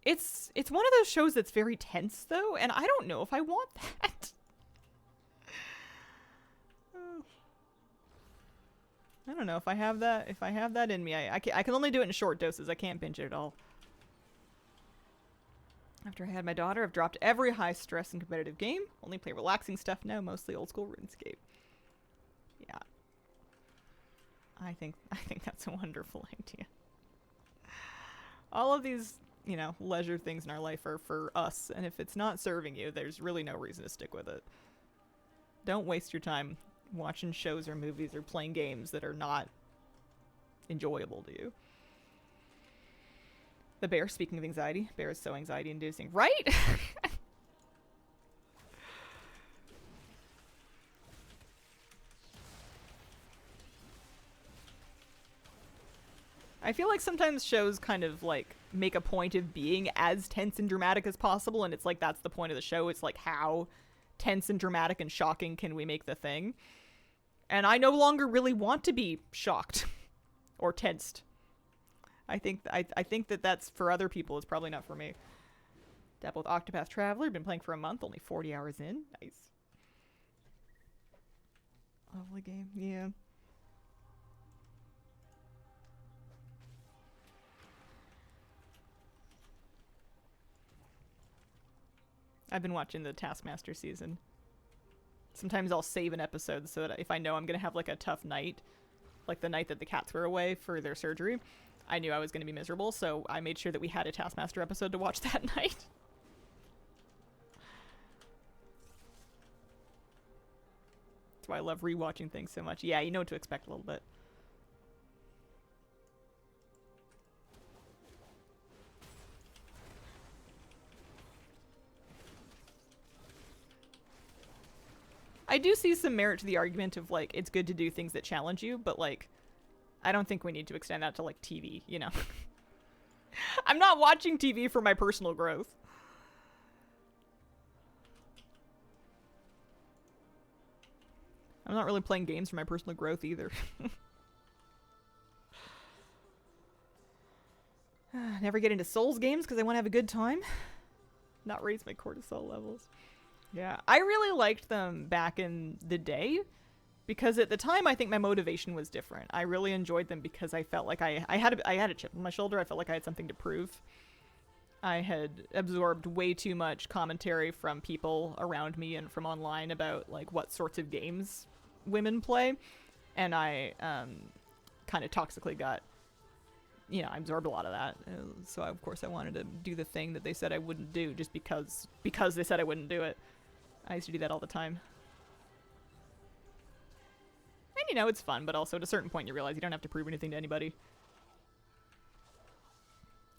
It's one of those shows that's very tense, though, and I don't know if I want that. I don't know if I have that. If I have that in me, I can only do it in short doses. I can't binge it at all. After I had my daughter, I've dropped every high stress and competitive game. Only play relaxing stuff now, mostly old school RuneScape. Yeah. I think that's a wonderful idea. All of these, you know, leisure things in our life are for us, and if it's not serving you, there's really no reason to stick with it. Don't waste your time watching shows or movies or playing games that are not enjoyable to you. The Bear, speaking of anxiety, Bear is so anxiety-inducing. Right? I feel like sometimes shows kind of, like, make a point of being as tense and dramatic as possible, and it's like that's the point of the show. It's like, how tense and dramatic and shocking can we make the thing? And I no longer really want to be shocked or tensed. I think that that's for other people. It's probably not for me. Dabble with Octopath Traveler. Been playing for a month. Only 40 hours in. Nice. Lovely game. Yeah. I've been watching the Taskmaster season. Sometimes I'll save an episode so that if I know I'm going to have like a tough night, like the night that the cats were away for their surgery, I knew I was going to be miserable, so I made sure that we had a Taskmaster episode to watch that night. That's why I love rewatching things so much. Yeah, you know what to expect a little bit. I do see some merit to the argument of, like, it's good to do things that challenge you, but, like, I don't think we need to extend that to, like, TV, you know? I'm not watching TV for my personal growth. I'm not really playing games for my personal growth either. Never get into Souls games because I want to have a good time. Not raise my cortisol levels. Yeah, I really liked them back in the day because at the time I think my motivation was different. I really enjoyed them because I felt like I had a chip on my shoulder. I felt like I had something to prove. I had absorbed way too much commentary from people around me and from online about like what sorts of games women play, and I kind of toxically got, you know, I absorbed a lot of that. So of course I wanted to do the thing that they said I wouldn't do just because they said I wouldn't do it. I used to do that all the time. And you know, it's fun, but also at a certain point you realize you don't have to prove anything to anybody.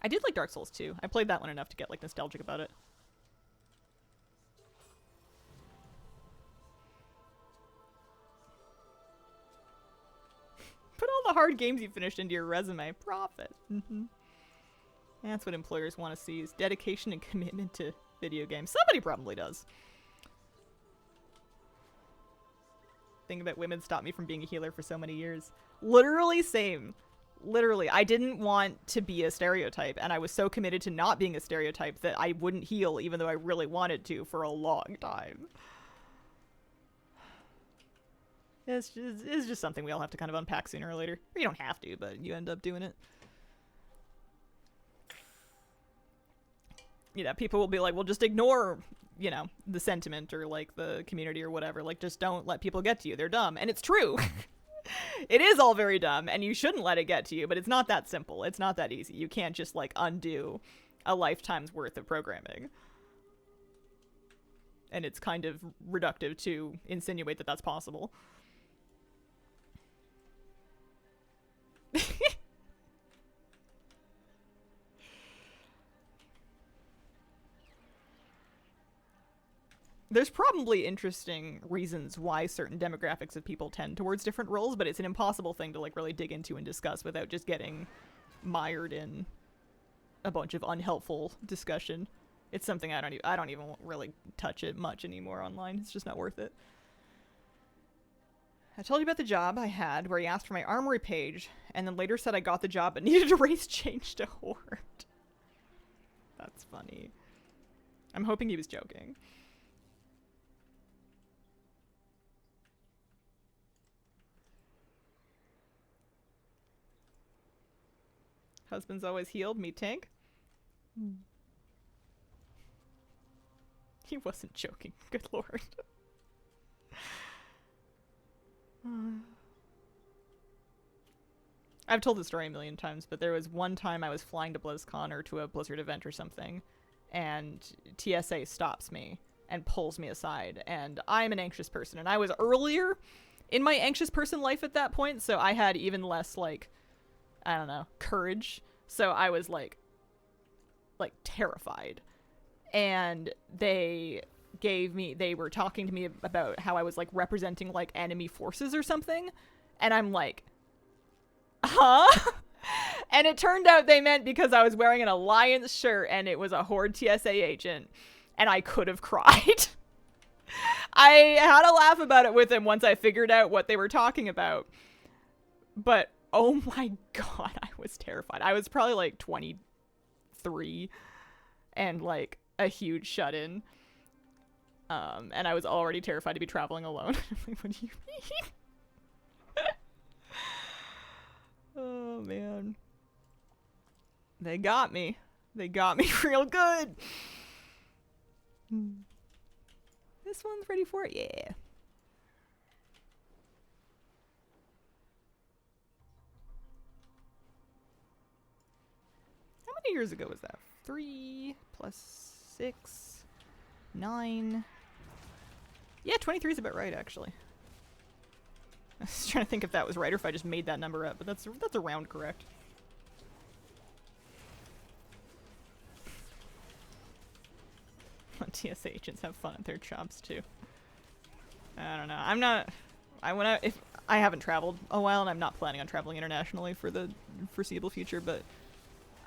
I did like Dark Souls 2. I played that one enough to get like nostalgic about it. Put all the hard games you finished into your resume. Profit. That's what employers want to see, is dedication and commitment to video games. Somebody probably does. Thing about women stopped me from being a healer for so many years. Literally same. Literally. I didn't want to be a stereotype, and I was so committed to not being a stereotype that I wouldn't heal even though I really wanted to for a long time. It's just something we all have to kind of unpack sooner or later. Or you don't have to, but you end up doing it. you know, people will be like, well, just ignore, you know, the sentiment or like the community or whatever. Like, just don't let people get to you. They're dumb. And it's true. It is all very dumb and you shouldn't let it get to you, but it's not that simple. It's not that easy. You can't just like undo a lifetime's worth of programming. And it's kind of reductive to insinuate that that's possible. There's probably interesting reasons why certain demographics of people tend towards different roles, but it's an impossible thing to like really dig into and discuss without just getting mired in a bunch of unhelpful discussion. It's something I don't even really touch it much anymore online. It's just not worth it. I told you about the job I had where he asked for my armory page and then later said I got the job but needed a race change to Horde. That's funny. I'm hoping he was joking. Husband's always healed, me tank. He wasn't joking. Good lord. I've told the story a million times, but there was one time I was flying to BlizzCon or to a Blizzard event or something, and TSA stops me and pulls me aside, and I'm an anxious person, and I was earlier in my anxious person life at that point, so I had even less, like, I don't know, courage. So I was like terrified. And they were talking to me about how I was like representing like enemy forces or something. And I'm like, huh? And it turned out they meant because I was wearing an Alliance shirt and it was a Horde TSA agent. And I could have cried. I had a laugh about it with him once I figured out what they were talking about. But oh my god, I was terrified. I was probably like 23 and like a huge shut-in. And I was already terrified to be traveling alone. I'm like, what do you mean? Oh man. They got me. They got me real good. This one's ready for it? Yeah. How many years ago was that? 3 plus 6, 9. Yeah, 23 is about right, actually. I was trying to think if that was right or if I just made that number up, but that's around correct. TSA agents have fun at their jobs too. I don't know. If I haven't traveled a while and I'm not planning on traveling internationally for the foreseeable future, but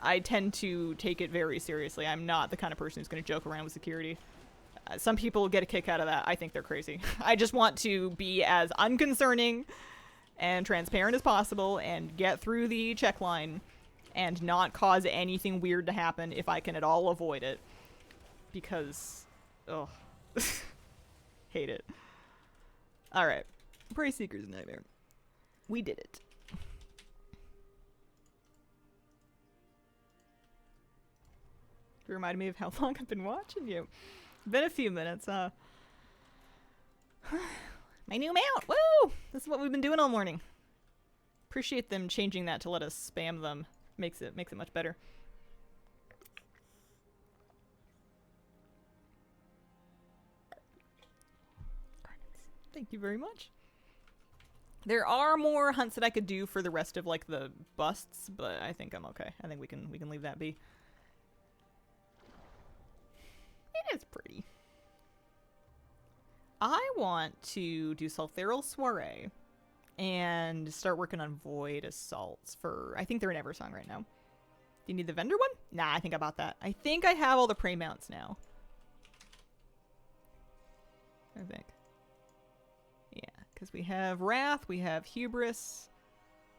I tend to take it very seriously. I'm not the kind of person who's going to joke around with security. Some people get a kick out of that. I think they're crazy. I just want to be as unconcerning and transparent as possible and get through the check line and not cause anything weird to happen if I can at all avoid it. Because, ugh. Hate it. Alright. Prey Seeker's Nightmare. We did it. You reminded me of how long I've been watching you. Been a few minutes, My new mount! Woo! This is what we've been doing all morning. Appreciate them changing that to let us spam them. Makes it much better. Thank you very much. There are more hunts that I could do for the rest of like the busts, but I think I'm okay. I think we can leave that be. It is pretty. I want to do Sultheral Soiree and start working on Void Assaults for, I think they're in Eversong right now. Do you need the vendor one? Nah, I think I bought that. I think I have all the prey mounts now. I think. Yeah, because we have Wrath, we have Hubris,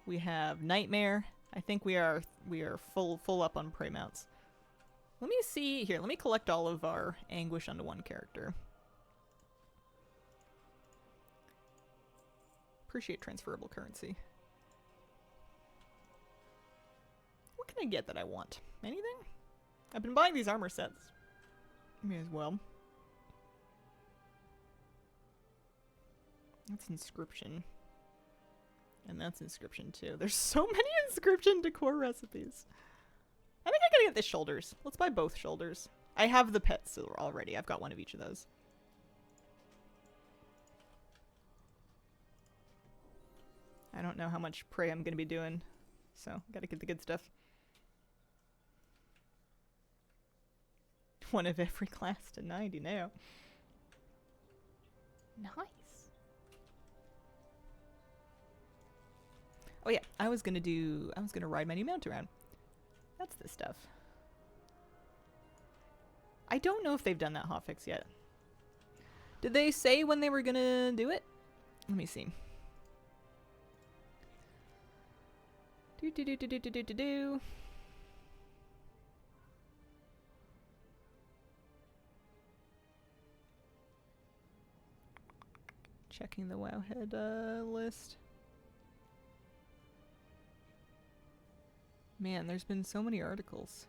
we have Nightmare. I think we are full up on prey mounts. Let me see here. Let me collect all of our Anguish onto one character. Appreciate transferable currency. What can I get that I want? Anything? I've been buying these armor sets. May as well. That's inscription. And that's inscription too. There's so many inscription decor recipes. I think I gotta get the shoulders. Let's buy both shoulders. I have the pets already. I've got one of each of those. I don't know how much prey I'm gonna be doing, so gotta get the good stuff. One of every class to 90 now. Nice. Oh yeah, I was gonna ride my new mount around. That's the stuff. I don't know if they've done that hotfix yet. Did they say when they were gonna do it? Let me see. Do. Checking the Wowhead list. Man, there's been so many articles.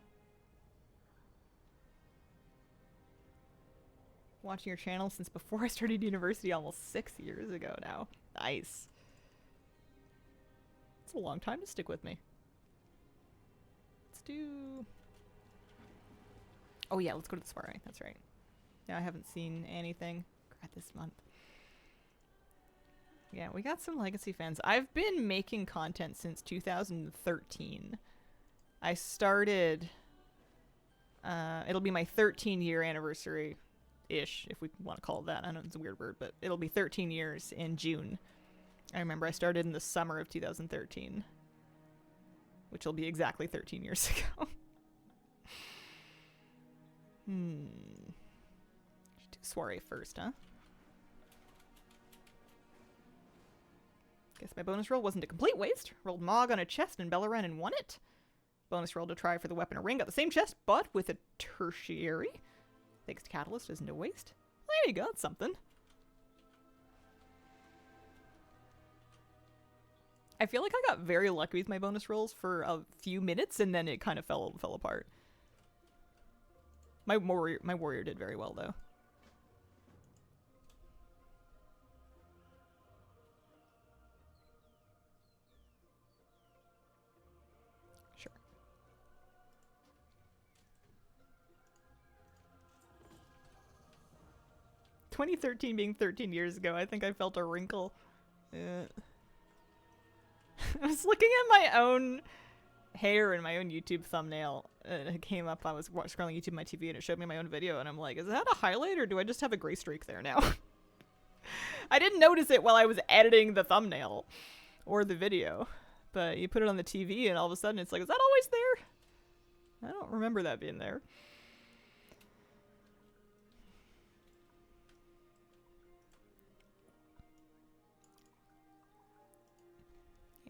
Watching your channel since before I started university almost 6 years ago now. Nice. It's a long time to stick with me. Let's do... Oh yeah, let's go to the soiree. That's right. Yeah, I haven't seen anything this month. Yeah, we got some Legacy fans. I've been making content since 2013. I started... it'll be my 13-year anniversary-ish, if we want to call it that. I know it's a weird word, but it'll be 13 years in June. I remember I started in the summer of 2013. Which will be exactly 13 years ago. Should do soiree first, huh? Guess my bonus roll wasn't a complete waste. Rolled Mog on a chest and Belleran and won it. Bonus roll to try for the weapon or ring. Got the same chest, but with a tertiary. Thanks to Catalyst isn't a waste. There you go, that's something. I feel like I got very lucky with my bonus rolls for a few minutes, and then it kind of fell apart. My warrior did very well, though. Sure. "2013 being 13 years ago, I think I felt a wrinkle. I was looking at my own hair in my own YouTube thumbnail. It came up, I was scrolling YouTube on my TV and it showed me my own video and I'm like, is that a highlight or do I just have a gray streak there now? I didn't notice it while I was editing the thumbnail or the video, but you put it on the TV and all of a sudden it's like, is that always there? I don't remember that being there.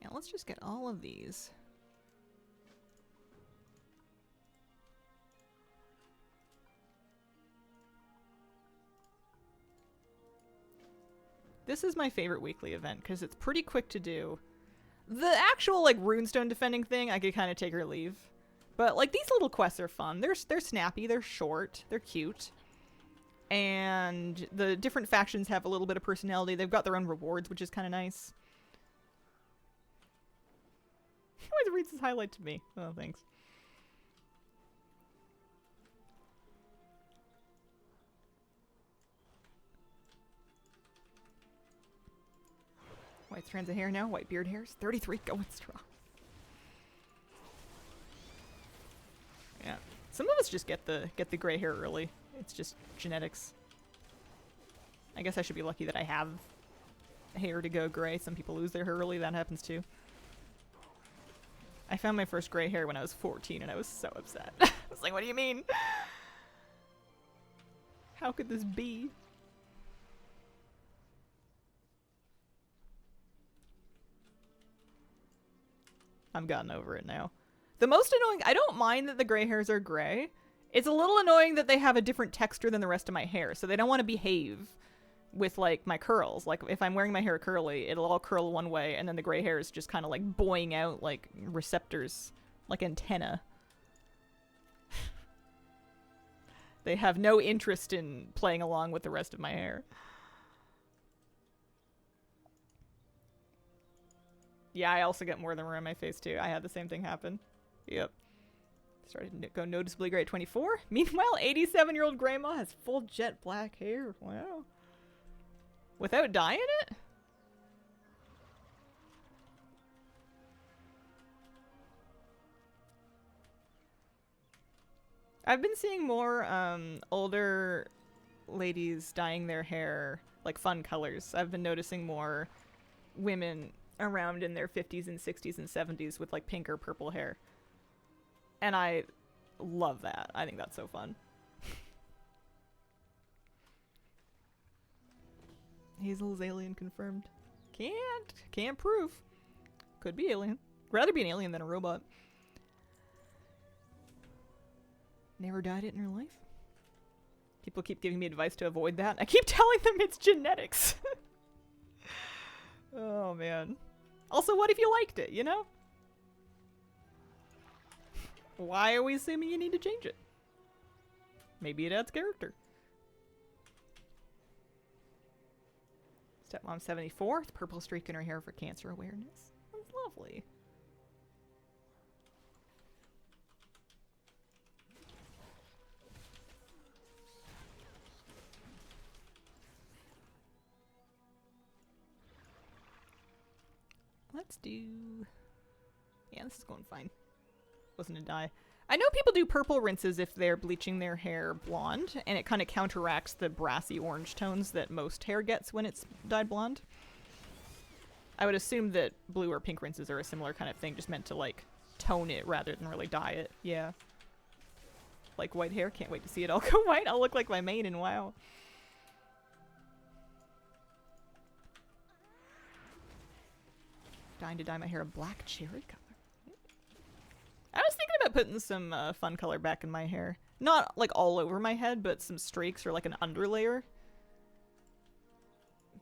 Yeah, let's just get all of these. This is my favorite weekly event because it's pretty quick to do. The actual like runestone defending thing, I could kind of take or leave. But like these little quests are fun. They're snappy, they're short, they're cute. And the different factions have a little bit of personality. They've got their own rewards, which is kind of nice. He always reads his highlight to me. Oh, thanks. White strands of hair now, white beard hairs. 33 going strong. Yeah. Some of us just get the gray hair early. It's just genetics. I guess I should be lucky that I have hair to go gray. Some people lose their hair early. That happens too. I found my first gray hair when I was 14 and I was so upset. I was like, what do you mean? How could this be? I've gotten over it now. The most annoying, I don't mind that the gray hairs are gray. It's a little annoying that they have a different texture than the rest of my hair, so they don't want to behave with like my curls. Like if I'm wearing my hair curly, it'll all curl one way and then the gray hair is just kind of like buoying out like receptors, like antenna. They have no interest in playing along with the rest of my hair. Yeah, I also get more than around my face too. I had the same thing happen. Yep. Started to go noticeably gray at 24. Meanwhile, 87-year-old grandma has full jet black hair. Wow. Without dyeing it? I've been seeing more older ladies dyeing their hair like fun colors. I've been noticing more women around in their 50s and 60s and 70s with like pink or purple hair. And I love that. I think that's so fun. Hazel's alien confirmed. Can't prove. Could be alien. Rather be an alien than a robot. Never dyed it in her life. People keep giving me advice to avoid that. I keep telling them it's genetics. Oh, man. Also, what if you liked it, you know? Why are we assuming you need to change it? Maybe it adds character. Stepmom 74, with purple streak in her hair for cancer awareness. That's lovely. Let's do... Yeah, this is going fine. Wasn't a dye. I know people do purple rinses if they're bleaching their hair blonde, and it kind of counteracts the brassy orange tones that most hair gets when it's dyed blonde. I would assume that blue or pink rinses are a similar kind of thing, just meant to, like, tone it rather than really dye it. Yeah. Like white hair. Can't wait to see it all go white. I'll look like my main in WoW. Dying to dye my hair a black cherry color. I was thinking about putting some fun color back in my hair. Not like all over my head, but some streaks or like an underlayer.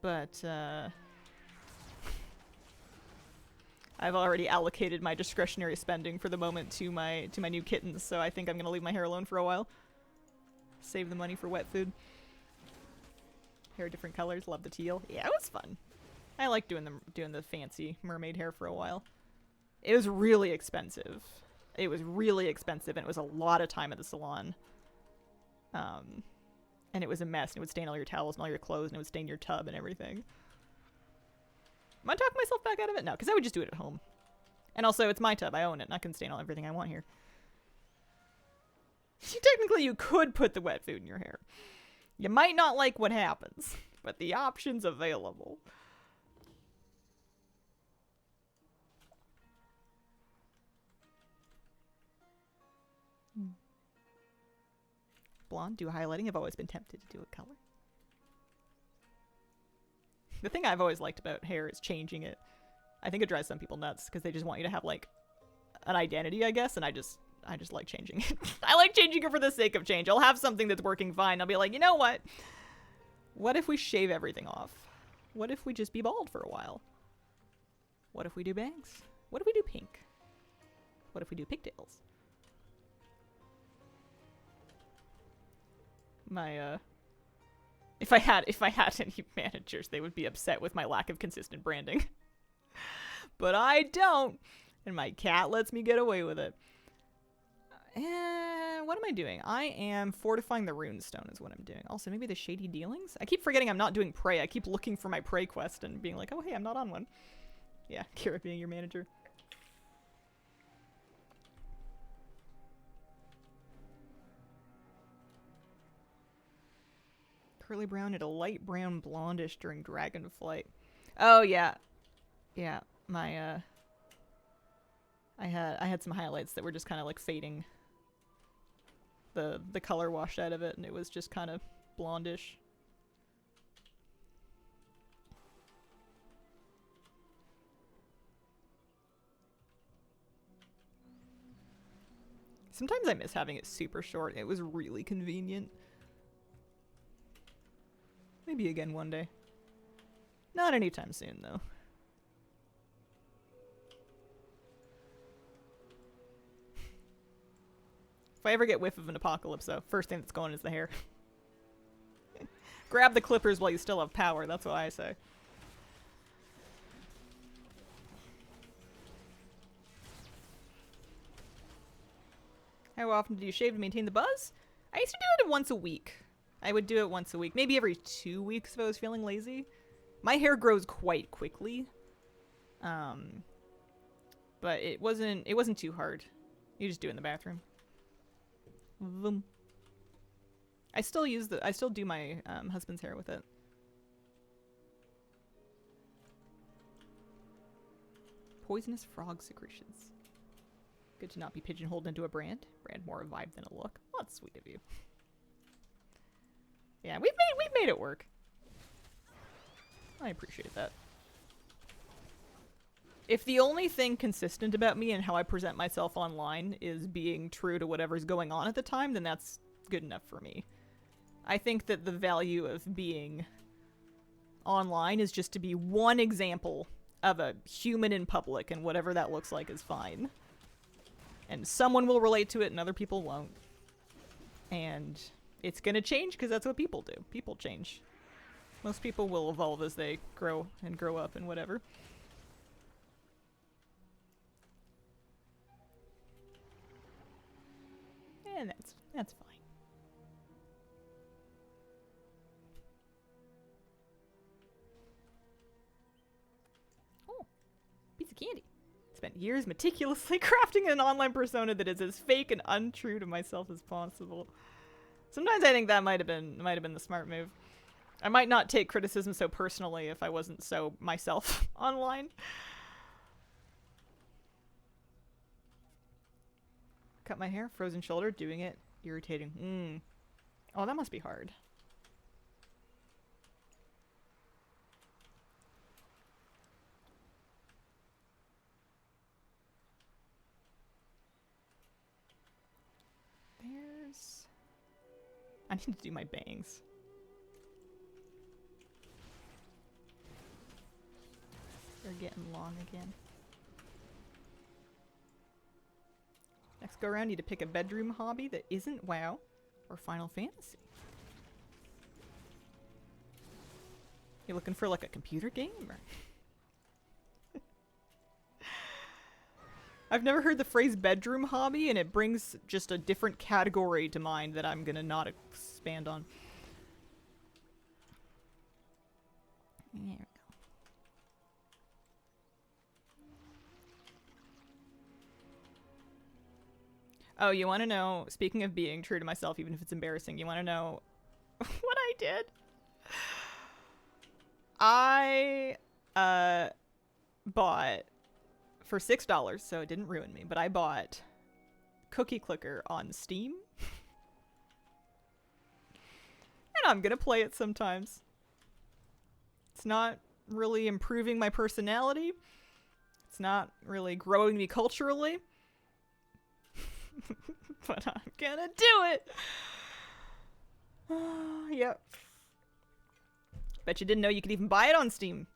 But I've already allocated my discretionary spending for the moment to my new kittens, so I think I'm gonna leave my hair alone for a while. Save the money for wet food. Hair different colors, love the teal. Yeah, it was fun. I like doing the fancy mermaid hair for a while. It was really expensive. It was really expensive, and it was a lot of time at the salon. And it was a mess, and it would stain all your towels and all your clothes, and it would stain your tub and everything. Am I talking myself back out of it? No, because I would just do it at home. And also, it's my tub. I own it, and I can stain everything I want here. Technically, you could put the wet food in your hair. You might not like what happens, but the option's available. Blonde, do highlighting. I've always been tempted to do a color. The thing I've always liked about hair is changing it. I think it drives some people nuts because they just want you to have like an identity, I guess, and I just like changing it. I like changing it for the sake of change. I'll have something that's working fine. I'll be like, you know what? What if we shave everything off? What if we just be bald for a while? What if we do bangs? What if we do pink? What if we do pigtails? My if I had any managers, they would be upset with my lack of consistent branding. But I don't, and my cat lets me get away with it. And what am I doing? I am fortifying the runestone is what I'm doing. Also, maybe the shady dealings? I keep forgetting I'm not doing prey. I keep looking for my prey quest and being like, oh hey, I'm not on one. Yeah, Kira being your manager. Curly brown and a light brown blondish during Dragonflight. Oh yeah. Yeah, my I had some highlights that were just kind of like fading. The color washed out of it, and it was just kind of blondish. Sometimes I miss having it super short. It was really convenient. Maybe again one day. Not anytime soon, though. If I ever get whiff of an apocalypse, though, first thing that's going is the hair. Grab the clippers while you still have power, that's what I say. How often do you shave to maintain the buzz? I used to do it once a week. I would do it once a week. Maybe every 2 weeks if I was feeling lazy. My hair grows quite quickly. But it wasn't too hard. You just do it in the bathroom. Vroom. I still do my husband's hair with it. Poisonous frog secretions. Good to not be pigeonholed into a brand. Brand more a vibe than a look. Well, that's sweet of you. Yeah, we've made it work. I appreciate that. If the only thing consistent about me and how I present myself online is being true to whatever's going on at the time, then that's good enough for me. I think that the value of being online is just to be one example of a human in public, and whatever that looks like is fine. And someone will relate to it and other people won't. And it's gonna change because that's what people do. People change. Most people will evolve as they grow up and whatever. And that's fine. Oh, piece of candy. Spent years meticulously crafting an online persona that is as fake and untrue to myself as possible. Sometimes I think that might have been the smart move. I might not take criticism so personally if I wasn't so myself online. Cut my hair, frozen shoulder, doing it, irritating. Oh, that must be hard. I need to do my bangs. They're getting long again. Next go around, need to pick a bedroom hobby that isn't WoW or Final Fantasy. You looking for like a computer game? Or I've never heard the phrase bedroom hobby, and it brings just a different category to mind that I'm gonna not expand on. There we go. Oh, you want to know, speaking of being true to myself, even if it's embarrassing, you want to know what I did? I bought, for $6, so it didn't ruin me, but I bought Cookie Clicker on Steam. And I'm gonna play it sometimes. It's not really improving my personality. It's not really growing me culturally. But I'm gonna do it! Yep. Bet you didn't know you could even buy it on Steam.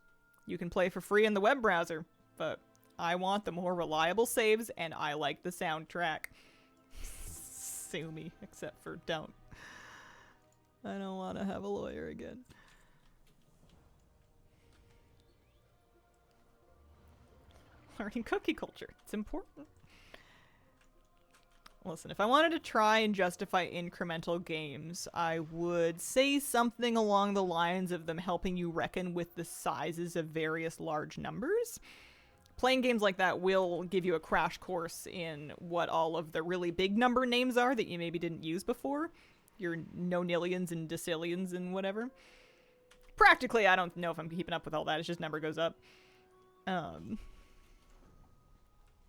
You can play for free in the web browser, but I want the more reliable saves, and I like the soundtrack. Sue me, except for don't. I don't want to have a lawyer again. Learning cookie culture. It's important. Listen, if I wanted to try and justify incremental games, I would say something along the lines of them helping you reckon with the sizes of various large numbers. Playing games like that will give you a crash course in what all of the really big number names are that you maybe didn't use before. Your nonillions and decillions and whatever. Practically, I don't know if I'm keeping up with all that. It's just number goes up. I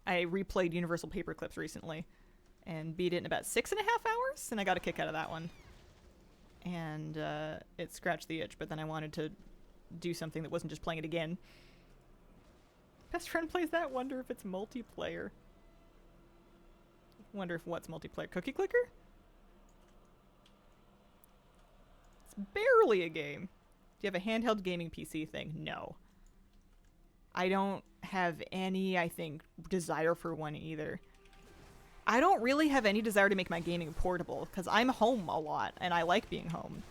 replayed Universal Paperclips recently and beat it in about 6.5 hours, and I got a kick out of that one. And it scratched the itch, but then I wanted to do something that wasn't just playing it again. Best friend plays that, wonder if it's multiplayer. Wonder if what's multiplayer? Cookie Clicker? It's barely a game. Do you have a handheld gaming PC thing? No. I don't have any, I think, desire for one either. I don't really have any desire to make my gaming portable because I'm home a lot and I like being home.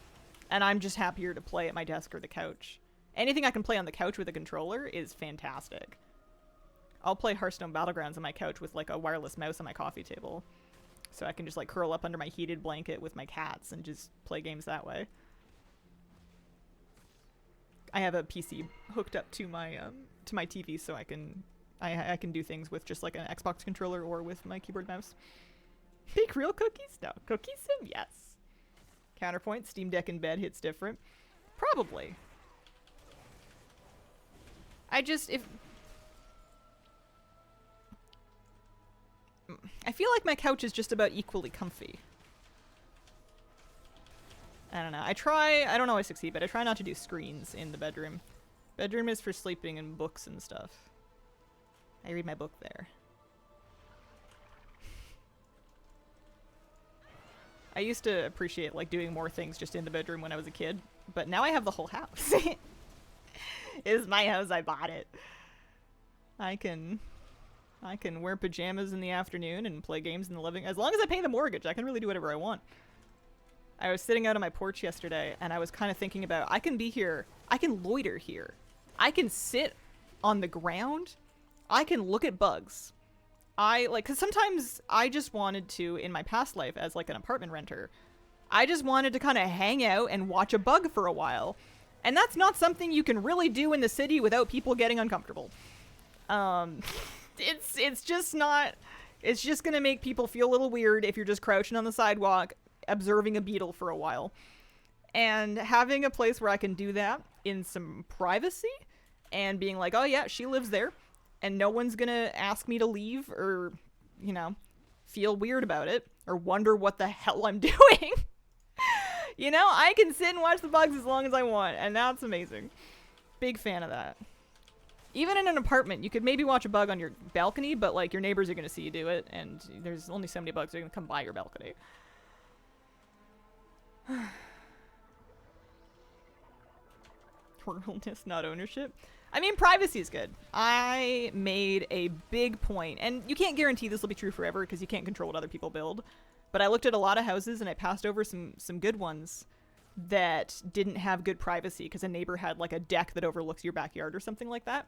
And I'm just happier to play at my desk or the couch. Anything I can play on the couch with a controller is fantastic. I'll play Hearthstone Battlegrounds on my couch with like a wireless mouse on my coffee table. So I can just like curl up under my heated blanket with my cats and just play games that way. I have a PC hooked up to my TV so I can do things with just like an Xbox controller or with my keyboard mouse. Bake real cookies? No. Cookie sim? Yes. Counterpoint, Steam Deck in bed hits different. Probably. I feel like my couch is just about equally comfy. I don't know. I don't always succeed, but I try not to do screens in the bedroom. Bedroom is for sleeping and books and stuff. I read my book there. I used to appreciate like doing more things just in the bedroom when I was a kid, but now I have the whole house. It's my house, I bought it. I can wear pajamas in the afternoon and play games in the living. As long as I pay the mortgage, I can really do whatever I want. I was sitting out on my porch yesterday and I was kind of thinking about, I can be here. I can loiter here. I can sit on the ground. I can look at bugs. Cause sometimes I just wanted to, in my past life as like an apartment renter, I just wanted to kind of hang out and watch a bug for a while. And that's not something you can really do in the city without people getting uncomfortable. It's just not, it's just gonna make people feel a little weird if you're just crouching on the sidewalk observing a beetle for a while. And having a place where I can do that in some privacy and being like, oh yeah, she lives there and no one's gonna ask me to leave or, you know, feel weird about it or wonder what the hell I'm doing. You know, I can sit and watch the bugs as long as I want, and that's amazing. Big fan of that. Even in an apartment, you could maybe watch a bug on your balcony, but like your neighbors are gonna see you do it, and there's only so many bugs that are gonna come by your balcony. Ruralness, not ownership. I mean, privacy is good. I made a big point, and you can't guarantee this will be true forever because you can't control what other people build. But I looked at a lot of houses and I passed over some good ones that didn't have good privacy because a neighbor had like a deck that overlooks your backyard or something like that.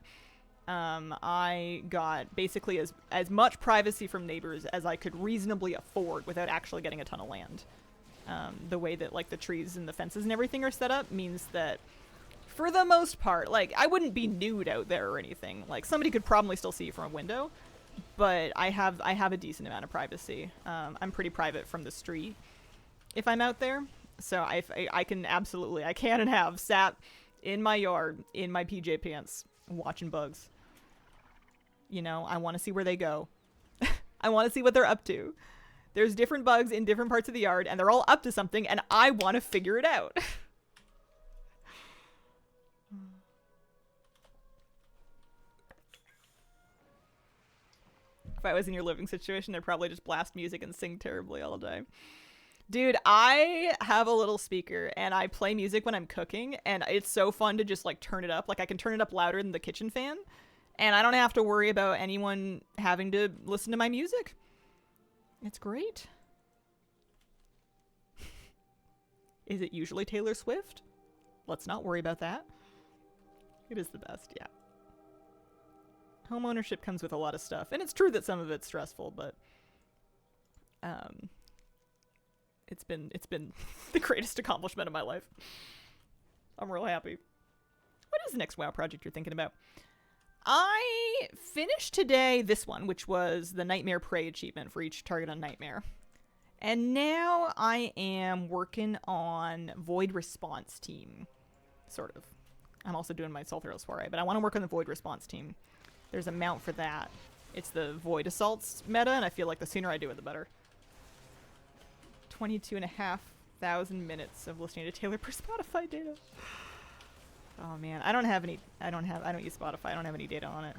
I got basically as much privacy from neighbors as I could reasonably afford without actually getting a ton of land. The way that like the trees and the fences and everything are set up means that for the most part, like I wouldn't be nude out there or anything. Like somebody could probably still see you from a window, but I have a decent amount of privacy. I'm pretty private from the street if I'm out there. So I can absolutely, I can and have sat in my yard in my PJ pants watching bugs. You know, I want to see where they go. I want to see what they're up to. There's different bugs in different parts of the yard and they're all up to something and I want to figure it out. If I was in your living situation, I'd probably just blast music and sing terribly all day. Dude, I have a little speaker and I play music when I'm cooking and it's so fun to just like turn it up. Like I can turn it up louder than the kitchen fan and I don't have to worry about anyone having to listen to my music. It's great. Is it usually Taylor Swift? Let's not worry about that. It is the best, yeah. Homeownership comes with a lot of stuff, and it's true that some of it's stressful, but it's been the greatest accomplishment of my life. I'm real happy. What is the next WoW project you're thinking about? I finished today this one, which was the Nightmare Prey achievement for each target on Nightmare. And now I am working on Void Response Team, sort of. I'm also doing my Soul Throw Soiree, but I want to work on the Void Response Team. There's a mount for that. It's the Void Assaults meta, and I feel like the sooner I do it, the better. 22,500 minutes of listening to Taylor per Spotify data. Oh man, I don't use Spotify. I don't have any data on it.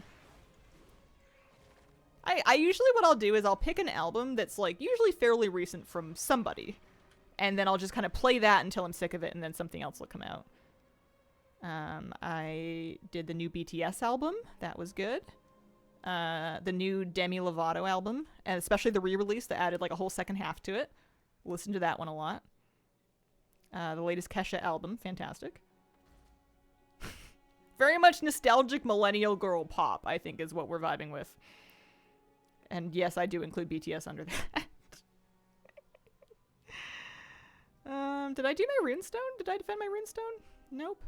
I usually what I'll do is I'll pick an album that's like usually fairly recent from somebody, and then I'll just kind of play that until I'm sick of it, and then something else will come out. I did the new BTS album. That was good. the new Demi Lovato album, and especially the re-release that added like a whole second half to it. Listened to that one a lot. The latest Kesha album, fantastic. Very much nostalgic millennial girl pop, I think, is what we're vibing with. And yes, I do include BTS under that. Did I do my runestone? Did I defend my runestone? Nope.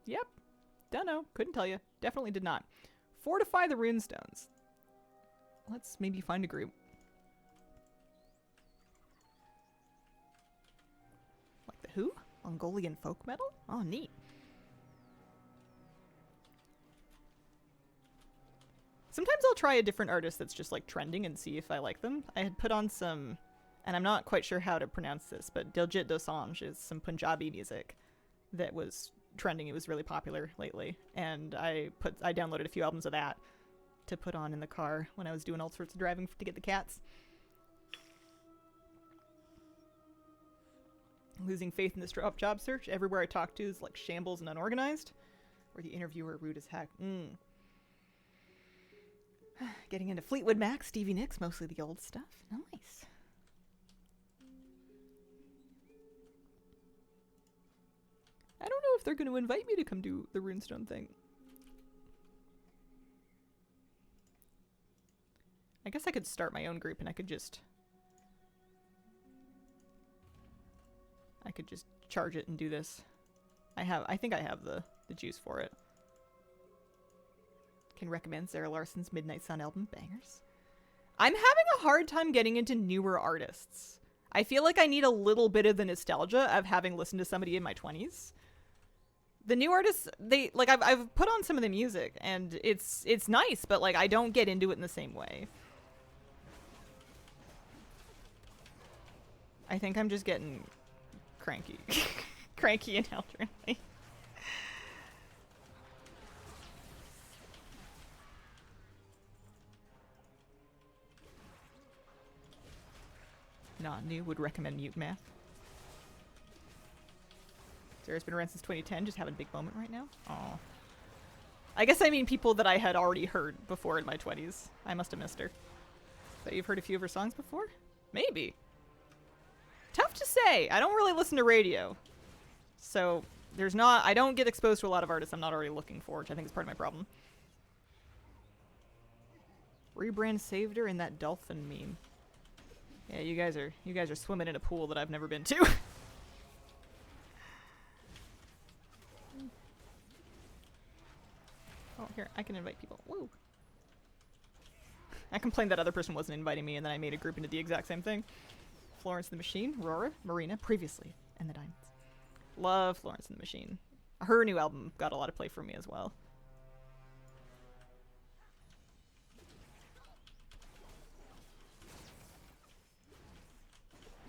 Yep. Dunno. Couldn't tell you. Definitely did not. Fortify the runestones. Let's maybe find a group. Like the who? Mongolian folk metal? Oh, neat. Sometimes I'll try a different artist that's just like trending and see if I like them. I had put on some, and I'm not quite sure how to pronounce this, but Diljit Dosanjh is some Punjabi music that was trending. It was really popular lately, and I downloaded a few albums of that to put on in the car when I was doing all sorts of driving to get the cats. Losing faith in this job search. Everywhere I talk to is like shambles and unorganized, or the interviewer rude as heck. Getting into Fleetwood Mac, Stevie Nicks, mostly the old stuff. Nice. I don't know if they're going to invite me to come do the runestone thing. I guess I could start my own group and I could just charge it and do this. I think I have the juice for it. Can recommend Sarah Larson's Midnight Sun album. Bangers. I'm having a hard time getting into newer artists. I feel like I need a little bit of the nostalgia of having listened to somebody in my 20s. The new artists, they like I've put on some of the music and it's nice, but like I don't get into it in the same way. I think I'm just getting cranky. Cranky and elderly. Not new, would recommend Mute Math. Sarah's been around since 2010, just having a big moment right now. Aw. I guess I mean people that I had already heard before in my 20s. I must have missed her. But you've heard a few of her songs before? Maybe. Tough to say. I don't really listen to radio. So I don't get exposed to a lot of artists I'm not already looking for, which I think is part of my problem. Rebrand saved her in that dolphin meme. Yeah, you guys are swimming in a pool that I've never been to. Oh, here, I can invite people. Woo! I complained that other person wasn't inviting me, and then I made a group into the exact same thing. Florence and the Machine, Rora, Marina, previously, and the Diamonds. Love Florence and the Machine. Her new album got a lot of play for me as well.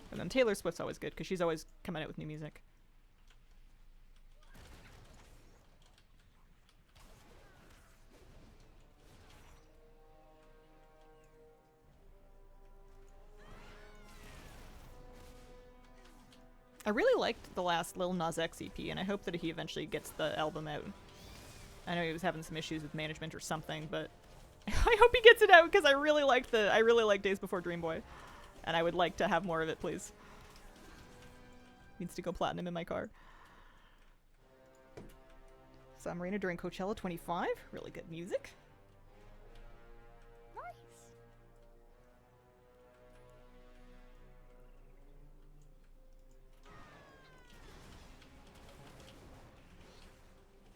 And then Taylor Swift's always good, because she's always coming out with new music. I really liked the last Lil Nas X EP, and I hope that he eventually gets the album out. I know he was having some issues with management or something, but I hope he gets it out because I really like Days Before Dream Boy, and I would like to have more of it, please. Needs to go platinum in my car. Saw Marina during Coachella 25. Really good music. Nice.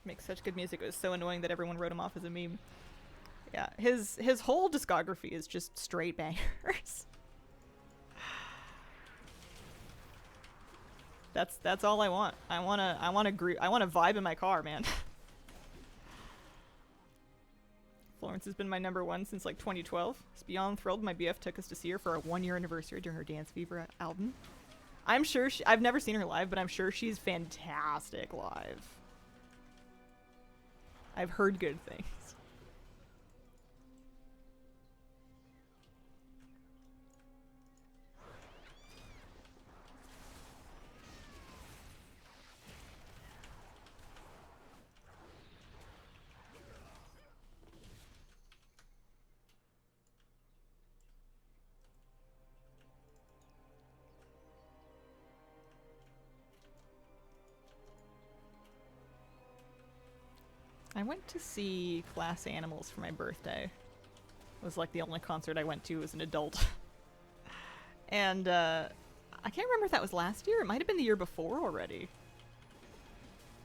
Makes such good music. It was so annoying that everyone wrote him off as a meme. Yeah, his whole discography is just straight bangers. That's all I want. I want to vibe in my car, man. Florence has been my #1 since like 2012. It's beyond thrilled my BF took us to see her for our 1-year anniversary during her Dance Fever album. I'm sure I've never seen her live, but I'm sure she's fantastic live. I've heard good things. I went to see Glass Animals for my birthday. It was like the only concert I went to as an adult. And I can't remember if that was last year. It might have been the year before already.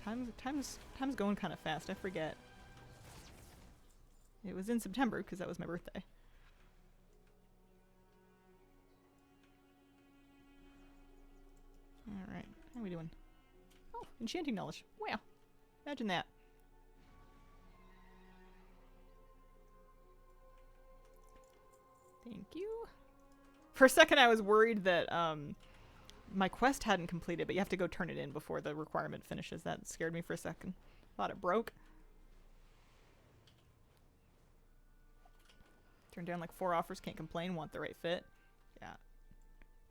Time's going kind of fast. I forget. It was in September because that was my birthday. Alright, how are we doing? Oh, enchanting knowledge. Wow. Imagine that. Thank you. For a second I was worried that my quest hadn't completed, but you have to go turn it in before the requirement finishes. That scared me for a second. Thought it broke. Turned down like 4 offers, can't complain, want the right fit. Yeah.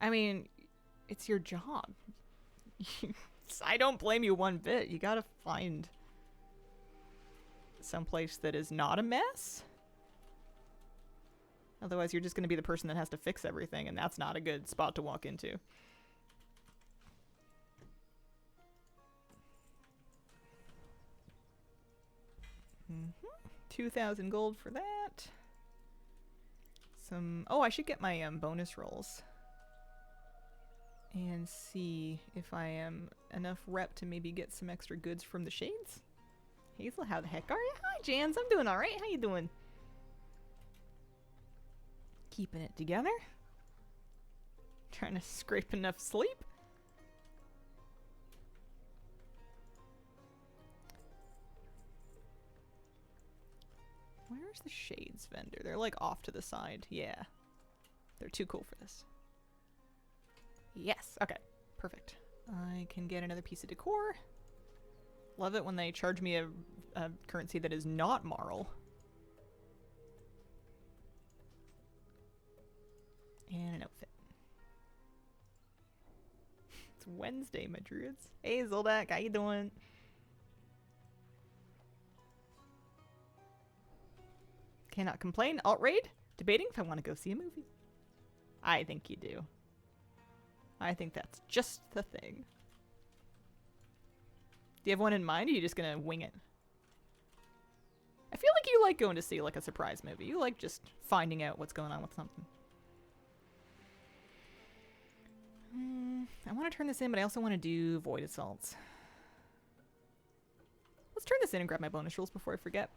I mean, it's your job. I don't blame you one bit. You gotta find someplace that is not a mess. Otherwise, you're just gonna be the person that has to fix everything, and that's not a good spot to walk into. Mm-hmm. 2,000 gold for that. Some... Oh, I should get my bonus rolls. And see if I am enough rep to maybe get some extra goods from the Shades. Hazel, how the heck are you? Hi, Jans. I'm doing alright. How you doing? Keeping it together. Trying to scrape enough sleep. Where's the Shades vendor? They're like off to the side. Yeah. They're too cool for this. Yes. Okay. Perfect. I can get another piece of decor. Love it when they charge me a currency that is not Marl. And an outfit. It's Wednesday, my druids. Hey, Zoldak. How you doing? Cannot complain. Alt raid? Debating if I want to go see a movie. I think you do. I think that's just the thing. Do you have one in mind, or are you just gonna wing it? I feel like you like going to see like a surprise movie. You like just finding out what's going on with something. I want to turn this in, but I also want to do Void Assaults. Let's turn this in and grab my bonus rules before I forget.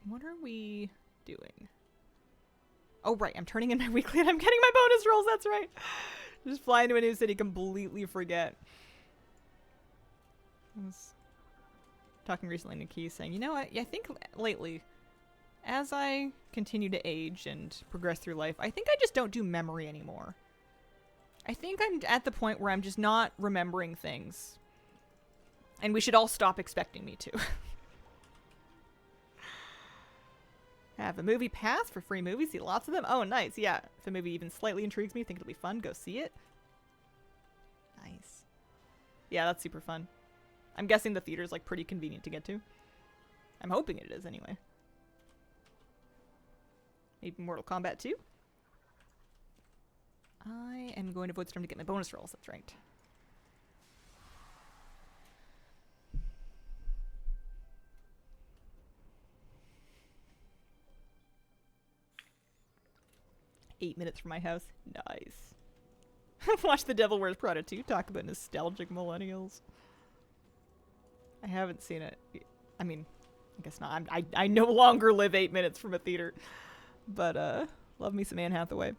What are we doing? Oh, right. I'm turning in my weekly and I'm getting my bonus rolls. That's right. Just fly into a new city, completely forget. I was talking recently to Key saying, you know what? I think lately, as I continue to age and progress through life, I think I just don't do memory anymore. I think I'm at the point where I'm just not remembering things. And we should all stop expecting me to. Have a movie pass for free movies. See lots of them. Oh, nice. Yeah. If a movie even slightly intrigues me, think it'll be fun, go see it. Nice. Yeah, that's super fun. I'm guessing the theater's like pretty convenient to get to. I'm hoping it is anyway. Maybe Mortal Kombat 2. I am going to Voidstorm to get my bonus rolls. That's right. "8 minutes from my house." Nice. Watch The Devil Wears Prada 2. Talk about nostalgic millennials. I haven't seen it. I mean, I guess not. I no longer live 8 minutes from a theater. But, love me some Anne Hathaway.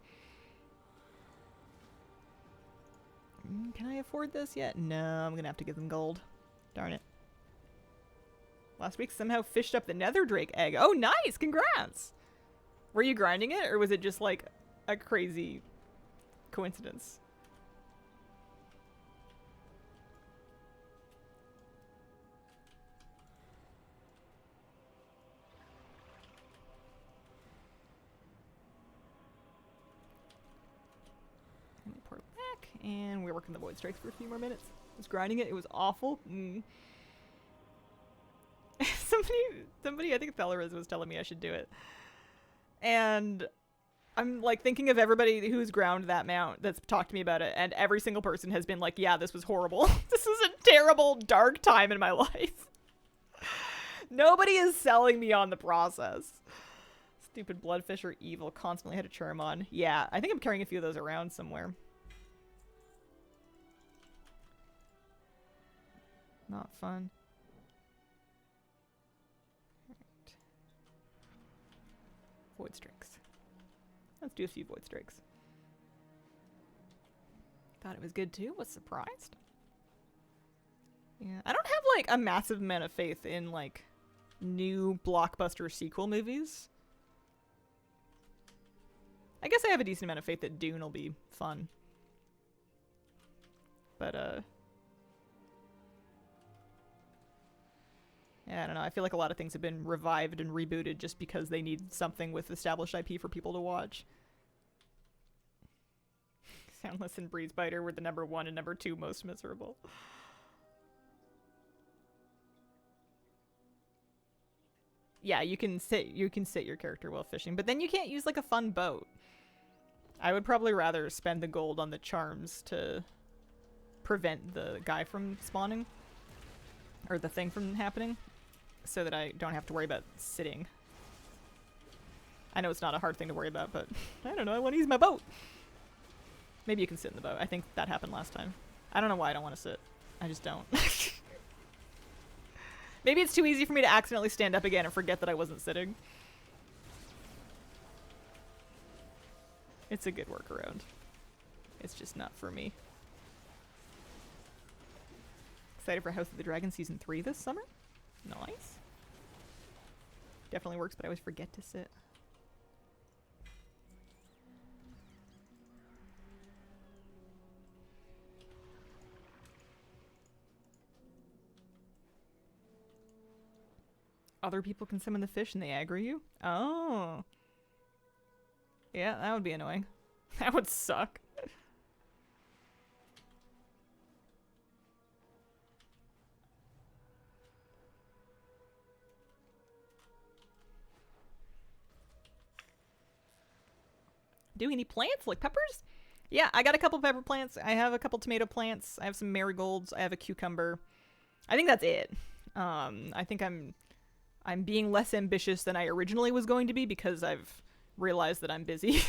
Can I afford this yet? No, I'm gonna have to give them gold. Darn it. Last week somehow fished up the nether drake egg. Oh, nice! Congrats! Were you grinding it, or was it just like a crazy coincidence? Let me port back, and we're working the void strikes for a few more minutes. was grinding it. It was awful. Somebody, I think Thelaris was telling me I should do it. And I'm like thinking of everybody who's ground that mount that's talked to me about it, and every single person has been like, yeah, this was horrible. This is a terrible, dark time in my life. Nobody is selling me on the process. Stupid bloodfish are evil. Constantly had a charm on. Yeah, I think I'm carrying a few of those around somewhere. Not fun. Right. Void Strikes. Let's do a few Void Strikes. Thought it was good too. Was surprised. Yeah, I don't have like a massive amount of faith in like new blockbuster sequel movies. I guess I have a decent amount of faith that Dune will be fun. But yeah, I don't know. I feel like a lot of things have been revived and rebooted just because they need something with established IP for people to watch. Soundless and Breezebiter were the #1 and #2 most miserable. Yeah, you can sit your character while fishing, but then you can't use like a fun boat. I would probably rather spend the gold on the charms to prevent the guy from spawning. Or the thing from happening. So that I don't have to worry about sitting. I know it's not a hard thing to worry about, but I don't know, I want to use my boat. Maybe you can sit in the boat. I think that happened last time. I don't know why I don't want to sit. I just don't. Maybe it's too easy for me to accidentally stand up again and forget that I wasn't sitting. It's a good workaround. It's just not for me. Excited for House of the Dragon Season 3 this summer? Nice. Definitely works, but I always forget to sit. Other people can summon the fish and they aggro you? Oh. Yeah, that would be annoying. That would suck. Do any plants like peppers? Yeah, I got a couple pepper plants. I have a couple tomato plants. I have some marigolds. I have a cucumber. I think that's it. I think I'm being less ambitious than I originally was going to be because I've realized that I'm busy.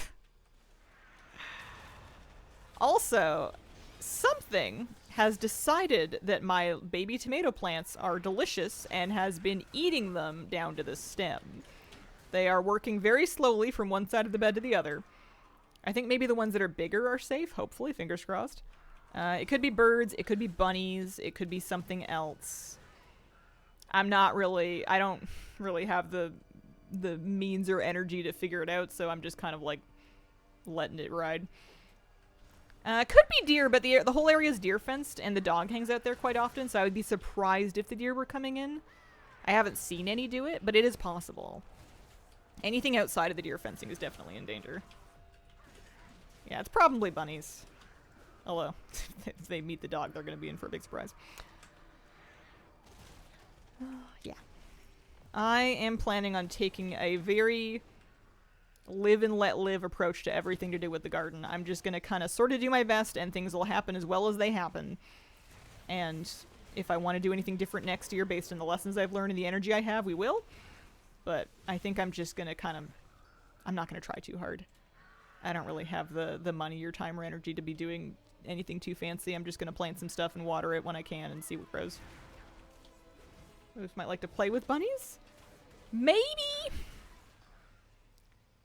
Also, something has decided that my baby tomato plants are delicious and has been eating them down to the stem. They are working very slowly from one side of the bed to the other. I think maybe the ones that are bigger are safe, hopefully, fingers crossed. It could be birds, it could be bunnies, it could be something else. I don't really have the means or energy to figure it out, so I'm just kind of like letting it ride. Could be deer, but the whole area is deer fenced and the dog hangs out there quite often, so I would be surprised if the deer were coming in. I haven't seen any do it, but it is possible. Anything outside of the deer fencing is definitely in danger. Yeah, it's probably bunnies. Although, if they meet the dog, they're going to be in for a big surprise. Yeah. I am planning on taking a very live and let live approach to everything to do with the garden. I'm just going to kind of sort of do my best and things will happen as well as they happen. And if I want to do anything different next year based on the lessons I've learned and the energy I have, we will. But I think I'm just going to I'm not going to try too hard. I don't really have the money or time or energy to be doing anything too fancy. I'm just going to plant some stuff and water it when I can and see what grows. Others might like to play with bunnies? Maybe!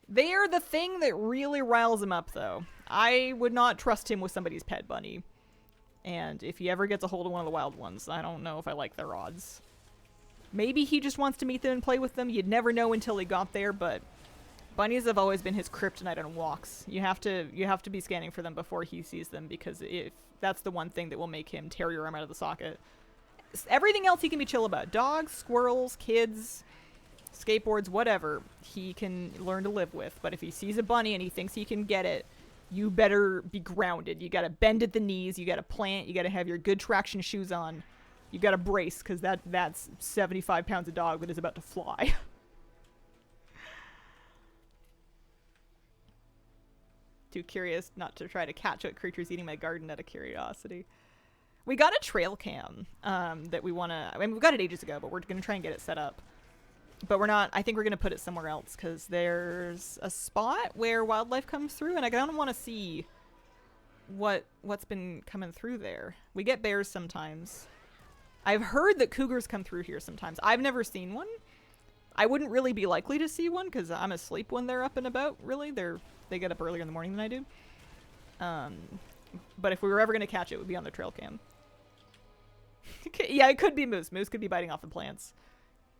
They are the thing that really riles him up, though. I would not trust him with somebody's pet bunny. And if he ever gets a hold of one of the wild ones, I don't know if I like their odds. Maybe he just wants to meet them and play with them. You'd never know until he got there, but bunnies have always been his kryptonite on walks. You have to be scanning for them before he sees them, because if that's the one thing that will make him tear your arm out of the socket. Everything else he can be chill about. Dogs, squirrels, kids, skateboards, whatever, he can learn to live with. But if he sees a bunny and he thinks he can get it, you better be grounded. You gotta bend at the knees. You gotta plant. You gotta have your good traction shoes on. You gotta brace, because that's 75 pounds of dog that is about to fly. Too curious not to try to catch what creature's eating my garden out of curiosity. We got a trail cam that we want to... I mean, we got it ages ago, but we're going to try and get it set up. But we're not... I think we're going to put it somewhere else, because there's a spot where wildlife comes through, and I don't want to see what's been coming through there. We get bears sometimes. I've heard that cougars come through here sometimes. I've never seen one. I wouldn't really be likely to see one, because I'm asleep when they're up and about, really. They get up earlier in the morning than I do. But if we were ever going to catch it, it would be on the trail cam. Yeah, it could be Moose. Moose could be biting off the plants.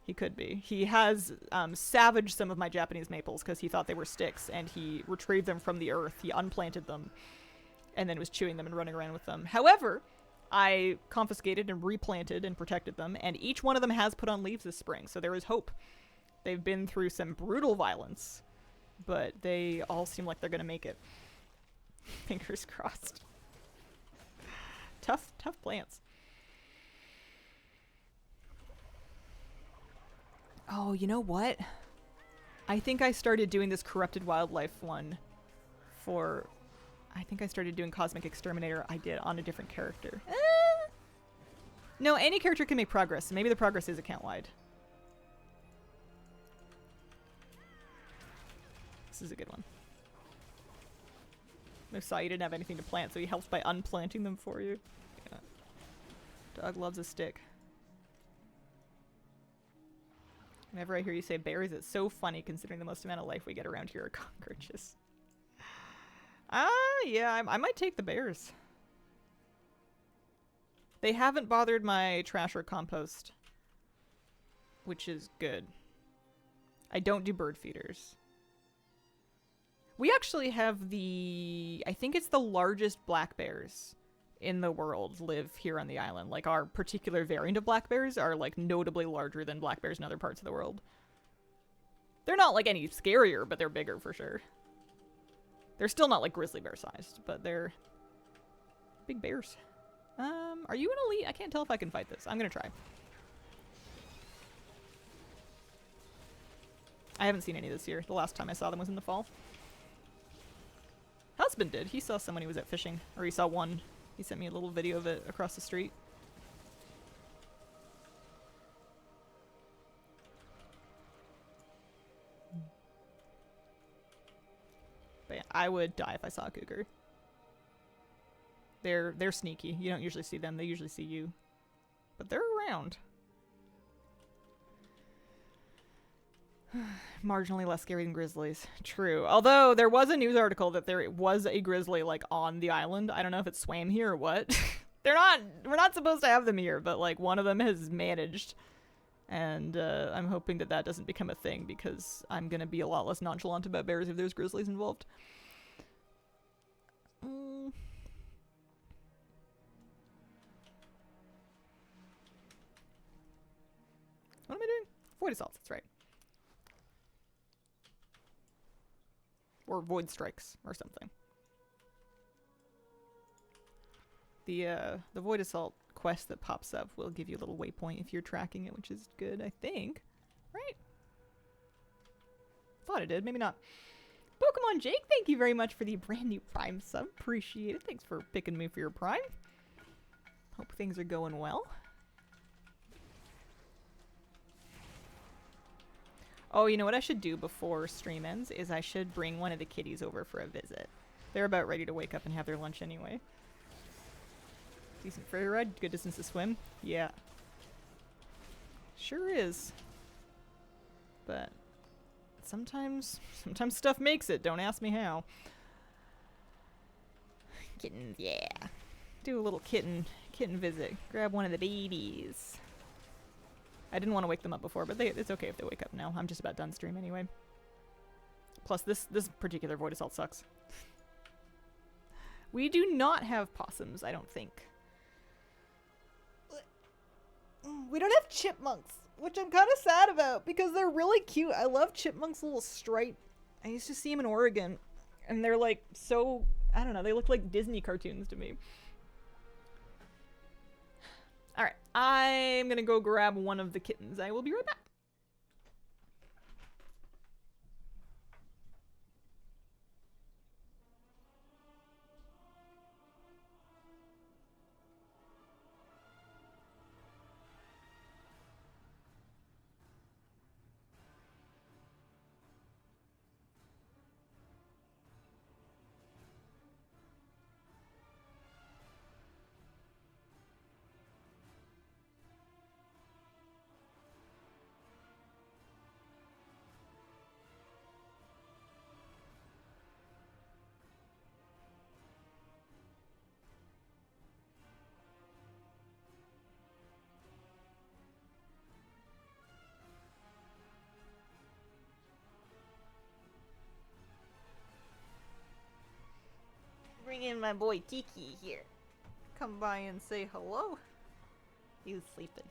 He could be. He has savaged some of my Japanese maples because he thought they were sticks, and he retrieved them from the earth. He unplanted them, and then was chewing them and running around with them. However, I confiscated and replanted and protected them, and each one of them has put on leaves this spring, so there is hope. They've been through some brutal violence, but they all seem like they're going to make it. Fingers crossed. Tough plants. Oh, you know what? I think I started doing this corrupted wildlife one for... I think I started doing Cosmic Exterminator. I did, on a different character. No, any character can make progress. Maybe the progress is account-wide. This is a good one. Moose saw you didn't have anything to plant, so he helped by unplanting them for you. Yeah. Dog loves a stick. Whenever I hear you say berries, it's so funny considering the most amount of life we get around here are cockroaches. Yeah, I might take the bears. They haven't bothered my trash or compost, which is good. I don't do bird feeders. We actually have I think it's the largest black bears in the world live here on the island. Like, our particular variant of black bears are, like, notably larger than black bears in other parts of the world. They're not, like, any scarier, but they're bigger for sure. They're still not, like, grizzly bear sized, but they're big bears. Are you an elite? I can't tell if I can fight this. I'm gonna try. I haven't seen any this year. The last time I saw them was in the fall. Husband did. He saw someone he was at fishing. Or he saw one. He sent me a little video of it across the street. But yeah, I would die if I saw a cougar. They're sneaky. You don't usually see them. They usually see you. But they're around. Marginally less scary than grizzlies. True. Although there was a news article that there was a grizzly, like, on the island. I don't know if it swam here or what. We're not supposed to have them here, but, like, one of them has managed. And I'm hoping that that doesn't become a thing, because I'm gonna be a lot less nonchalant about bears if there's grizzlies involved. What am I doing? Void assaults, that's right. Or void strikes, or something. The void assault quest that pops up will give you a little waypoint if you're tracking it, which is good, I think. Right? Thought it did, maybe not. Pokemon Jake, thank you very much for the brand new Prime sub. Appreciate it. Thanks for picking me for your Prime. Hope things are going well. Oh, you know what I should do before stream ends is I should bring one of the kitties over for a visit. They're about ready to wake up and have their lunch anyway. Decent ferry ride, good distance to swim. Yeah. Sure is. But sometimes stuff makes it. Don't ask me how. Kittens, yeah. Do a little kitten visit. Grab one of the babies. I didn't want to wake them up before, but it's okay if they wake up now. I'm just about done stream anyway. Plus, this particular void assault sucks. We do not have possums, I don't think. We don't have chipmunks, which I'm kind of sad about, because they're really cute. I love chipmunks' little stripe. I used to see them in Oregon, And they're like so, I don't know, they look like Disney cartoons to me. Alright, I'm gonna go grab one of the kittens. I will be right back. Bring in my boy Tiki here. Come by and say hello. He was sleeping.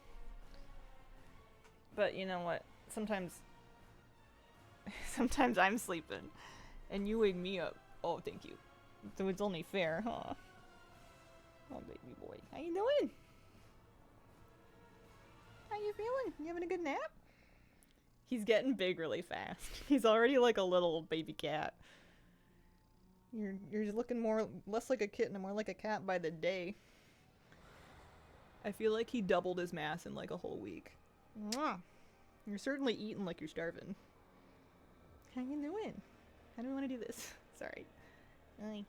But you know what? Sometimes I'm sleeping and you wake me up. Oh, thank you. So it's only fair, huh? Oh, baby boy. How you doing? How you feeling? You having a good nap? He's getting big really fast. He's already like a little baby cat. You're looking less like a kitten and more like a cat by the day. I feel like he doubled his mass in like a whole week. Mwah. You're certainly eating like you're starving. How you doing? How do we want to do this? Sorry. Hi.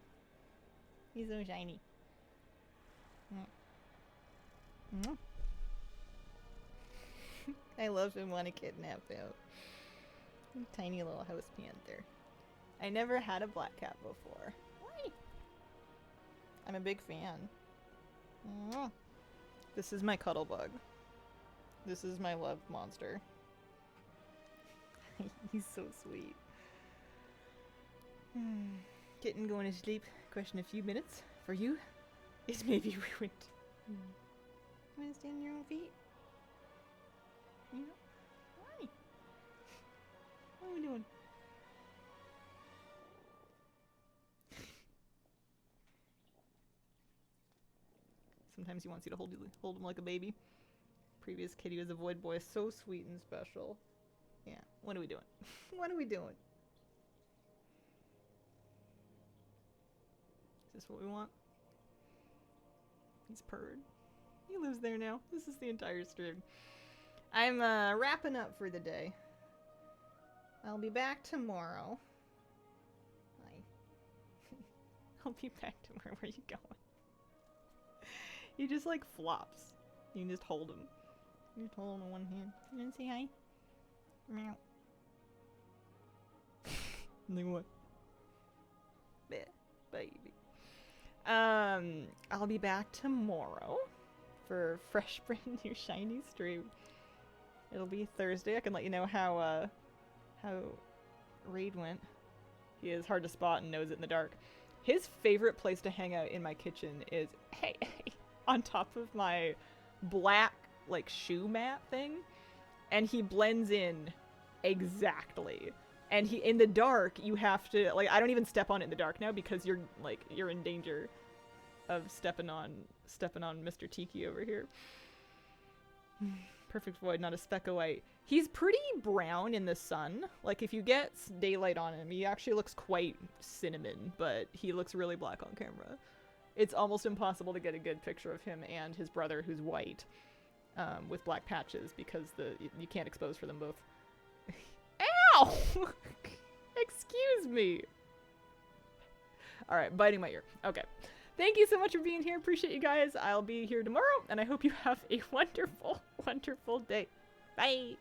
He's so shiny. Mwah. I love him when a kidnap out. Tiny little house panther. I never had a black cat before. Hi. I'm a big fan. Mwah. This is my cuddle bug. This is my love monster. He's so sweet. Kitten going to sleep. Question a few minutes. For you, it may be ruined. Want to stand on your own feet? Yeah. Hi. What are we doing? Sometimes he wants you to hold him like a baby. Previous kitty was a void boy, so sweet and special. Yeah, what are we doing? What are we doing? Is this what we want? He's purred. He lives there now. This is the entire stream. I'm wrapping up for the day. I'll be back tomorrow. Hi. I'll be back tomorrow. Where are you going? He just like flops. You can just hold him. You just hold him in one hand. You wanna say hi? Meow. Like what? Bleh, baby. I'll be back tomorrow for fresh, brand new, shiny stream. It'll be Thursday. I can let you know how Raid went. He is hard to spot and knows it in the dark. His favorite place to hang out in my kitchen is on top of my black like shoe mat thing, and he blends in exactly. And he in the dark you have to like I don't even step on it in the dark now because you're in danger of stepping on Mr. Tiki over here. Perfect void, not a speck of white. He's pretty brown in the sun. Like if you get daylight on him, he actually looks quite cinnamon, but he looks really black on camera. It's almost impossible to get a good picture of him and his brother, who's white, with black patches, because you can't expose for them both. Ow! Excuse me. All right, biting my ear. Okay. Thank you so much for being here. Appreciate you guys. I'll be here tomorrow, and I hope you have a wonderful, wonderful day. Bye.